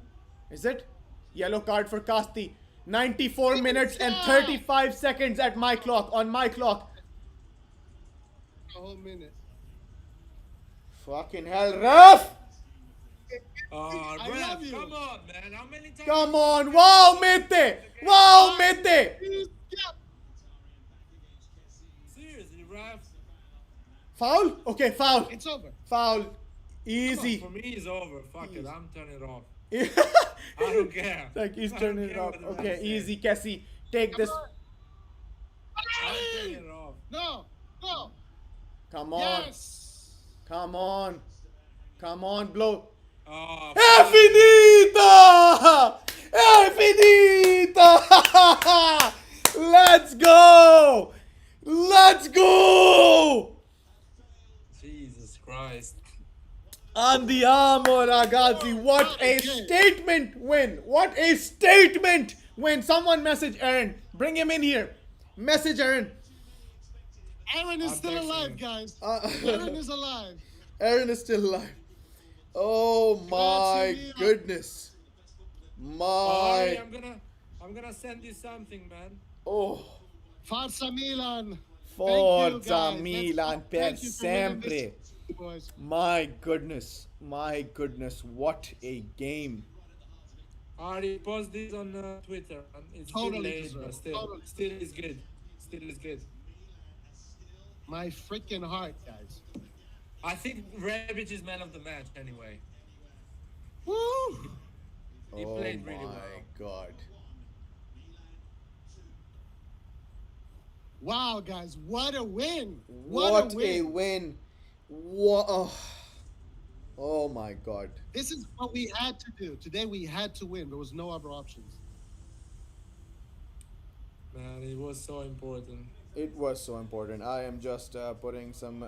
Is it? Yellow card for Casti. 94 minutes and Yeah. 35 seconds at my clock, on my clock. A whole minute. Fucking hell, ref! Oh, I ref, love you. come on, man. How many times? Come on, wow, Mete! Wow, Mete! Pisca. Seriously, ref. Foul? Okay, foul. It's over. Foul. For Easy. me, it's over. Fuck it. I'm turning it off. like I don't care. he's I don't turning it care off. what the ref Okay, says. easy, Cassie. Take this. I'm turning it off. No. No. Come on. Yes. Come on. Come on, blow. Oh, ¡Es finita! ¡Es finita! Let's go! Let's go! Jesus Christ. Andiamo, ragazzi. What a statement win. What a statement win. Someone message Aaron. Bring him in here. Message Aaron. Aaron is I'm still texting alive, him. guys. Aaron is alive. Aaron is still alive. Oh my Grazie mille. goodness. Ari, My. I'm gonna send you something, man. Oh. Forza Milan. Forza guys. Milan per Thank you for winning this, sempre. boys. My goodness. My goodness. What a game. Ari, post this on Twitter. And it's Totally too late, deserved. but Totally. still is good. Still is good. My freaking heart, guys. I think Rebic is man of the match anyway. Woo! He Oh played really my well. god. Wow, guys, what a win! What a win! win. What oh my god. This is what we had to do. Today we had to win. There was no other options. Man, it was so important. It was so important. I am just putting some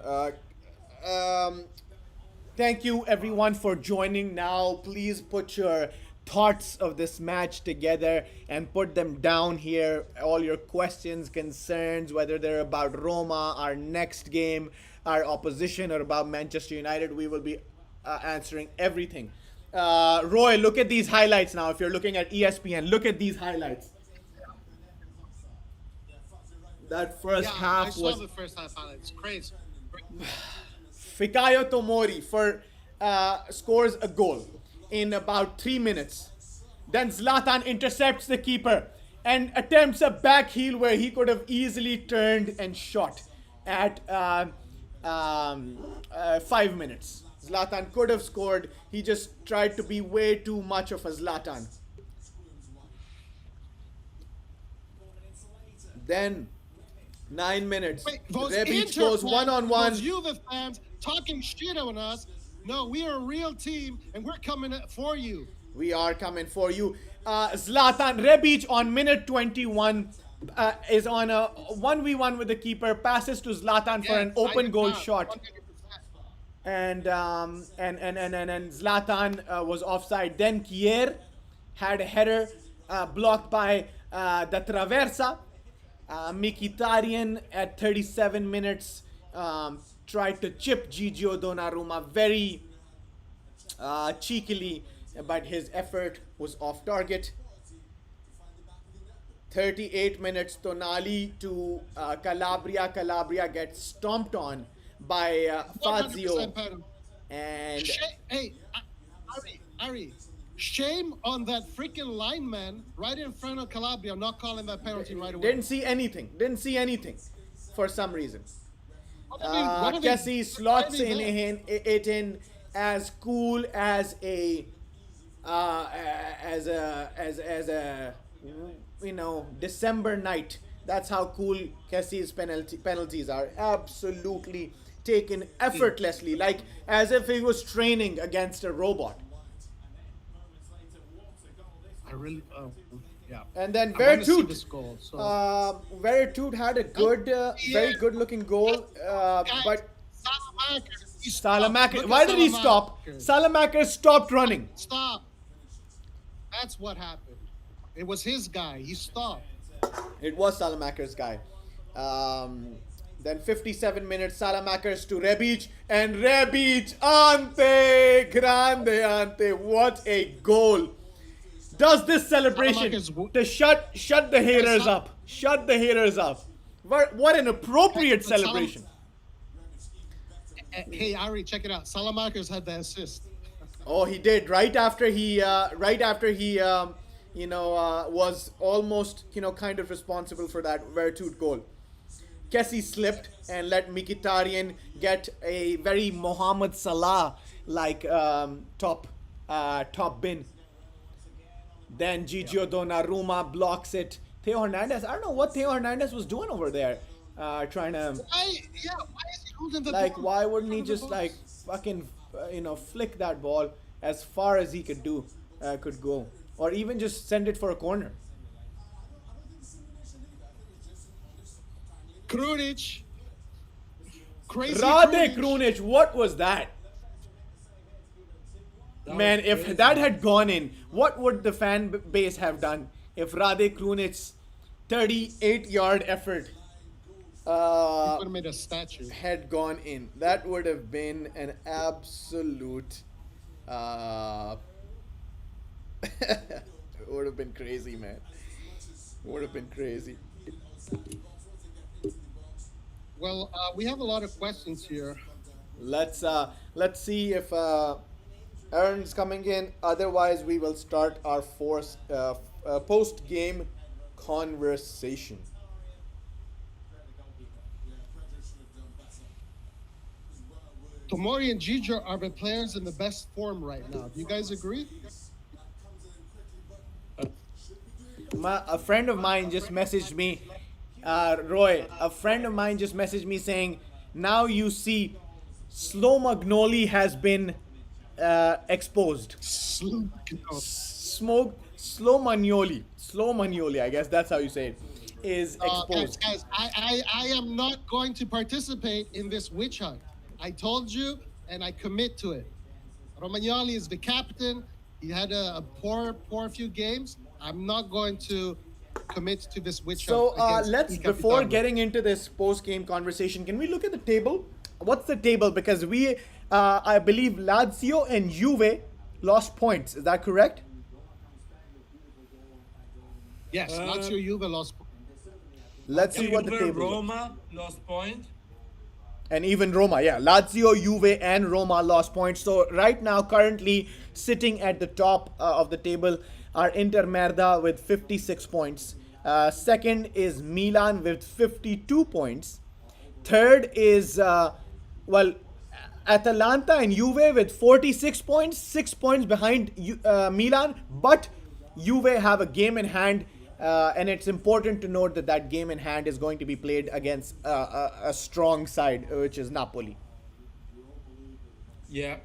thank you everyone for joining now. Please put your thoughts of this match together and put them down here. All your questions, concerns, whether they're about Roma, our next game, our opposition, or about Manchester United, we will be answering everything. Roy, look at these highlights now. If you're looking at ESPN, look at these highlights. That first Yeah, I half saw was the first half highlights. Crazy. Fikayo Tomori scores a goal in about 3 minutes. Then Zlatan intercepts the keeper and attempts a back heel where he could have easily turned and shot at 5 minutes. Zlatan could have scored. He just tried to be way too much of a Zlatan. Then 9 minutes. Wait, those Rebic Inter goes fans, one-on-one. Those Juve fans talking shit on us. No, we are a real team, and we're coming for you. We are coming for you. Zlatan Rebic on minute 21 is on a 1v1 with the keeper, passes to Zlatan for an Yes, open I goal agree. shot. 100%. And Zlatan was offside. Then Kier had a header blocked by the Traversa. Mkhitaryan at 37 minutes tried to chip Gigio Donnarumma very cheekily, but his effort was off target. 38 minutes, Tonali to Calabria. Calabria gets stomped on by Fazio. 100% penalty. And Hey, Ari, shame on that freaking lineman right in front of Calabria not calling that penalty right away. didn't see anything. Didn't see anything for some reason. What are they- Kessie slots why are they there? it in as cool as a as a December night. That's how cool Kessie's penalties are. Absolutely taken effortlessly, like as if he was training against a robot. I really, yeah. And then I wanna see this Vertut. goal. So Vertut had a good, very good looking goal, but Salamaker. Why did he stop? Salamaker stopped running. Stop. That's what happened. It was his guy. He stopped. It was Salamaker's guy. Then 57 minutes, Salamakers to Rebic, and Rebic, ante, grande ante, what a goal. Does this celebration to shut the haters up. Shut the haters up. What an appropriate celebration. Hey, Ari, check it out. Salamakers had the assist. Oh, he did right after he was almost kind of responsible for that Vertut goal. Kessie slipped and let Mkhitaryan get a very Mohamed Salah like top bin. Then Gigio Donnarumma blocks it. Theo Hernandez, I don't know what Theo Hernandez was doing over there, trying to Why is he holding the like ball why in wouldn't he front of the just like box? fucking flick that ball as far as he could go, or even just send it for a corner. Krunic. Crazy Rade Krunic. Krunic, what was that? That Man, was if crazy. that had gone in, what would the fan base have done if Rade Krunic's 38-yard effort He would have made a statue. had gone in? That would have been an absolute. It would have been crazy, man. Would have been crazy. Well, we have a lot of questions here. Let's see if Aaron's coming in. Otherwise, we will start our post game conversation. Tomori and Gigio are the players in the best form right now. Do you guys agree? A friend of mine just messaged me, Roy. A friend of mine just messaged me saying, "Now you see, Slow Magnoli has been exposed." Slow Magnoli, I guess that's how you say it, is exposed. Guys, I am not going to participate in this witch hunt. I told you, and I commit to it. Romagnoli is the captain. He had a poor few games. I'm not going to commit to this witch So hunt. let's, before getting into this post-game conversation, can we look at the table? What's the table? Because I believe Lazio and Juve lost points. Is that correct? Yes, Lazio Juve lost. Let's see what the Juve, table is. Roma lost point. And even Roma, yeah. Lazio, Juve, and Roma lost points. So right now, currently sitting at the top of the table are Inter Merda with 56 points. Second is Milan with 52 points. Third is, Atalanta and Juve with 46 points. 6 points behind Milan. But Juve have a game in hand. And it's important to note that game in hand is going to be played against a strong side, which is Napoli. Yeah.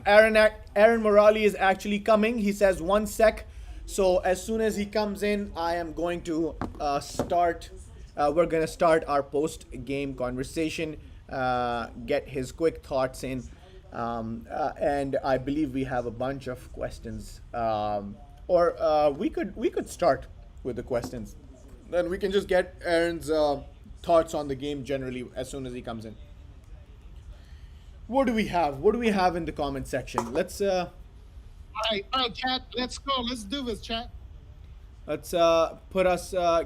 Aaron Morali is actually coming. He says 1 sec. So as soon as he comes in, I am going to start. We're going to start our post-game conversation. Get his quick thoughts in. And I believe we have a bunch of questions. Or we could start with the questions. Then we can just get Aaron's thoughts on the game generally as soon as he comes in. What do we have? What do we have in the comment section? Let's All right, chat. Let's go. Let's do this, chat. Let's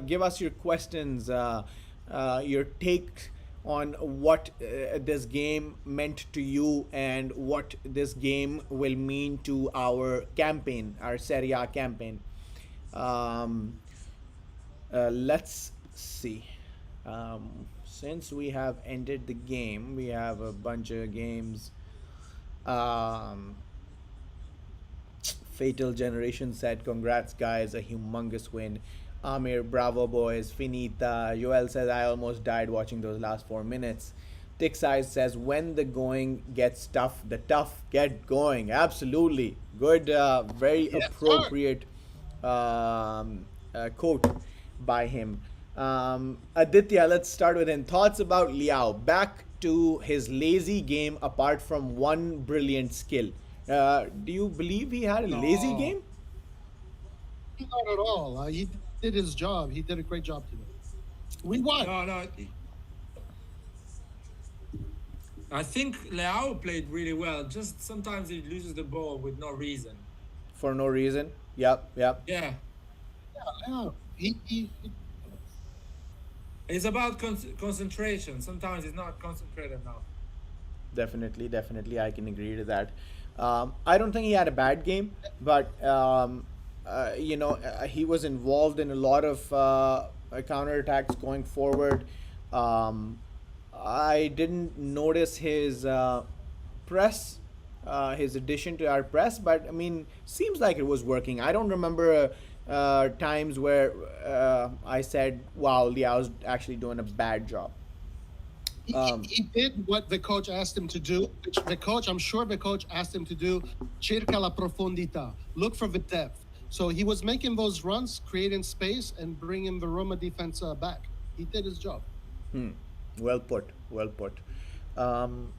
give us your questions, your take on what this game meant to you and what this game will mean to our campaign, our Serie A campaign. Um, let's see. Since we have ended the game, we have a bunch of games. Um, Fatal Generation said, "Congrats, guys, a humongous win." Amir, bravo, boys. Finita. Joel says, "I almost died watching those last 4 minutes." Tick Size says, "When the going gets tough, the tough get going." Absolutely. Good, very Yes, sir. appropriate quote by him. Aditya, let's start with him. Thoughts about Liao? Back to his lazy game apart from one brilliant skill. Do you believe he had a lazy No, game? Not at all. He did his job. He did a great job today. We won. no. I think Leao played really well. Just sometimes he loses the ball with no reason. For no reason. Yep, yep. Yeah, Yeah, he it's about concentration. Sometimes he's not concentrated enough. Definitely, definitely. I can agree to that. I don't think he had a bad game, but he was involved in a lot of counterattacks going forward. Um, I didn't notice his press, his addition to our press, but I mean, seems like it was working. I don't remember times where I said, "Wow, Liao's actually doing a bad job." Um, he did what the coach asked him to do. Which the coach, I'm sure the coach asked him to do. Cerca la profondità. Look for the depth. So he was making those runs, creating space, and bringing the Roma defense back. He did his job. well put. Well put. Um,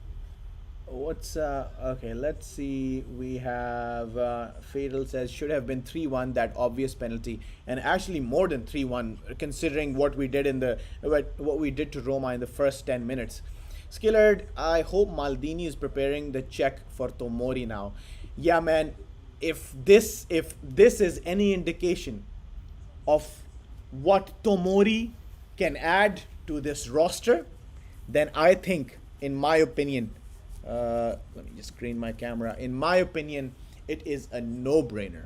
What's okay? Let's see. We have Fatal says should have been 3-1, that obvious penalty, and actually more than 3-1 considering what we did in the what we did to Roma in the first 10 minutes. Skillard, I hope Maldini is preparing the check for Tomori now. Yeah, man. If this is any indication of what Tomori can add to this roster, then I think, in my opinion, let me just screen my camera. In my opinion, it is a no-brainer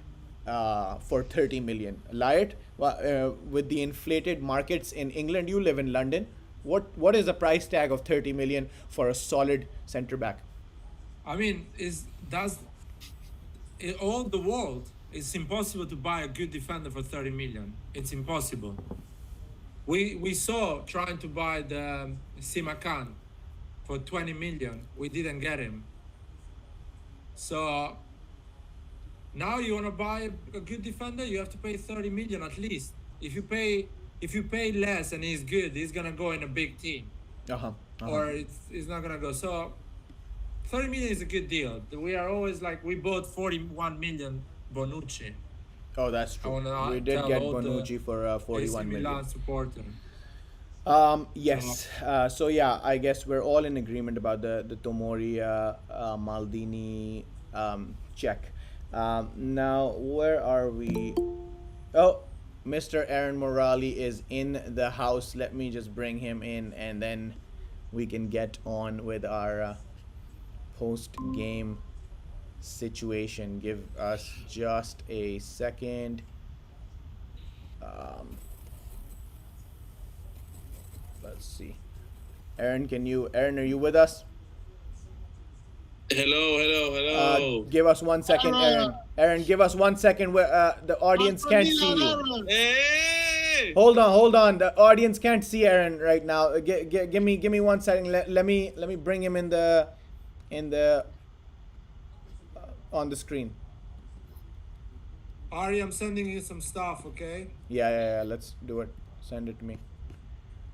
for 30 million. Liot, with the inflated markets in England, you live in London. What is the price tag of 30 million for a solid centre back? I mean, is does in all the world? It's impossible to buy a good defender for 30 million. It's impossible. We saw trying to buy the Simakan for 20 million. We didn't get him. So now you want to buy a good defender, you have to pay 30 million at least. If you pay less and he's good, he's gonna go in a big team, Uh huh. or it's not gonna go. So 30 million is a good deal. We are always like, we bought 41 million Bonucci. Oh, that's I true. want to We did tell get all the Bonucci for AC 41 million. Milan supporter. So Yes. So yeah, I guess we're all in agreement about the Tomori Maldini check. Now, where are we? Oh, Mr. Aaron Morali is in the house. Let me just bring him in, and then we can get on with our post game situation. Give us just a second. Um, let's see. Aaron, are you with us? Hello, hello, hello. Give us 1 second, Aaron. Aaron, Aaron, give us 1 second where the audience Contra can't see Milan, you. Aaron. Hey! Hold on. The audience can't see Aaron right now. Give me 1 second. Let me bring him in the on the screen. Ari, I'm sending you some stuff, okay? Yeah. Let's do it. Send it to me.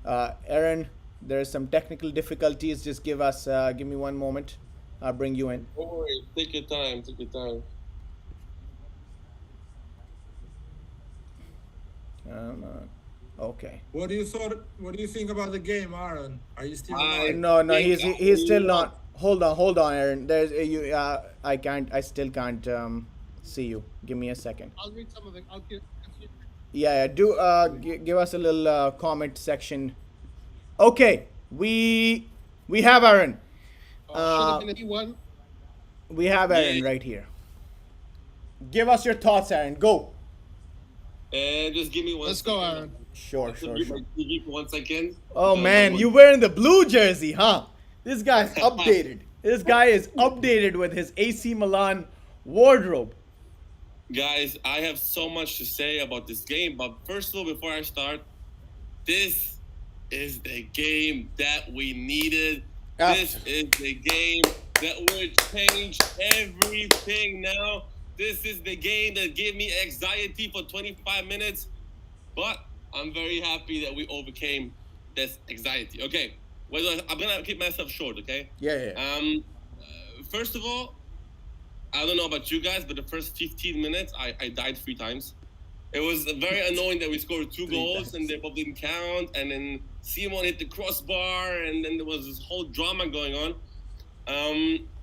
Aaron, there's some technical difficulties. Just give me one moment. I'll bring you in. Don't worry, take your time, take your time. Okay. What do you think about the game, Aaron? Are you still I alive? No, think he's still we not. won. Hold on, Aaron. There's you. I still can't see you. Give me a second. I'll read some of it. I'll get. Yeah, do give us a little comment section. Okay, we have Aaron. Should Uh, have been a T1. we have Yeah. Aaron right here. Give us your thoughts, Aaron. Go. Just give me one Let's go, second. Aaron. Sure, I have to sure, mute sure. my TV for 1 second. Oh because man, I'm you on- wearing the blue jersey, huh? This guy's updated. This guy is updated with his AC Milan wardrobe. Guys, I have so much to say about this game, but first of all, before I start, this is the game that we needed. This is the game that would change everything now. This is the game that gave me anxiety for 25 minutes, but I'm very happy that we overcame this anxiety. Okay, well, I'm gonna keep myself short, okay? Yeah, yeah. First of all, I don't know about you guys, but the first 15 minutes, I died 3 times. It was very annoying that we scored 2 goals and they both didn't count. And then Simon hit the crossbar, and then there was this whole drama going on.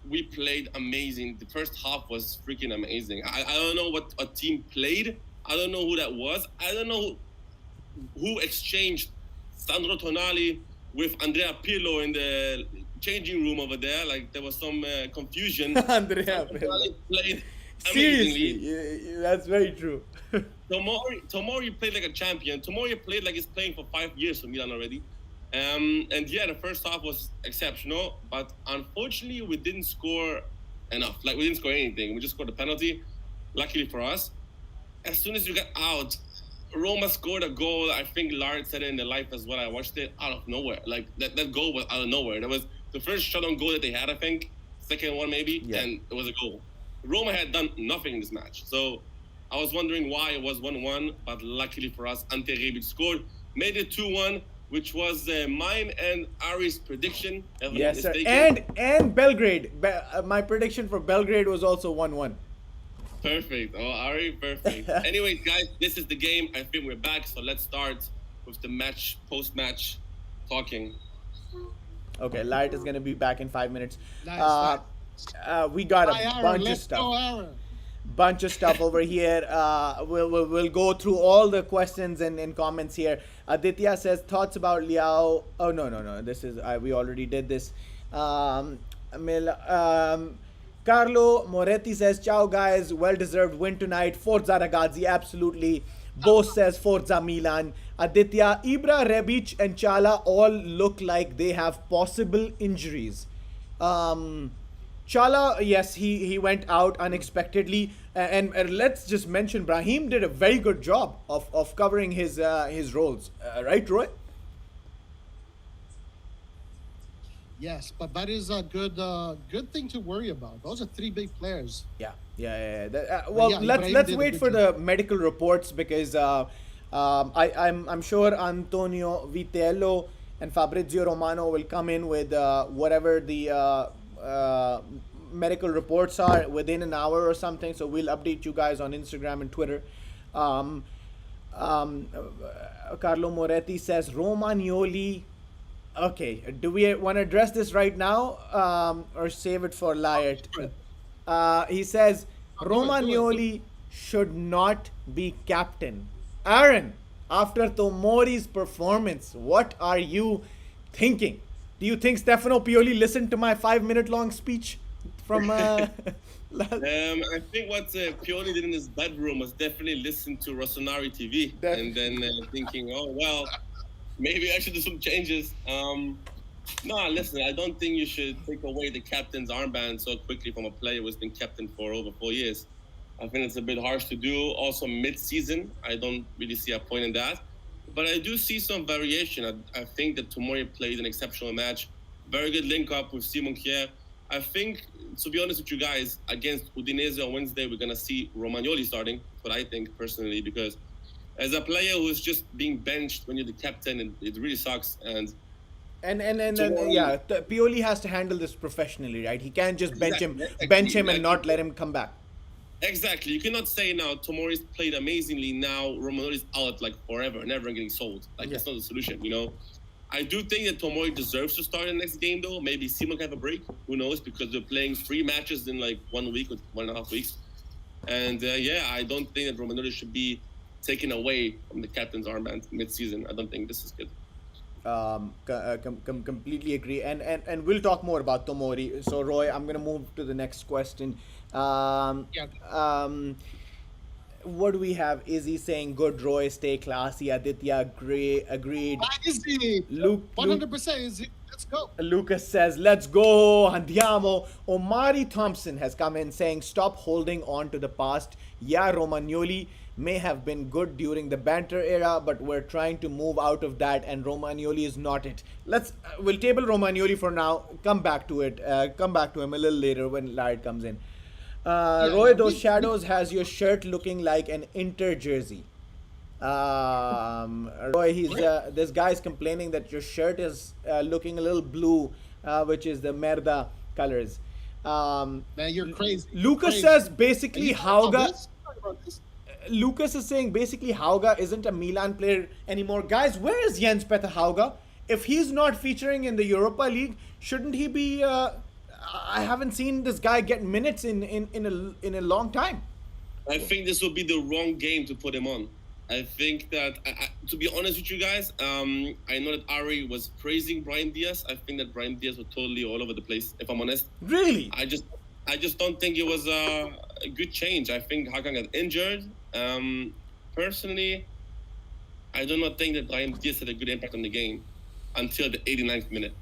We played amazing. The first half was freaking amazing. I don't know what a team played. I don't know who that was. I don't know who exchanged Sandro Tonali with Andrea Pirlo in the changing room over there. Like there was some confusion. Andrea Pirlo. Tonali played Seriously, amazingly. that's very true. Tomori played like a champion. Tomori played like he's playing for 5 years for Milan already. And yeah, the first half was exceptional, but unfortunately we didn't score enough. Like we didn't score anything. We just scored a penalty. Luckily for us, as soon as we got out, Roma scored a goal. I think Lard said it in the live as well. I watched it out of nowhere. Like that goal was out of nowhere. That was the first shot on goal that they had, I think. Second one maybe, and it was a goal. Roma had done nothing in this match. So I was wondering why it was 1-1, but luckily for us, Ante Rebic scored, made it 2-1, which was mine and Ari's prediction. If I'm Yes, sir. not mistaken. And Belgrade. My prediction for Belgrade was also 1-1. Perfect. Oh, Ari, perfect. Anyways, guys, this is the game. I think we're back, so let's start with the match, post-match talking. Okay, Light is gonna be back in 5 minutes. Nice, We got Hi, a Aaron. bunch of Let's stuff. go, Aaron. Bunch of stuff over here. We'll go through all the questions and comments here. Aditya says thoughts about Liao. Oh no. This is we already did this. Carlo Moretti says ciao guys, well deserved win tonight. Forza Ragazzi, absolutely. Bose says Forza Milan. Aditya, Ibra, Rebic and Chala all look like they have possible injuries. Chala, yes, he went out unexpectedly, and let's just mention Brahim did a very good job of covering his roles, right, Roy? Yes, but that is a good thing to worry about. Those are 3 big players. Yeah. Well, yeah, let's Ibrahim did a wait good for job. the medical reports because I'm sure Antonio Vitello and Fabrizio Romano will come in with whatever the medical reports are within an hour or something. So we'll update you guys on Instagram and Twitter. Carlo Moretti says Romagnoli. Okay, do we want to address this right now or save it for Liart? He says Romagnoli should not be captain. Aaron, after Tomori's performance, what are you thinking? Do you think Stefano Pioli listened to my 5-minute long speech from? I think what Pioli did in his bedroom was definitely listen to Rossoneri TV and then thinking, oh well, maybe I should do some changes. No, listen, I don't think you should take away the captain's armband so quickly from a player who's been captain for over 4 years. I think it's a bit harsh to do. Also, mid-season, I don't really see a point in that. But I do see some variation. I think that Tomori played an exceptional match. Very good link-up with Simon Kjaer. I think, to be honest with you guys, against Udinese on Wednesday, we're going to see Romagnoli starting. That's what I think, personally, because as a player who's just being benched when you're the captain, it really sucks. And Pioli has to handle this professionally, right? He can't just bench him and not let him come back. Exactly. You cannot say now Tomori's played amazingly. Now Romagnoli's out like forever, never getting sold. Like that's not the solution, you know. I do think that Tomori deserves to start in the next game, though. Maybe Simon can have a break. Who knows? Because they're playing 3 matches in like 1 week or 1.5 weeks. And I don't think that Romagnoli should be taken away from the captain's armband mid-season. I don't think this is good. Completely agree, and we'll talk more about Tomori. So Roy, I'm gonna move to the next question. Yeah. What do we have? Izzy saying good, Roy, stay classy. Aditya agreed. Why is he? Luke 100% is he? Let's go. Lucas says, let's go, andiamo. Omari Thompson has come in saying, stop holding on to the past. Yeah, Romagnoli may have been good during the banter era, but we're trying to move out of that, and Romagnoli is not it. We'll table Romagnoli for now. Come back to it. Come back to him a little later when Laird comes in. Roy, those shadows has your shirt looking like an Inter jersey. Roy, this guy's complaining that your shirt is looking a little blue, which is the merda colors. Man, you're crazy. Lucas Crazy. says basically Hauga. Talk about this. Lucas is saying basically Hauga isn't a Milan player anymore. Guys, where is Jens Petter Hauga? If he's not featuring in the Europa League, shouldn't he be? I haven't seen this guy get minutes in a long time. I think this will be the wrong game to put him on. I think that, to be honest with you guys, I know that Ari was praising Brahim Diaz. I think that Brahim Diaz was totally all over the place, if I'm honest. Really? I just don't think it was a good change. I think Hakan got injured. Personally, I do not think that Brahim Diaz had a good impact on the game until the 89th minute.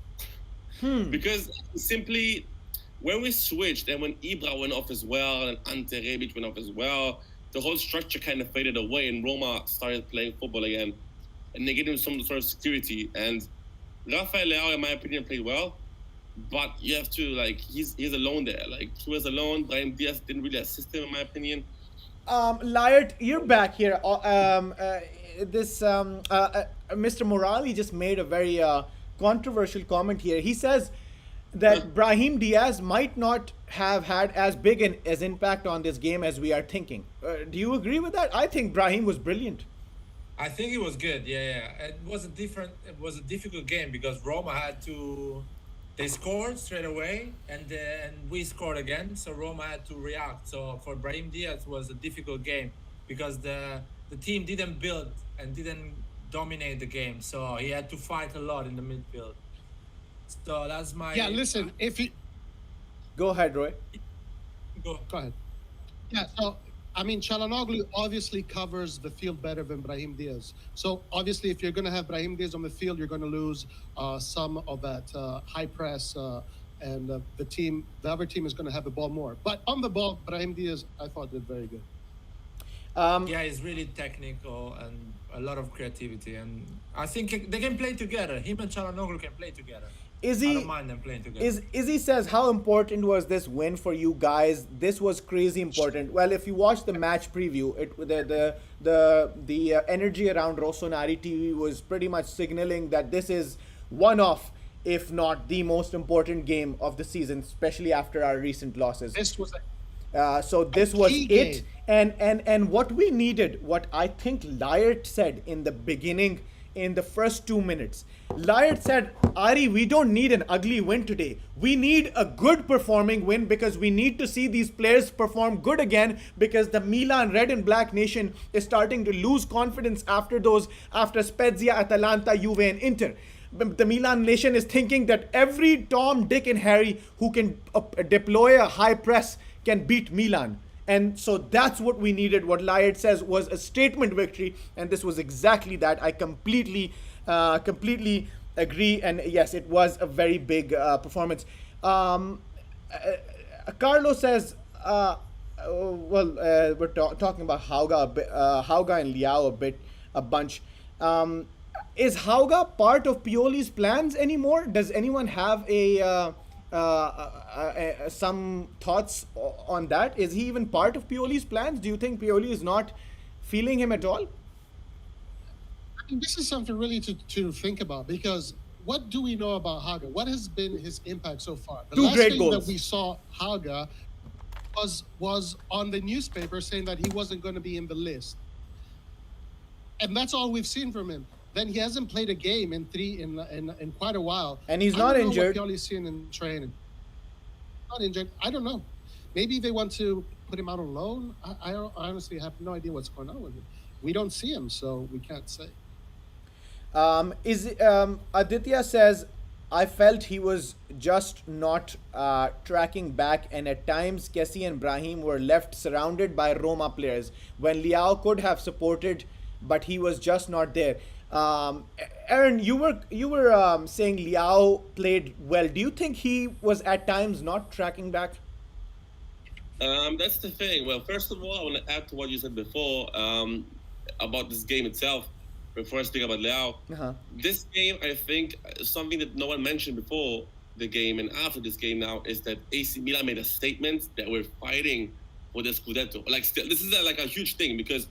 Because simply, when we switched and when Ibra went off as well and Ante Rebic went off as well, the whole structure kind of faded away and Roma started playing football again. And they gave him some sort of security. And Rafael Leao, in my opinion, played well. But you have to, he's alone there. He was alone. Brahim Diaz didn't really assist him, in my opinion. Laird, you're back here. Mr. Morali just made a very controversial comment here. He says that Brahim Diaz might not have had as big an impact on this game as we are thinking. Do you agree with that? I think Brahim was brilliant. I think it was good. Yeah. It was a difficult game because Roma had to. They scored straight away, and we scored again. So Roma had to react. So for Brahim Diaz, it was a difficult game because the team didn't build and didn't dominate the game. So he had to fight a lot in the midfield. So that's my. Yeah, listen. If you go ahead, Roy. go ahead. Yeah. So I mean, Çalhanoğlu obviously covers the field better than Brahim Diaz. So obviously, if you're going to have Brahim Diaz on the field, you're going to lose some of that high press, and the other team is going to have the ball more. But on the ball, Brahim Diaz, I thought did very good. Yeah, he's really technical and a lot of creativity, and I think they can play together. Him and Çalhanoğlu can play together. I don't mind them playing together. Izzy says, how important was this win for you guys? This was crazy important. Well, if you watch the match preview, the energy around Rossoneri TV was pretty much signaling that this is one of, if not the most important game of the season, especially after our recent losses. This was so this was key it, game. and what we needed, what I think Laird said in the beginning, in the first 2 minutes, Laird said, Ari, we don't need an ugly win today. We need a good performing win because we need to see these players perform good again, because the Milan Red and Black Nation is starting to lose confidence after Spezia, Atalanta, Juve and Inter. The Milan Nation is thinking that every Tom, Dick and Harry who can deploy a high press can beat Milan. And so that's what we needed. What Laird says was a statement victory, and this was exactly that. I completely agree, and yes, it was a very big performance. Carlo says, we're talking about Hauga and Leao a bunch. Is Hauga part of Pioli's plans anymore? Does anyone have some thoughts on that? Is he even part of Pioli's plans? Do you think Pioli is not feeling him at all? I mean, this is something really to think about, because what do we know about Hauga? What has been his impact so far? The last thing that we saw Hauga was on the newspaper saying that he wasn't going to be in the list. And that's all we've seen from him. Then he hasn't played a game in quite a while. And he's not injured. I don't know what Pioli's seeing in training. Not injured. I don't know. Maybe they want to put him out on loan. I honestly have no idea what's going on with him. we don't see him, so we can't say. Aditya says, I felt he was just not tracking back, and at times Kessie and Brahim were left surrounded by Roma players when Liao could have supported, but he was just not there. Aaron, you were saying Liao played well. Do you think he was at times not tracking back? That's the thing. Well, first of all, I want to add to what you said before about this game itself. Before I speak about Leao, this game, I think, something that no one mentioned before the game and after this game now is that AC Milan made a statement that we're fighting for the Scudetto. Like, still, this is like a huge thing because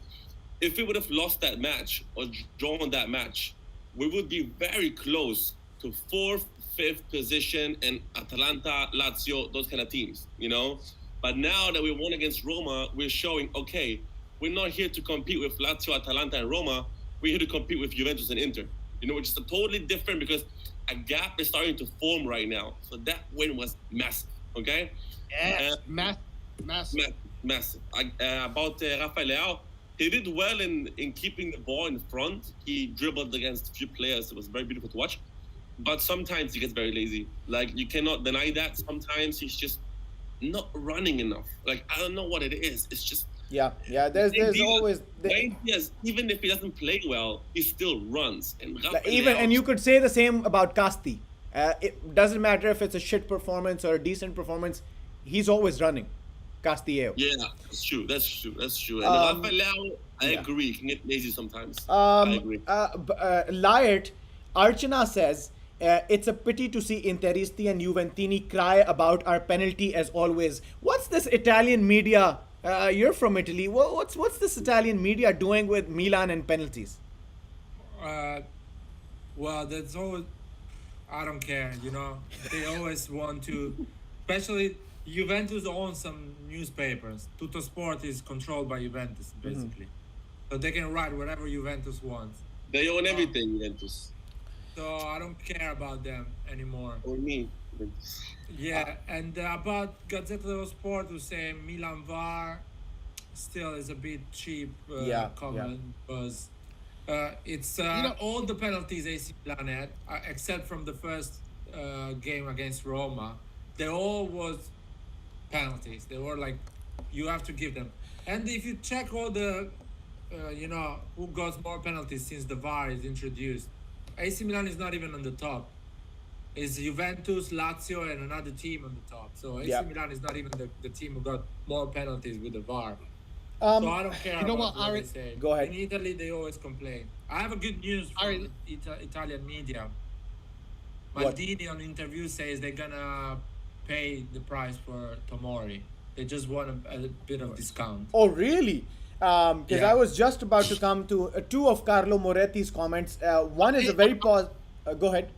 if we would have lost that match or drawn that match, we would be very close to 4th, 5th position and Atalanta, Lazio, those kind of teams, you know? But now that we won against Roma, we're showing, okay, we're not here to compete with Lazio, Atalanta, and Roma. We're here to compete with Juventus and Inter. You know, which is totally different because a gap is starting to form right now. So that win was massive, okay? Yes, massive. Massive. About Rafael Leao, he did well in keeping the ball in front. He dribbled against a few players. It was very beautiful to watch. But sometimes he gets very lazy. Like, you cannot deny that. Sometimes he's just not running enough. Like, I don't know what it is. It's just... Yeah. There's always even if he doesn't play well, he still runs. And and you could say the same about Casti. It doesn't matter if it's a shit performance or a decent performance. He's always running. Castillejo. Yeah, that's true. And Rafael Leao, I agree. He can get lazy sometimes. I agree. Liart, Archana says, it's a pity to see Interisti and Juventini cry about our penalty as always. What's this Italian media? You're from Italy. What's this Italian media doing with Milan and penalties? Well, that's always... I don't care, you know. They always want to... Especially, Juventus owns some newspapers. Tutto Sport is controlled by Juventus, basically. So they can write whatever Juventus wants. They own everything, Juventus. So I don't care about them anymore. Or me. Yeah, and about Gazzetta dello Sport, who say Milan VAR still is a bit cheap comment because it's all the penalties AC Milan had, except from the first game against Roma, they all was penalties. They were like, you have to give them. And if you check all the, who got more penalties since the VAR is introduced, AC Milan is not even on the top. It's Juventus, Lazio, and another team on the top. So AC Milan is not even the team who got more penalties with the VAR. So I don't care about what they say. Go ahead. In Italy, they always complain. I have a good news from Italian media. Maldini on interview says they're gonna pay the price for Tomori. They just want a bit of discount. Oh, really? Because I was just about to come to two of Carlo Moretti's comments. One is a very go ahead.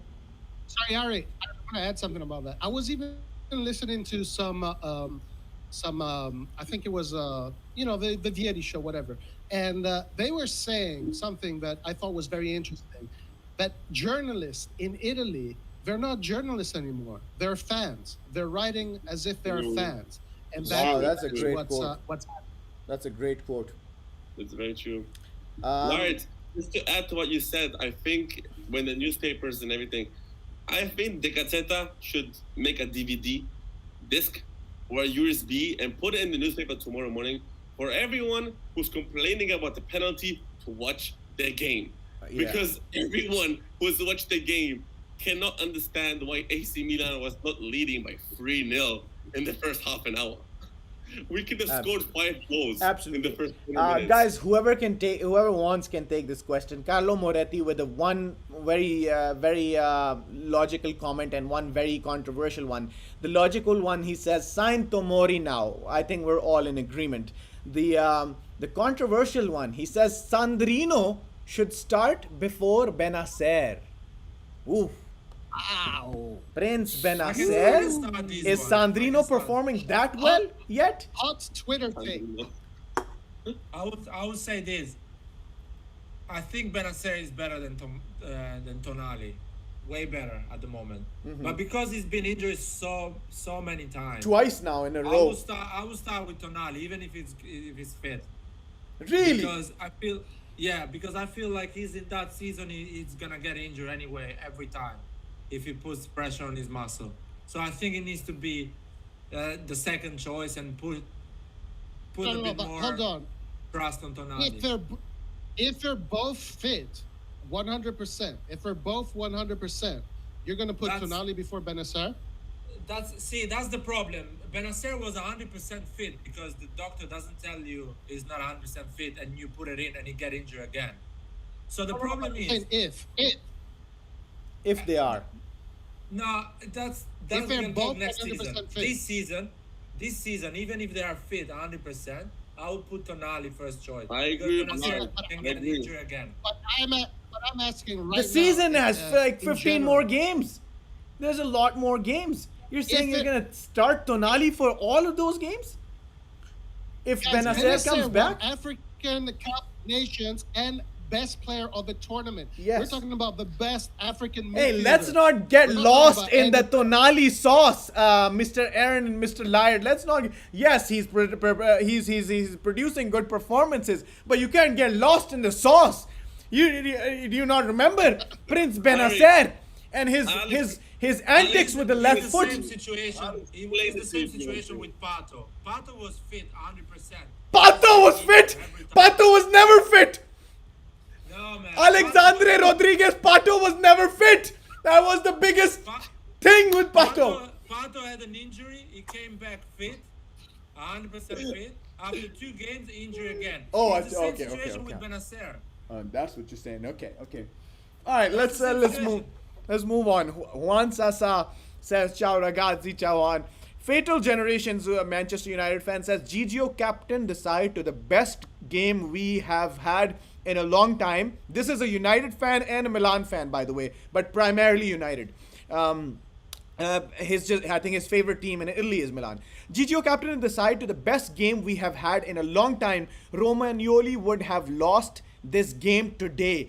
Sorry, Ari, I want to add something about that. I was even listening to some I think it was, the Vieri show, whatever. And they were saying something that I thought was very interesting, that journalists in Italy, they're not journalists anymore. They're fans. They're writing as if they're fans. And that's a great quote. What's happening. That's a great quote. It's very true. Right. Just to add to what you said, I think when the newspapers and everything, I think the Gazzetta should make a DVD disc or a USB and put it in the newspaper tomorrow morning for everyone who's complaining about the penalty to watch their game. Because everyone who's watched the game cannot understand why AC Milan was not leading by 3-0 in the first half an hour. We could have scored 5 goals in the first 20 minutes. Guys, whoever wants can take this question. Carlo Moretti with a one very logical comment and one very controversial one. The logical one, he says, sign Tomori now. I think we're all in agreement. The controversial one, he says, Sandrino should start before Benacer. Oof. Wow. Prince Benacer? Is Sandrino performing that well yet? Hot Twitter take. I would say this. I think Benacer is better than Tonali. Way better at the moment. But because he's been injured so many times. Twice now in a row. I will start with Tonali, even if it's fit. Really? Because I feel Yeah, because I feel like he's in that season. He's gonna get injured anyway every time if he puts pressure on his muscle. So I think it needs to be the second choice and put a bit But more hold on. trust on If Tonali. they're both fit, 100%. If they're both 100%, you're gonna put That's- Tonali before Benacer. That's the problem. Benacer was 100% fit because the doctor doesn't tell you he's not 100% fit, and you put it in and he get injured again. So the problem is And If they are. no, that's If they're we'll both talk next 100% season. fit. This season, even if they are fit 100%, I would put Tonali first choice. I Because agree with Benacer Mark. can I get agree. injured again. but I'm asking right The now. season has like in 15 general. more games. There's a lot more games. You're saying you're it- going to start Tonali for all of those games? If Guys, Benacer comes won back? African Cup Nations and best player of the tournament. Yes. We're talking about the best African. Hey, midfielder. let's not get We're not lost talking in the about Tonali sauce, Mr. Aaron and Mr. Lyard. Let's not. Yes, he's producing good performances, but you can't get lost in the sauce. Do you not remember Prince Benacer and his antics with the left It's foot? the same situation. It was the same situation with Pato. Pato was fit 100%. Pato was fit. Pato was never fit. No man. Alexandre Rodriguez Pato was never fit. That was the biggest thing with Pato. Pato had an injury. He came back fit, 100% fit. After 2 games, injury again. Oh, It's the same okay, situation okay. with Benacer. That's what you're saying. Okay. All right, let's the move. situation. Let's move on. Juan Sasa says, "Ciao ragazzi, ciao on." Fatal Generations, Manchester United fan says, Gigio captain decide to the best game we have had in a long time. This is a United fan and a Milan fan, by the way, but primarily United. I think his favorite team in Italy is Milan. Gigio captain decide to the best game we have had in a long time. Romagnoli would have lost this game today.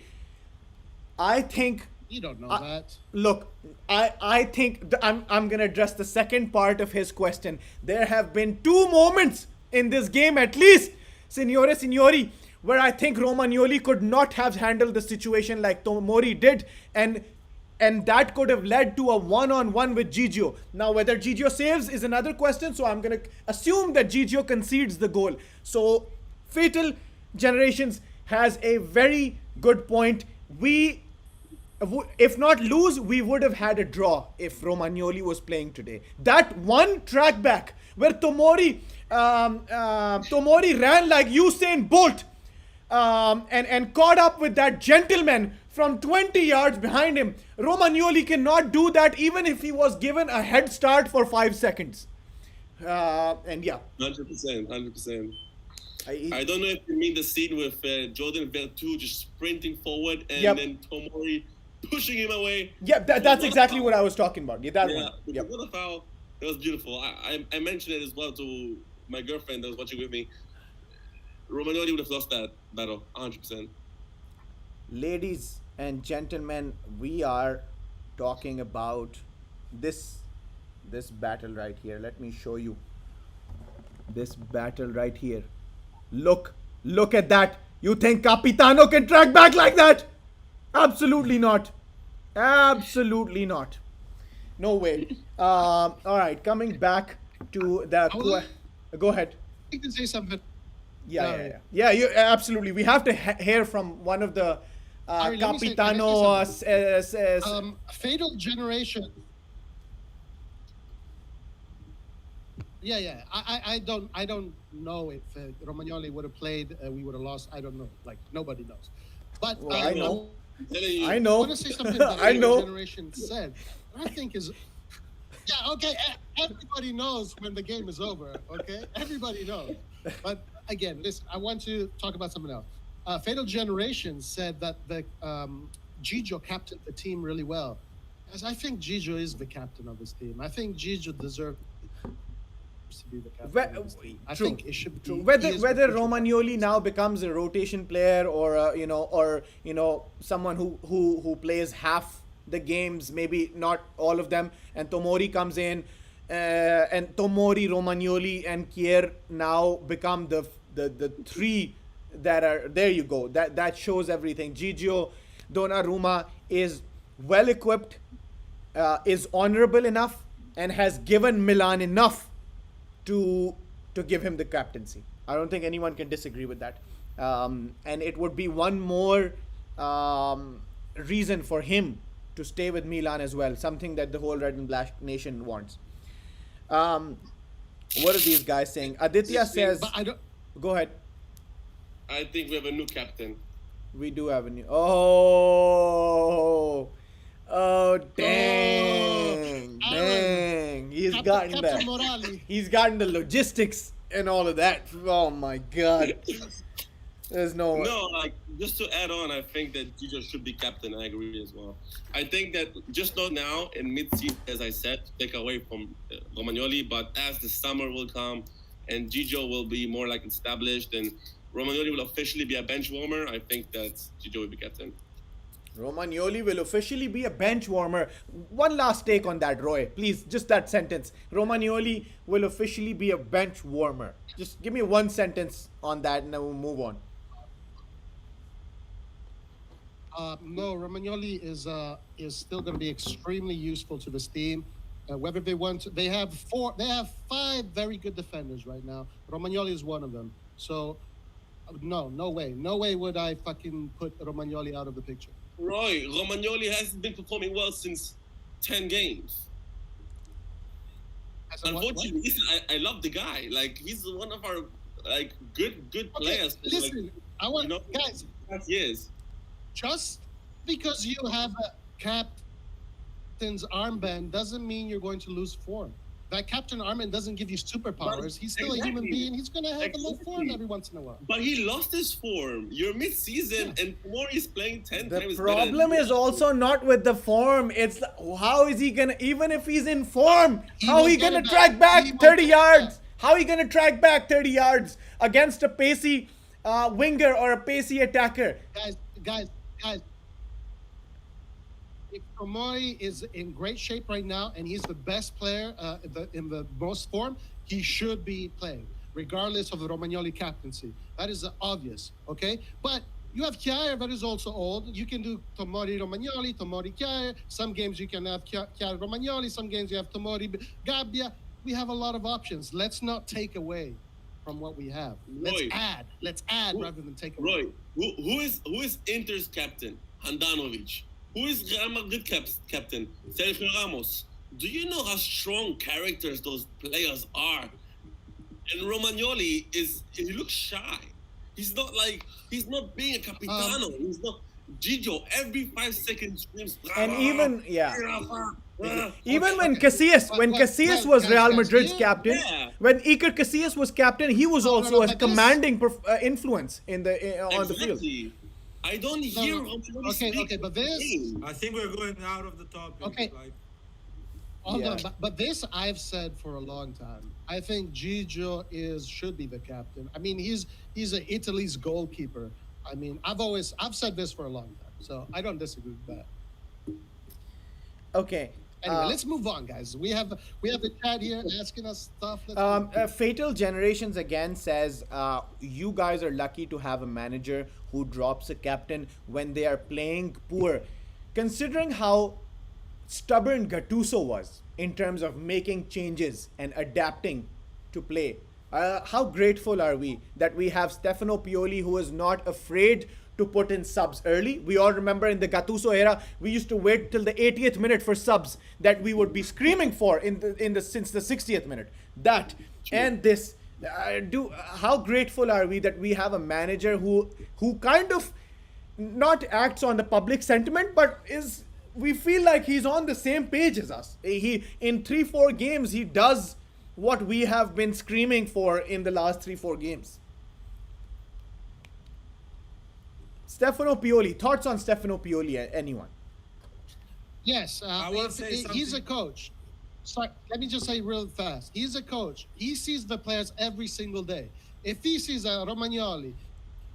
I think. You don't know that. Look, I think I'm gonna address the second part of his question. There have been 2 moments in this game at least, signori, where I think Romagnoli could not have handled the situation like Tomori did, and that could have led to a one-on-one with Gigio. Now, whether Gigio saves is another question, so I'm gonna assume that Gigio concedes the goal. So, Fatal Generations has a very good point. If not lose, we would have had a draw if Romagnoli was playing today. That one track back where Tomori ran like Usain Bolt and caught up with that gentleman from 20 yards behind him. Romagnoli cannot do that even if he was given a head start for 5 seconds. And yeah. 100%. I don't know if you mean the scene with Jordan Vertu just sprinting forward and then Tomori pushing him away. Yeah, that's exactly what I was talking about. Yeah, that one. Yeah, what a foul. It was beautiful. I mentioned it as well to my girlfriend that was watching with me. Romagnoli would have lost that battle, 100%. Ladies and gentlemen, we are talking about this battle right here. Let me show you this battle right here. Look at that. You think Capitano can track back like that? Absolutely not. No way. All right, coming back to the go ahead. You can say something. Yeah. You absolutely. We have to hear from one of the Sorry, let me say Capitano. Fatal Generation. Yeah. I don't know if Romagnoli would have played. We would have lost. I don't know. Like nobody knows. But Well, I know. I I know. want to say something that I know. Generation said. I think is. Yeah. Okay. Everybody knows when the game is over. Okay. Everybody knows. But again, listen. I want to talk about something else. Fatal Generation said that the Gigio captained the team really well. As I think Gigio is the captain of this team. I think Gigio deserves to be the captain of this team. I think it should be. Whether Romagnoli now becomes a rotation player or someone who plays half the games, maybe not all of them, and Tomori comes in, and Tomori, Romagnoli, and Kier now become the 3 that are there. You go. That shows everything. Gigio Donnarumma is well equipped, is honorable enough, and has given Milan enough to give him the captaincy. I don't think anyone can disagree with that. And it would be one more reason for him to stay with Milan as well. Something that the whole Red and Black Nation wants. What are these guys saying? Aditya says, But I don't. "Go ahead." I think we have a new captain. We do have a new. Oh, dang, Aaron. dang! Captain Morali. He's gotten the logistics and all of that. Oh my God! There's no. No, like just to add on, I think that Gigio should be captain. I agree as well. I think that just not now in mid-season, as I said, to take away from Romagnoli, but as the summer will come and Gigio will be more like established and Romagnoli will officially be a bench warmer, I think that Gigio will be captain. Romagnoli will officially be a bench warmer. One last take on that, Roy. Please, just that sentence. Romagnoli will officially be a bench warmer. Just give me one sentence on that and then we'll move on. No, Romagnoli is still going to be extremely useful to this team. Whether they want to, they have 5 very good defenders right now. Romagnoli is one of them. So, no way would I fucking put Romagnoli out of the picture. Roy, Romagnoli hasn't been performing well since 10 games. Unfortunately, listen, I love the guy. Like he's one of our like good players. Listen, like, I want guys. Yes. Just because you have a captain's armband doesn't mean you're going to lose form. That captain armband doesn't give you superpowers. He's still a human being. He's going to have a low form every once in a while. But he lost his form. You're mid-season and tomorrow he's playing 10 The times problem is also not with the form. It's how is he gonna, even if he's in form, how he gonna track back 30 yards? How he gonna track back 30 yards against a pacey winger or a pacey attacker? Guys. If Tomori is in great shape right now and he's the best player in the most form, he should be playing, regardless of the Romagnoli captaincy. That is obvious, okay? But you have Kjaer that is also old. You can do Tomori Romagnoli, Tomori Kjaer. Some games you can have Kjaer Romagnoli. Some games you have Tomori Gabbia. We have a lot of options. Let's not take away from what we have. Roy, Let's add rather than take away. Roy, who is Inter's captain? Handanovic. Who is Real Madrid captain? Sergio Ramos. Do you know how strong characters those players are? And Romagnoli he looks shy. He's not being a capitano. He's not Gigio. Every 5 seconds screams. And even even when Casillas was Real Madrid's captain, when Iker Casillas was captain, he was also a commanding influence on the field. I don't hear Romagnoli speak. Okay, but this. I think we're going out of the topic. Okay. Hold on, but this I've said for a long time. I think Gigio should be the captain. I mean, he's Italy's goalkeeper. I mean, I've said this for a long time, so I don't disagree with that. Okay. Anyway, let's move on, guys. We have the chat here asking us stuff. Fatal Generations again says, you guys are lucky to have a manager who drops a captain when they are playing poor. Considering how stubborn Gattuso was in terms of making changes and adapting to play, how grateful are we that we have Stefano Pioli, who is not afraid to put in subs early. We all remember in the Gattuso era, we used to wait till the 80th minute for subs that we would be screaming for since the 60th minute. That and this. How grateful are we that we have a manager who kind of not acts on the public sentiment, but we feel like he's on the same page as us. He in 3-4 games he does what we have been screaming for in the last 3-4 games. Stefano Pioli, thoughts on Stefano Pioli, anyone? Yes, I want to say he's a something. coach. Sorry, let me just say real fast. He's a coach. He sees the players every single day. If he sees Romagnoli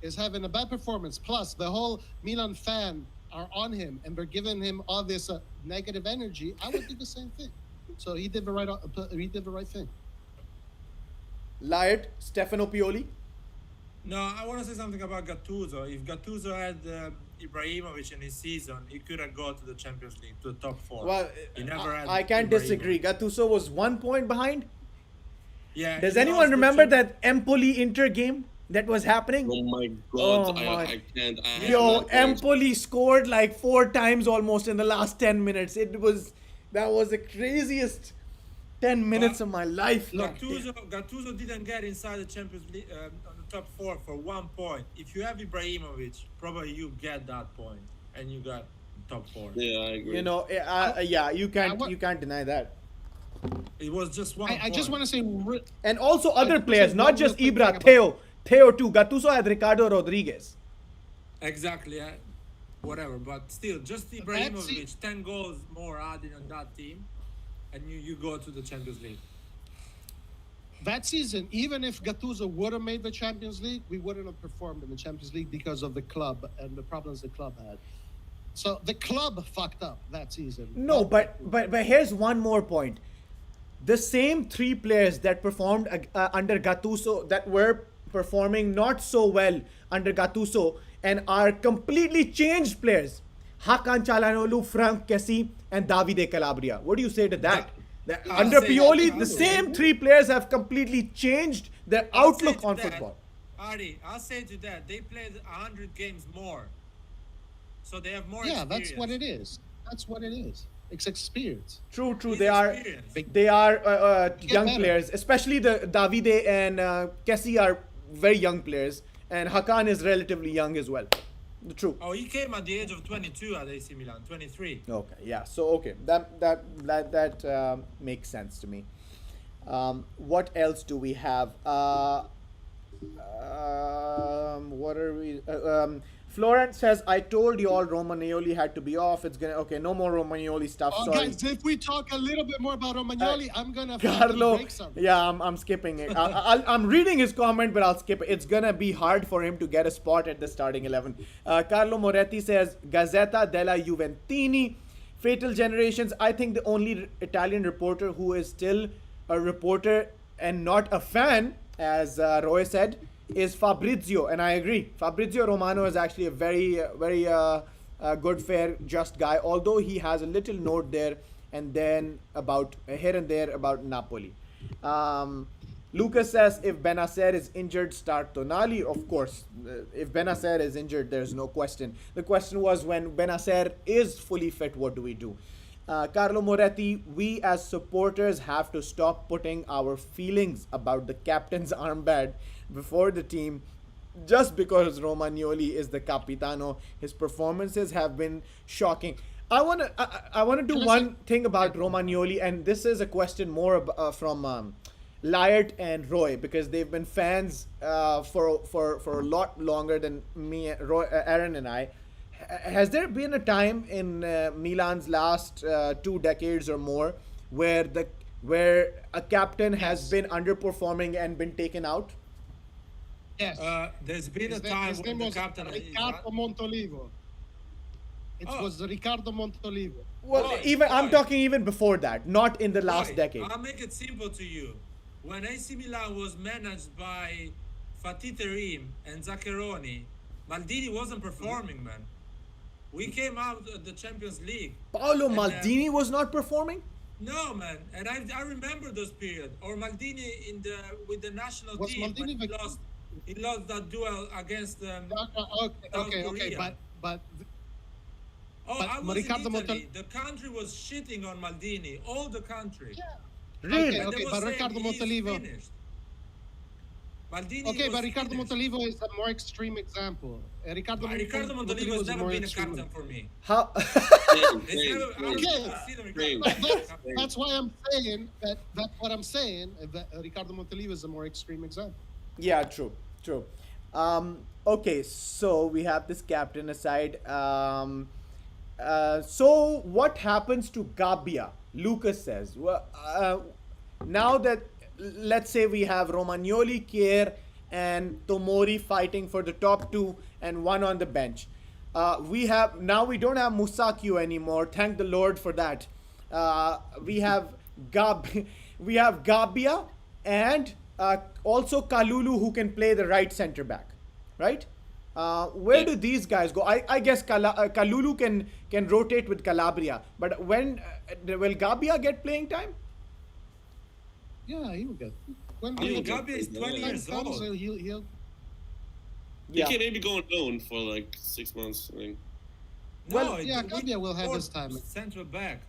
is having a bad performance, plus the whole Milan fan are on him and they're giving him all this negative energy, I would do the same thing. So he did the right thing. Liard, Stefano Pioli? No, I want to say something about Gattuso. If Gattuso had Ibrahimovic in his season, he could have gone to the Champions League, to the top four. Well, He never had I can't disagree. Ibrahimovic. Gattuso was 1 point behind. Yeah. Does he anyone lost the remember Champ- that Empoli-Inter game that was happening? Oh my Oh God, my. I can't. I have Yo, not watched. Empoli scored like 4 times almost in the last 10 minutes. That was the craziest 10 minutes But of my life. Gattuso didn't get inside the Champions League on the top four for 1 point. If you have Ibrahimovic, probably you get that point, and you got top four. Yeah, I agree. You know, yeah, you can't deny that. It was just one. I just want to say, And also I other just players, want not one just real quick Ibra, thing about- Theo too. Gattuso had Ricardo Rodriguez. Exactly. Yeah. Whatever, but still, just Ibrahimovic, 10 goals more added on that team, and you go to the Champions League. that season, even if Gattuso would have made the Champions League, we wouldn't have performed in the Champions League because of the club and the problems the club had. So the club fucked up that season. No, Not but here's one more point. The same three players that performed under Gattuso, that were performing not so well under Gattuso and are completely changed players. Hakan Çalhanoğlu, Frank Kessie, and Davide Calabria. What do you say to that? I'll Under say Pioli, that- the same three players have completely changed their I'll say outlook to on that, football. Ari, I'll say to that, they played 100 games more. So they have more Yeah, experience. that's what it is. That's what it is. It's experience. True. He's They are experienced. they are young better. players, especially the Davide and Kessie are very young players, and Hakan is relatively young as well. True. Oh, he came at the age of 22 at AC Milan, 23. Okay, yeah. So okay, that makes sense to me. What else do we have? What are we? Florent says, "I told you all Romagnoli had to be off. It's gonna okay. No more Romagnoli stuff. Oh, Sorry." guys, if we talk a little bit more about Romagnoli, I'm gonna Carlo, break something. yeah, I'm skipping it. I'm reading his comment, but I'll skip it. It's gonna be hard for him to get a spot at the starting 11. Carlo Moretti says, Gazzetta della Juventini, Fatal Generations. I think the only Italian reporter who is still a reporter and not a fan, as Roy said, is Fabrizio, and I agree. Fabrizio Romano is actually a very good, fair, just guy, although he has a little note there and then about here and there about Napoli. Lucas says, if Benacer is injured, start Tonali. Of course, if Benacer is injured, there's no question. The question was, when Benacer is fully fit, what do we do? Carlo Moretti, we as supporters have to stop putting our feelings about the captain's armband before the team. Just because Romagnoli is the capitano, his performances have been shocking. I want to do one thing about Romagnoli, and this is a question more from Lyot and Roy, because they've been fans for a lot longer than me, Roy, Aaron, and I. Has there been a time in Milan's last 2 decades or more where a captain has been underperforming and been taken out? Yes. There's been a His time name when the was captain Riccardo Montolivo. It Oh. was Riccardo Montolivo. Well, Roy, I'm Roy. talking even before that, not in the last Right, decade. I'll make it simple to you. When AC Milan was managed by Fatih Terim and Zaccheroni, Maldini wasn't performing, man. We came out of the Champions League. Paolo And, Maldini was not performing? No, man, and I remember those periods. Or Maldini with the national Was team when Maldini he lost that duel against Okay, South okay, Korea. but Oh, but I was Riccardo in Italy. Montal- The country was shitting on Maldini. All the country. Really? Okay, And they were but saying Riccardo he's Montolivo. finished. Maldini Okay, was but Riccardo finished. Montolivo is a more extreme example. Riccardo Ricardo Montolivo has never been a captain for me. How? Same, It's same, never, I same. don't Okay. consider Same. Ricardo That's, captain. that's why I'm saying that. That's what I'm saying. That Riccardo Montolivo is a more extreme example. Yeah, true. Okay, so we have this captain aside. So what happens to Gabbia? Lucas says. Well, now that, let's say we have Romagnoli, Kier, and Tomori fighting for the top two and one on the bench. We don't have Musakio anymore. Thank the Lord for that. We have Gabbia and also Kalulu, who can play the right center back, right? Where do these guys go? I guess Kalulu can rotate with Calabria, but when will Gabia get playing time? Yeah, he will get. When I mean, he Gabia is 20 years comes, old. he'll He can maybe go on loan for like 6 months. I think. Well, yeah, Gabia will have his time. Central back.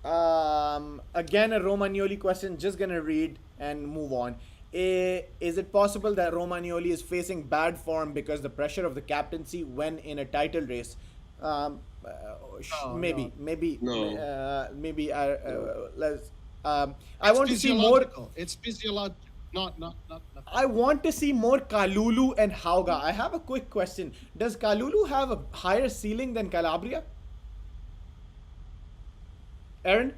Again, a Romagnoli question. Just gonna read and move on. Is it possible that Romagnoli is facing bad form because the pressure of the captaincy when in a title race? Maybe. Maybe. Let's. I want to see more. It's physiological. Not. I want to see more Kalulu and Hauga. I have a quick question. Does Kalulu have a higher ceiling than Calabria? Aaron?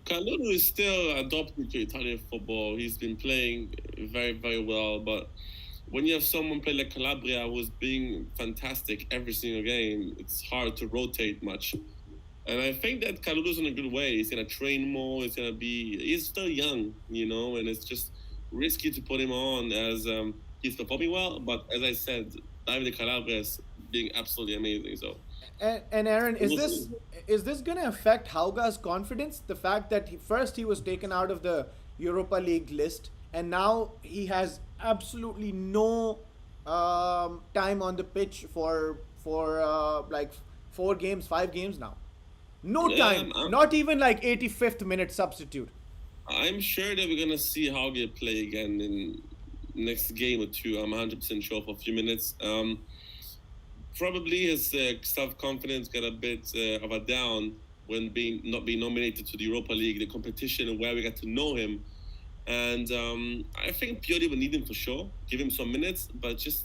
Kalulu is still adopted to Italian football. He's been playing very, very well. But when you have someone play like Calabria who's being fantastic every single game, it's hard to rotate much. And I think that Kalulu's in a good way. He's going to train more. He's still young, and it's just risky to put him on as he's performing well. But as I said, Davide Calabria is being absolutely amazing. So. And Aaron, is this going to affect Hauga's confidence? The fact that first he was taken out of the Europa League list, and now he has absolutely no time on the pitch for like 4 games, 5 games now. No time, not even like 85th minute substitute. I'm sure that we're gonna see Hauge play again in next game or 2. I'm 100% sure for a few minutes. Probably his self-confidence got a bit of a down when not being nominated to the Europa League, the competition where we got to know him. And I think Pioli will need him for sure, give him some minutes, but just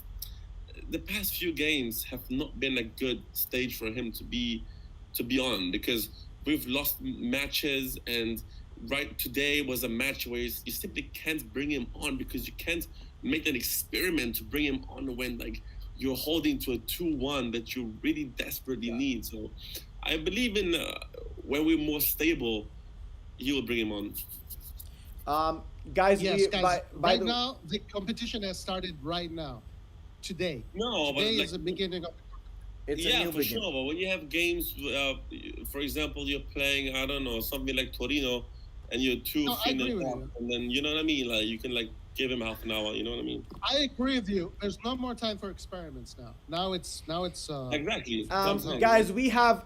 the past few games have not been a good stage for him to be on, because we've lost matches, and right today was a match where you simply can't bring him on because you can't make an experiment to bring him on when like you're holding to a 2-1 that you really desperately need. So I believe in when we're more stable, he will bring him on. Guys, right now the competition has started right now, today. Today is the beginning of. It's for sure. But when you have games, for example, you're playing, I don't know, something like Torino, and you're and then you know what I mean. Like you can like give him half an hour. You know what I mean? I agree with you. There's no more time for experiments now. Now it's. Exactly. Guys, we have.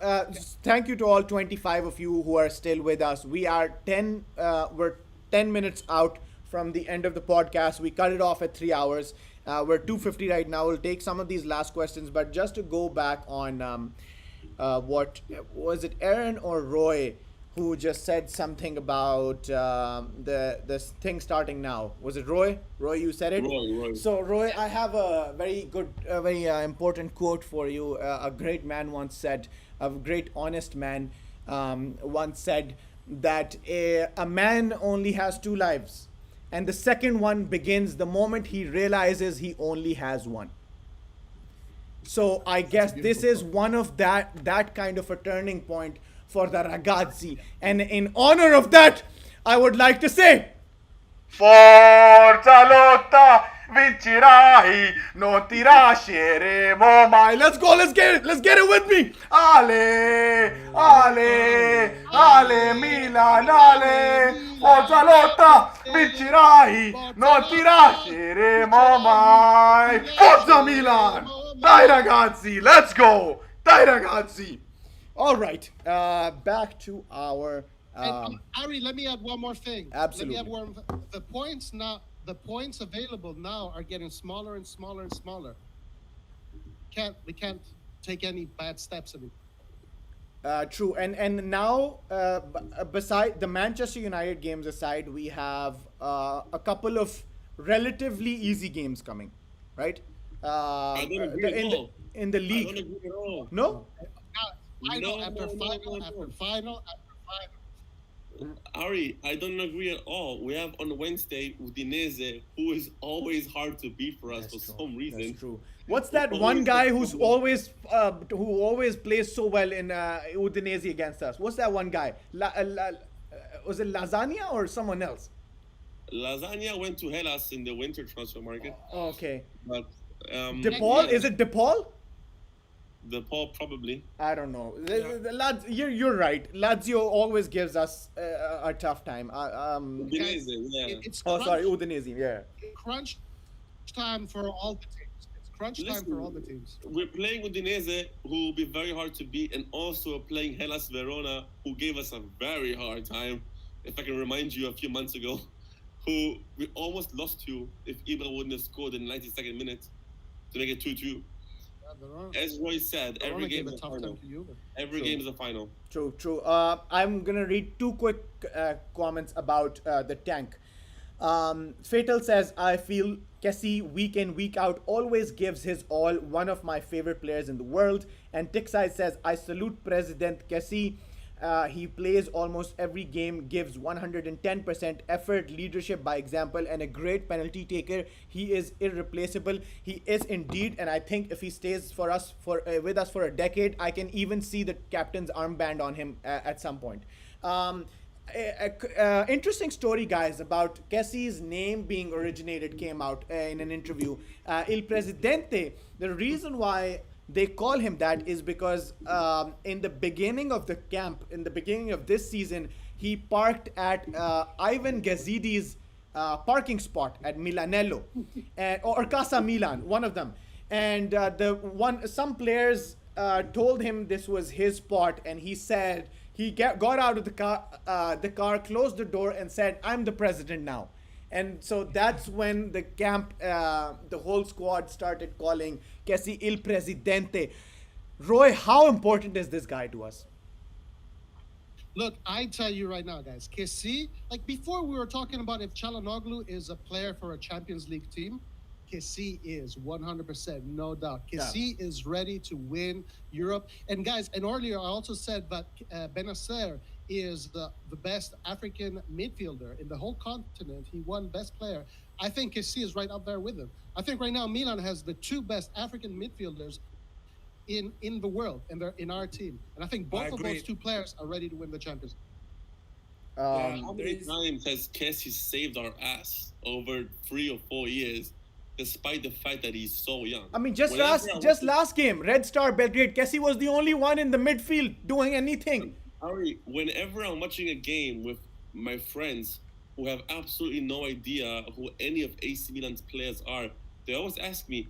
Thank you to all 25 of you who are still with us. We are 10. We're 10 minutes out from the end of the podcast. We cut it off at 3 hours. We're 2:50 right now. We'll take some of these last questions, but just to go back on what was it, Aaron or Roy, who just said something about the thing starting now? Was it Roy? Roy, you said it. Roy. So Roy, I have a very good, very important quote for you. A great man once said, a great honest man once said that a man only has 2 lives. And the second one begins the moment he realizes he only has one. So I guess this is one of that kind of a turning point for the ragazzi. And in honor of that, I would like to say, Forza lotta, vincerai, non ti lasceremo mai. Let's go, let's get it with me. Ale, Milan, ale. Forza lotta, vincerai, non ti lasceremo mai. Forza Milan. Dai ragazzi, let's go. Dai ragazzi. All right, back to our... Ari, let me add one more thing. Absolutely. Let me add the points available now are getting smaller and smaller and smaller. We can't take any bad steps anymore. True, and now beside the Manchester United games aside, we have a couple of relatively easy games coming, right? I don't agree at all. In the league. I don't agree at all. No? After final. Ari, I don't agree at all. We have on Wednesday Udinese, who is always hard to beat for us some reason. That's true. What's that one guy who's always plays so well in Udinese against us? What's that one guy? was it Lasagna or someone else? Lasagna went to Hellas in the winter transfer market, Oh, okay. but DePaul? Is it DePaul? the Paul probably. I don't know. Yeah. The lads, you're right. Lazio always gives us a tough time. Udinese, yeah. It's Oh, crunch, sorry, Udinese. Yeah. crunch time for all the teams. It's crunch time for all the teams. We're playing Udinese, who will be very hard to beat, and also playing Hellas Verona, who gave us a very hard time. If I can remind you, a few months ago, who we almost lost to if Ibra wouldn't have scored in the 92nd minute to make it 2-2. As Roy said, every game is a final. Every game is a final. True, true. I'm gonna read two quick comments about the tank. Fatal says, I feel Kessie week in, week out always gives his all, one of my favorite players in the world. And Tixai says, I salute President Kessie. He plays almost every game, gives 110% effort, leadership by example, and a great penalty taker. He is irreplaceable. He is indeed, and I think if he stays with us for a decade, I can even see the captain's armband on him at some point. Interesting story, guys, about Kessie's name being originated came out in an interview. Il Presidente, the reason why they call him that is because in the beginning of the camp, in the beginning of this season, he parked at Ivan Gazzidi's parking spot at Milanello, or Casa Milan, one of them. And some players told him this was his spot, and he said he got out of the car, closed the door, and said, "I'm the president now." And so that's when the camp, the whole squad started calling Kessie Il Presidente. Roy, how important is this guy to us? Look, I tell you right now, guys, Kessie, like before we were talking about if Çalhanoğlu is a player for a Champions League team, Kessie is 100%, no doubt. Kessie is ready to win Europe. And guys, and earlier I also said that Benacer is the best African midfielder in the whole continent. He won best player. I think Kessie is right up there with him. I think right now Milan has the two best African midfielders in the world, and they're in our team. And I think both of those two players are ready to win the Champions League. How many times has Kessie saved our ass over 3 or 4 years, despite the fact that he's so young? I mean, just last game, Red Star Belgrade, Kessie was the only one in the midfield doing anything. Harry, whenever I'm watching a game with my friends who have absolutely no idea who any of AC Milan's players are, they always ask me,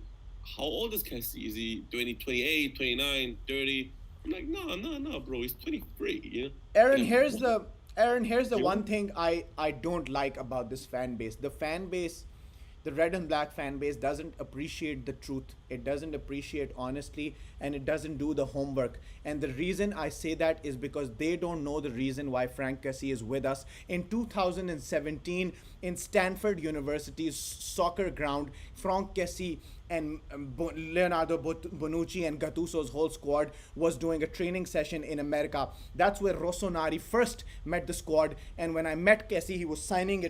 how old is Kessie? Is he 28, 29, 30? I'm like, no, bro, he's 23, you know? Aaron, here's the one thing I don't like about this fan base. The fan base, the red and black fan base, doesn't appreciate the truth. It doesn't appreciate honesty, and it doesn't do the homework. And the reason I say that is because they don't know the reason why Frank Kessie is with us. In 2017, in Stanford University's soccer ground, Frank Kessie and Leonardo Bonucci and Gattuso's whole squad was doing a training session in America. That's where Rossoneri first met the squad. And when I met Kessie, he was signing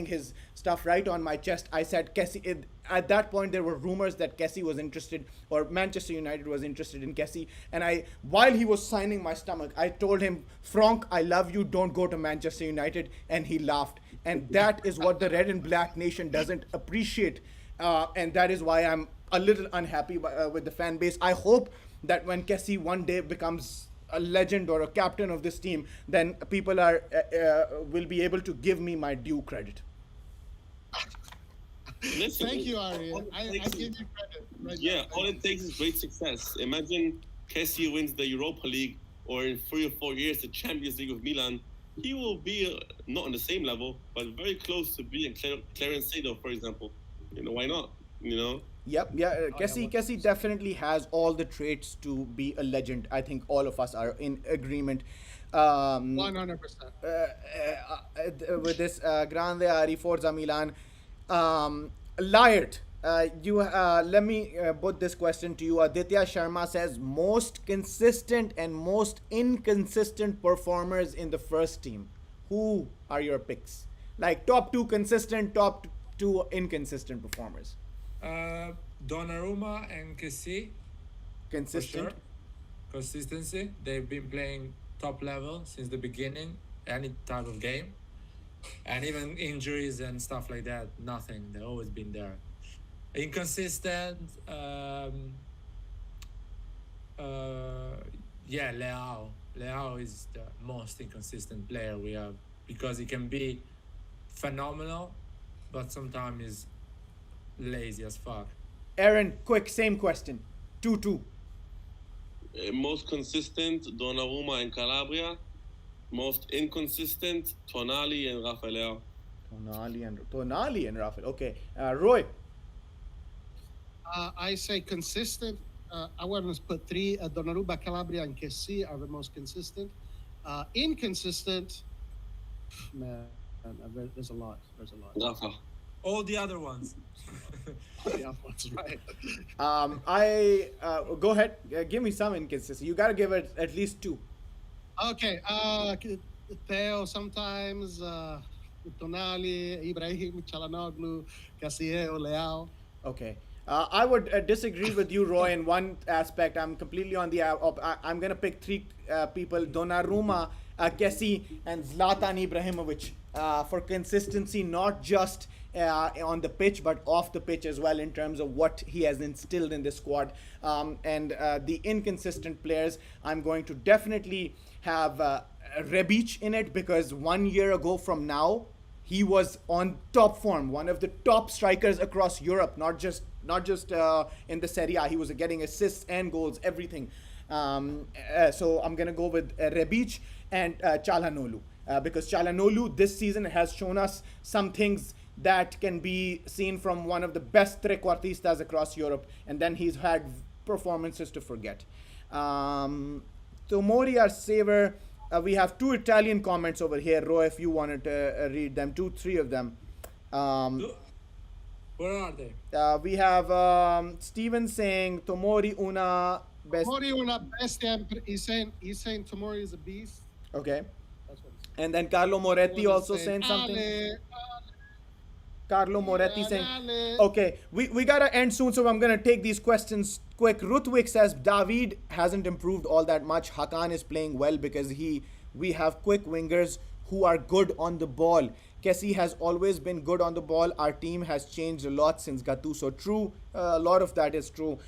his stuff right on my chest. I said, Kessie, at that point there were rumors that Kessie was interested, or Manchester United was interested in Kessie. And while he was signing my stomach, I told him, Frank, I love you, don't go to Manchester United. And he laughed. And that is what the red and black nation doesn't appreciate. And that is why I'm a little unhappy with the fan base. I hope that when Kessie one day becomes a legend or a captain of this team, then people will be able to give me my due credit. Listen, Thank you, Ari. I give you credit. Right now. All it takes is great success. Imagine Kessie wins the Europa League, or in 3 or 4 years the Champions League with Milan. He will be not on the same level, but very close to being Clarence Seedorf, for example. You know, why not? You know? Yep, yeah. Kessie definitely has all the traits to be a legend. I think all of us are in agreement. 100%. With this, Grande Ari, Forza Milan. Liart, let me put this question to you. Aditya Sharma says, most consistent and most inconsistent performers in the first team. Who are your picks? Like top 2 consistent, top 2 inconsistent performers. Donnarumma and Kessie. Consistent. For sure. Consistency. They've been playing top level since the beginning. any type of game, and even injuries and stuff like that. Nothing. They've always been there. Inconsistent. Yeah, Leao. Leao is the most inconsistent player we have because he can be phenomenal, but sometimes he's lazy as fuck. Aaron, quick, same question. 2-2. Most consistent, Donnarumma and Calabria. Most inconsistent, Tonali and Rafael. Tonali and Rafael. Okay. Roy. I say consistent. I want to put three. Donnarumma, Calabria, and Kessie are the most consistent. Inconsistent, man, there's a lot. There's a lot. Rafa. All the other ones. Yeah, that's right. Go ahead. Give me some inconsistency. You got to give it at least 2. Okay. Theo sometimes. Tonali, Ibrahim, Çalhanoğlu, Casillas, Leao. Okay. I would disagree with you, Roy, in one aspect. I'm completely on the. I'm going to pick 3 people: Donnarumma, Kessie, and Zlatan Ibrahimovic for consistency, not just on the pitch but off the pitch as well, in terms of what he has instilled in this squad. And the inconsistent players, I'm going to definitely have Rebic in it, because 1 year ago from now, he was on top form, one of the top strikers across Europe, not just in the Serie A. He was getting assists and goals, everything. So I'm gonna go with Rebic and Çalhanoğlu, because Çalhanoğlu this season has shown us some things that can be seen from one of the best trequartistas across Europe, and then he's had performances to forget. Tomori Arsever. We have 2 Italian comments over here, Roy, if you wanted to read them, 3 of them. Where are they? We have Steven saying Tomori una best. Tomori una bestia. He's saying Tomori is a beast. Okay. That's what he's And then Carlo Moretti saying. also saying something. Ale. Carlo Moretti saying, Ale. okay, we gotta end soon, so I'm gonna take these questions quick. Ruthwick says David hasn't improved all that much. Hakan is playing well because we have quick wingers who are good on the ball. Kessie has always been good on the ball. Our team has changed a lot since Gattuso. True, a lot of that is true.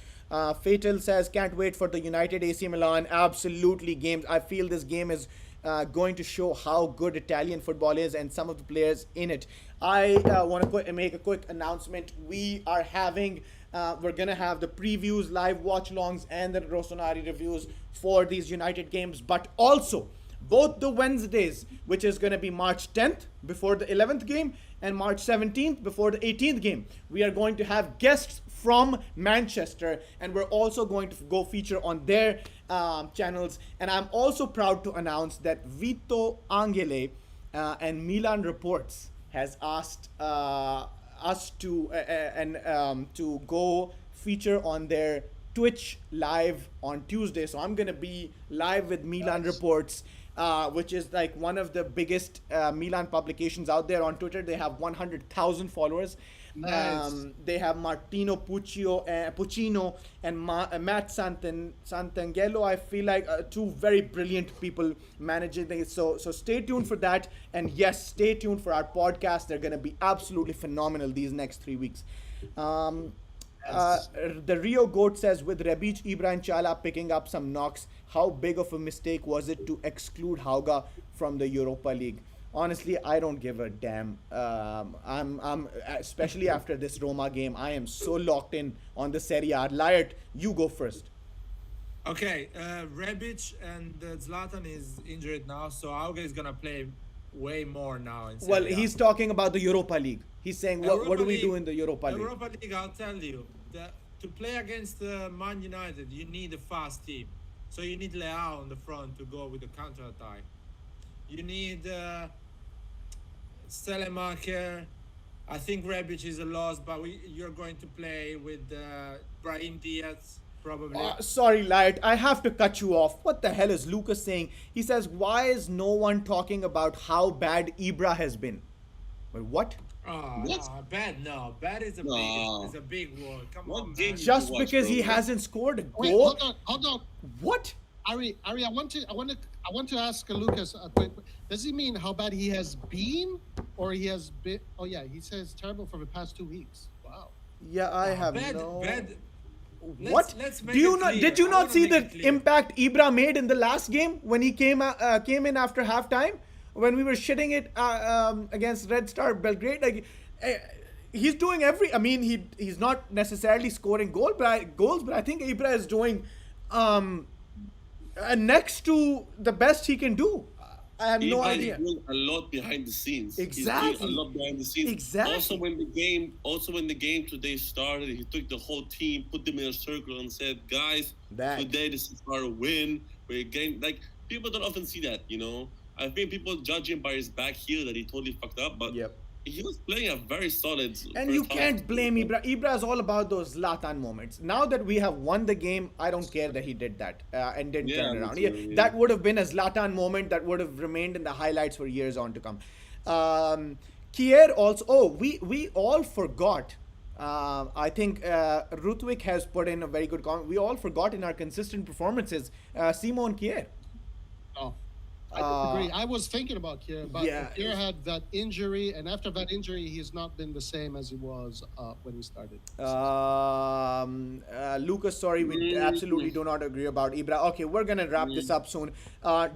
Fatal says, can't wait for the United AC Milan. Absolutely, games. I feel this game is going to show how good Italian football is and some of the players in it. I want to make a quick announcement. We're going to have the previews, live watch-alongs, and the Rossoneri reviews for these United games, but also both the Wednesdays, which is going to be March 10th before the 11th game and March 17th before the 18th game. We are going to have guests from Manchester, and we're also going to go feature on their channels. And I'm also proud to announce that Vito Angele and Milan Reports has asked us to go feature on their Twitch live on Tuesday. So I'm gonna be live with Milan Reports, which is like one of the biggest Milan publications out there on Twitter. They have 100,000 followers. Nice. They have Martino Puccino and Matt Santangelo. I feel like 2 very brilliant people managing this. So stay tuned for that. And yes, stay tuned for our podcast. They're going to be absolutely phenomenal these next 3 weeks. The Rio Goat says, with Rebic, Ibra and Chala picking up some knocks, how big of a mistake was it to exclude Hauga from the Europa League? Honestly, I don't give a damn. I'm especially after this Roma game, I am so locked in on the Serie A. Layert, you go first. Okay, Rebic and Zlatan is injured now, so Hauga is gonna play way more now in Serie Well, A. he's talking about the Europa League. He's saying, what do we do in the Europa League? Europa League, I'll tell you, to play against Man United, you need a fast team. So you need Leao on the front to go with the counter-attack. You need Selemacher. I think Rebic is a loss, but you're going to play with Brahim Diaz, probably. Sorry, Layert, I have to cut you off. What the hell is Lucas saying? He says, why is no one talking about how bad Ibra has been? Wait, what? Oh, no, bad. No, bad is a big word. Come What on, game man. did Just you watch, because bro? he hasn't scored a Wait, goal? hold on. What? Ari, I want to ask Lucas a quick. Does he mean how bad he has been, or he has been? Oh yeah, he says terrible for the past 2 weeks. Wow. Yeah, I have Bad, no. bad. What? Let's make Do you it not? clear. Did you I not wanna see make the it clear. impact Ibra made in the last game when he came in after halftime when we were shitting it against Red Star Belgrade? Like, he's doing every. I mean, he's not necessarily scoring goals, but I think Ibra is doing next to the best he can do. I have no Ivan idea. is doing a lot behind the scenes. Exactly. He's doing a lot behind the scenes. Exactly. Also when the game today started, he took the whole team, put them in a circle, and said, "Guys, That. today this is our win. We're getting like people don't often see that, you know. I think people judge him by his back heel that he totally fucked up, but Yep. he was playing a very solid. And first you half. can't blame Ibra. Ibra is all about those Zlatan moments. Now that we have won the game, I don't care that he did that and didn't Yeah, turn me around. too, Yeah, yeah. that would have been a Zlatan moment that would have remained in the highlights for years on to come. Kier also. Oh, we all forgot. I think Ruthwik has put in a very good comment. We all forgot in our consistent performances, Simon Kier. Oh, I disagree. I was thinking about Kier, but Yeah. Kier had that injury, and after that injury, he's not been the same as he was when we started. Lucas, sorry, we absolutely do not agree about Ibra. Okay, we're gonna wrap this up soon.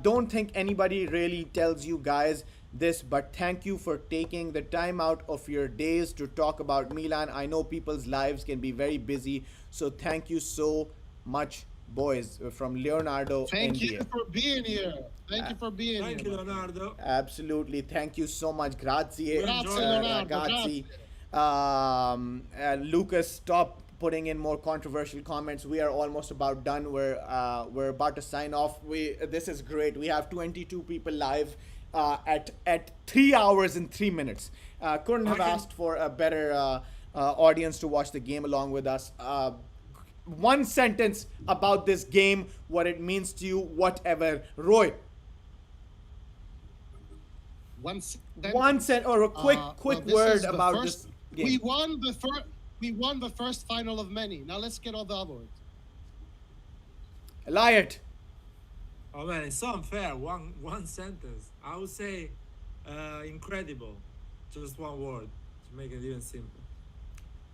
Don't think anybody really tells you guys this, but thank you for taking the time out of your days to talk about Milan. I know people's lives can be very busy, so thank you so much, boys. From Leonardo, Thank you India. for being here. Thank you for being Thank here. you, Leonardo. Absolutely. Thank you so much. Grazie. Grazie, Leonardo. Ragazzi. Lucas, stop putting in more controversial comments. We are almost about done. We're about to sign off. This is great. We have 22 people live at 3 hours and 3 minutes. Couldn't have Okay. asked for a better audience to watch the game along with us. One sentence about this game, what it means to you, whatever. Roy, one sent or a quick well, this word is the about first- this game. We won the first final of many. Now let's get all the other ones. Eliot, Oh man, it's so unfair. One sentence. I would say incredible. Just one word to make it even simpler.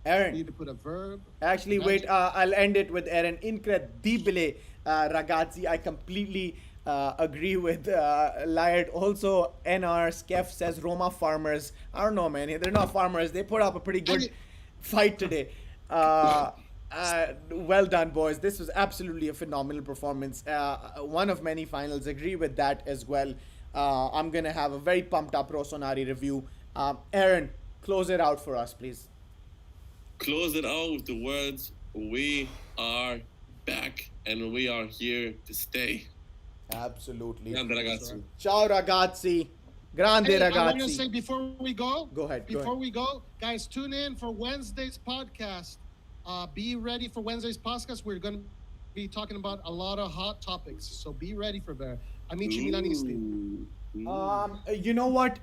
We Aaron. need to put a verb. Actually, wait. I'll end it with Aaron. Incredibile, ragazzi. I completely agree with Eliot. Also, NR Skef says Roma farmers. I don't know, man. They're not farmers. They put up a pretty good fight today. Well done, boys. This was absolutely a phenomenal performance. One of many finals. Agree with that as well. I'm gonna have a very pumped up Rossoneri review. Aaron, close it out for us, please. Close it out with the words, "We are back and we are here to stay." Absolutely. Grande ragazzi. Ciao, ragazzi. Grande Hey, I want to ragazzi. say before we go. Go ahead, go Before ahead. we go, guys, tune in for Wednesday's podcast. Be ready for Wednesday's podcast. We're going to be talking about a lot of hot topics, so be ready for that. Amici Milanisti. Ooh. You know what?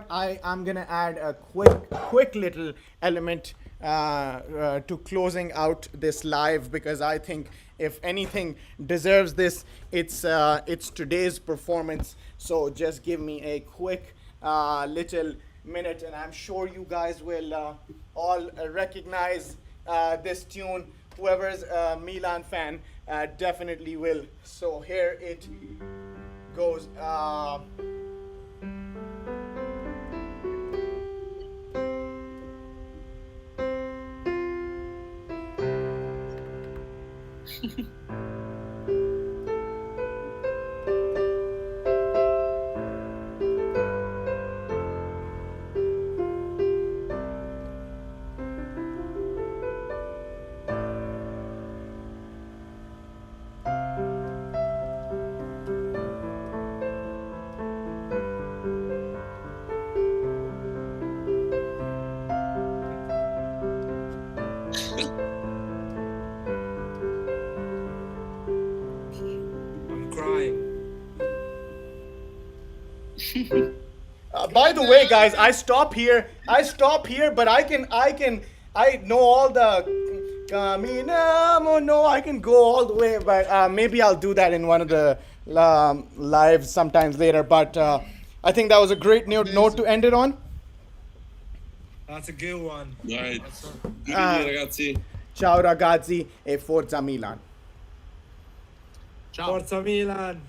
I'm gonna add a quick little element to closing out this live, because I think if anything deserves this, it's today's performance. So just give me a quick little minute, and I'm sure you guys will all recognize this tune. Whoever's a Milan fan definitely will. So here it goes. I'm crying. By the way, guys, I stop here, but I know all the Caminamo. No, I can go all the way, but maybe I'll do that in one of the lives sometimes later. But I think that was a great note to end it on. That's a good one. Right. Good evening, ragazzi. Ciao ragazzi e forza Milan. Ciao. Forza Milan.